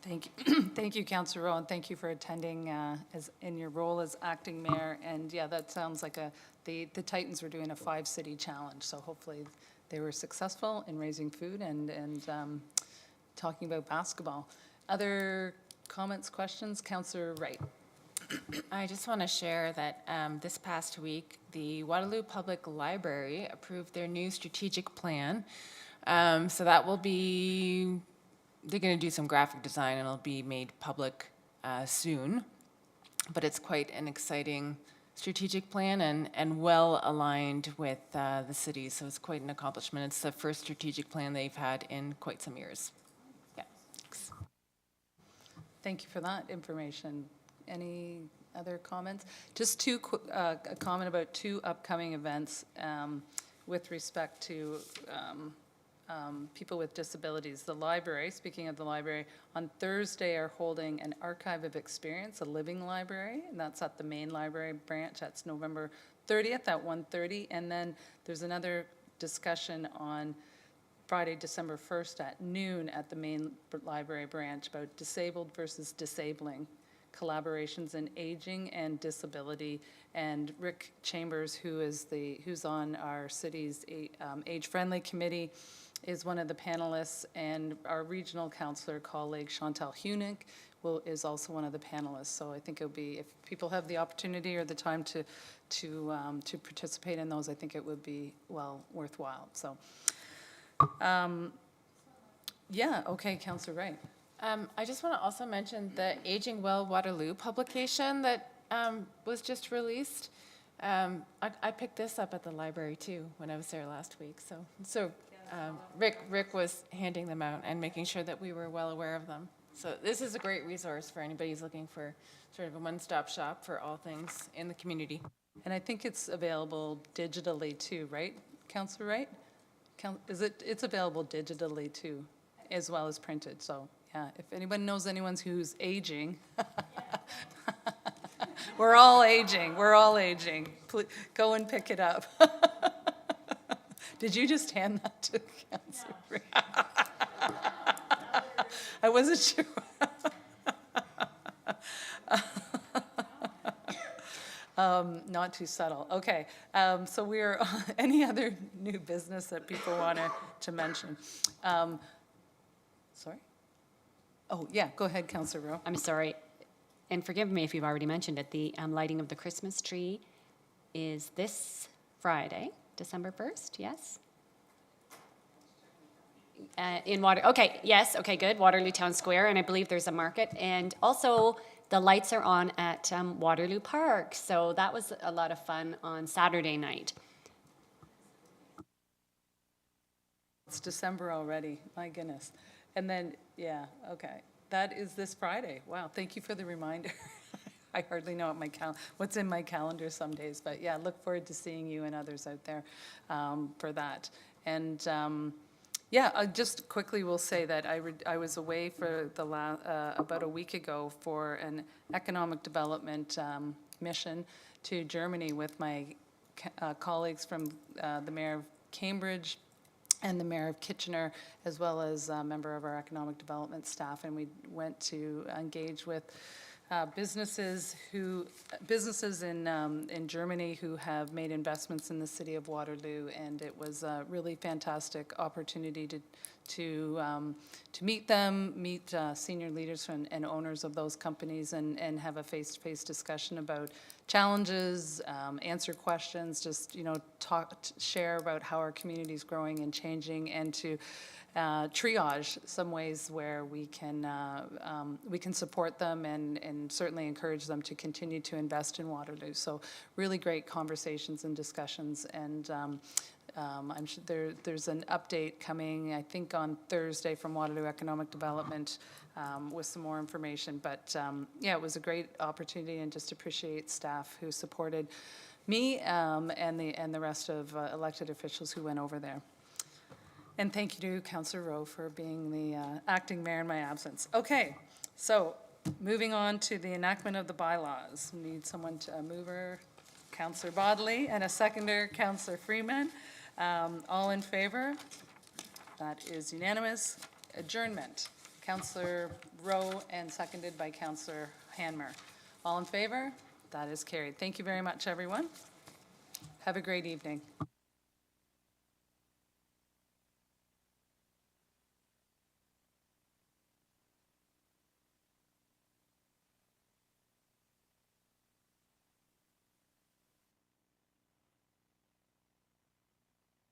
Thank you, thank you, Councillor Rowe, and thank you for attending as in your role as acting mayor. And yeah, that sounds like the Titans were doing a 5-city challenge, so hopefully they were successful in raising food and talking about basketball. Other comments, questions? Councillor Wright. I just want to share that this past week, the Waterloo Public Library approved their new strategic plan. So that will be, they're going to do some graphic design and it'll be made public soon. But it's quite an exciting strategic plan and well aligned with the city. So it's quite an accomplishment. It's the first strategic plan they've had in quite some years. Yeah. Thanks. Thank you for that information. Any other comments? Just a comment about 2 upcoming events with respect to people with disabilities. The library, speaking of the library, on Thursday are holding an Archive of Experience, a living library, and that's at the main library branch. That's November 30th at 1:30. And then there's another discussion on Friday, December 1st at noon at the main library branch about disabled versus disabling, collaborations in aging and disability. And Rick Chambers, who's on our city's age-friendly committee, is one of the panelists, and our regional councillor colleague Chantal Hunick is also one of the panelists. So I think it'll be, if people have the opportunity or the time to participate in those, I think it would be well worthwhile. So, yeah, okay, Councillor Wright. I just want to also mention the Aging Well Waterloo publication that was just released. I picked this up at the library too when I was there last week. So Rick was handing them out and making sure that we were well aware of them. So this is a great resource for anybody who's looking for sort of a one-stop shop for all things in the community. And I think it's available digitally too, right, Councillor Wright? It's available digitally too, as well as printed. So yeah, if anyone knows anyone who's aging, we're all aging. Please, go and pick it up. Did you just hand that to Councillor Wright? I wasn't sure. Not too subtle. Okay, so we're, any other new business that people want to mention? Sorry? Oh, yeah, go ahead, Councillor Rowe. I'm sorry, and forgive me if you've already mentioned it, the lighting of the Christmas tree is this Friday, December 1st, yes? Okay, yes, okay, good, Waterloo Town Square, and I believe there's a market, and also the lights are on at Waterloo Park, so that was a lot of fun on Saturday night. It's December already, my goodness. And then, yeah, okay, that is this Friday. Wow, thank you for the reminder. I hardly know what's in my calendar some days, but yeah, look forward to seeing you and others out there for that. And yeah, I just quickly will say that I was away for about a week ago for an economic development mission to Germany with my colleagues from the Mayor of Cambridge and the Mayor of Kitchener, as well as a member of our economic development staff, and we went to engage with businesses in Germany who have made investments in the city of Waterloo, and it was a really fantastic opportunity to meet them, meet senior leaders and owners of those companies, and have a face-to-face discussion about challenges, answer questions, just share about how our community is growing and changing, and to triage some ways where we can support them and certainly encourage them to continue to invest in Waterloo. So really great conversations and discussions, and I'm sure there's an update coming, I think, on Thursday from Waterloo Economic Development with some more information. But yeah, it was a great opportunity, and just appreciate staff who supported me and the rest of elected officials who went over there. And thank you to Councillor Rowe for being the acting mayor in my absence. Okay, so moving on to the enactment of the bylaws. We need someone to, a mover, Councillor Bodley, and a seconder, Councillor Freeman. All in favor? That is unanimous. Adjournment. Councillor Rowe and seconded by Councillor Hanmer. All in favor? That is carried. Thank you very much, everyone. Have a great evening.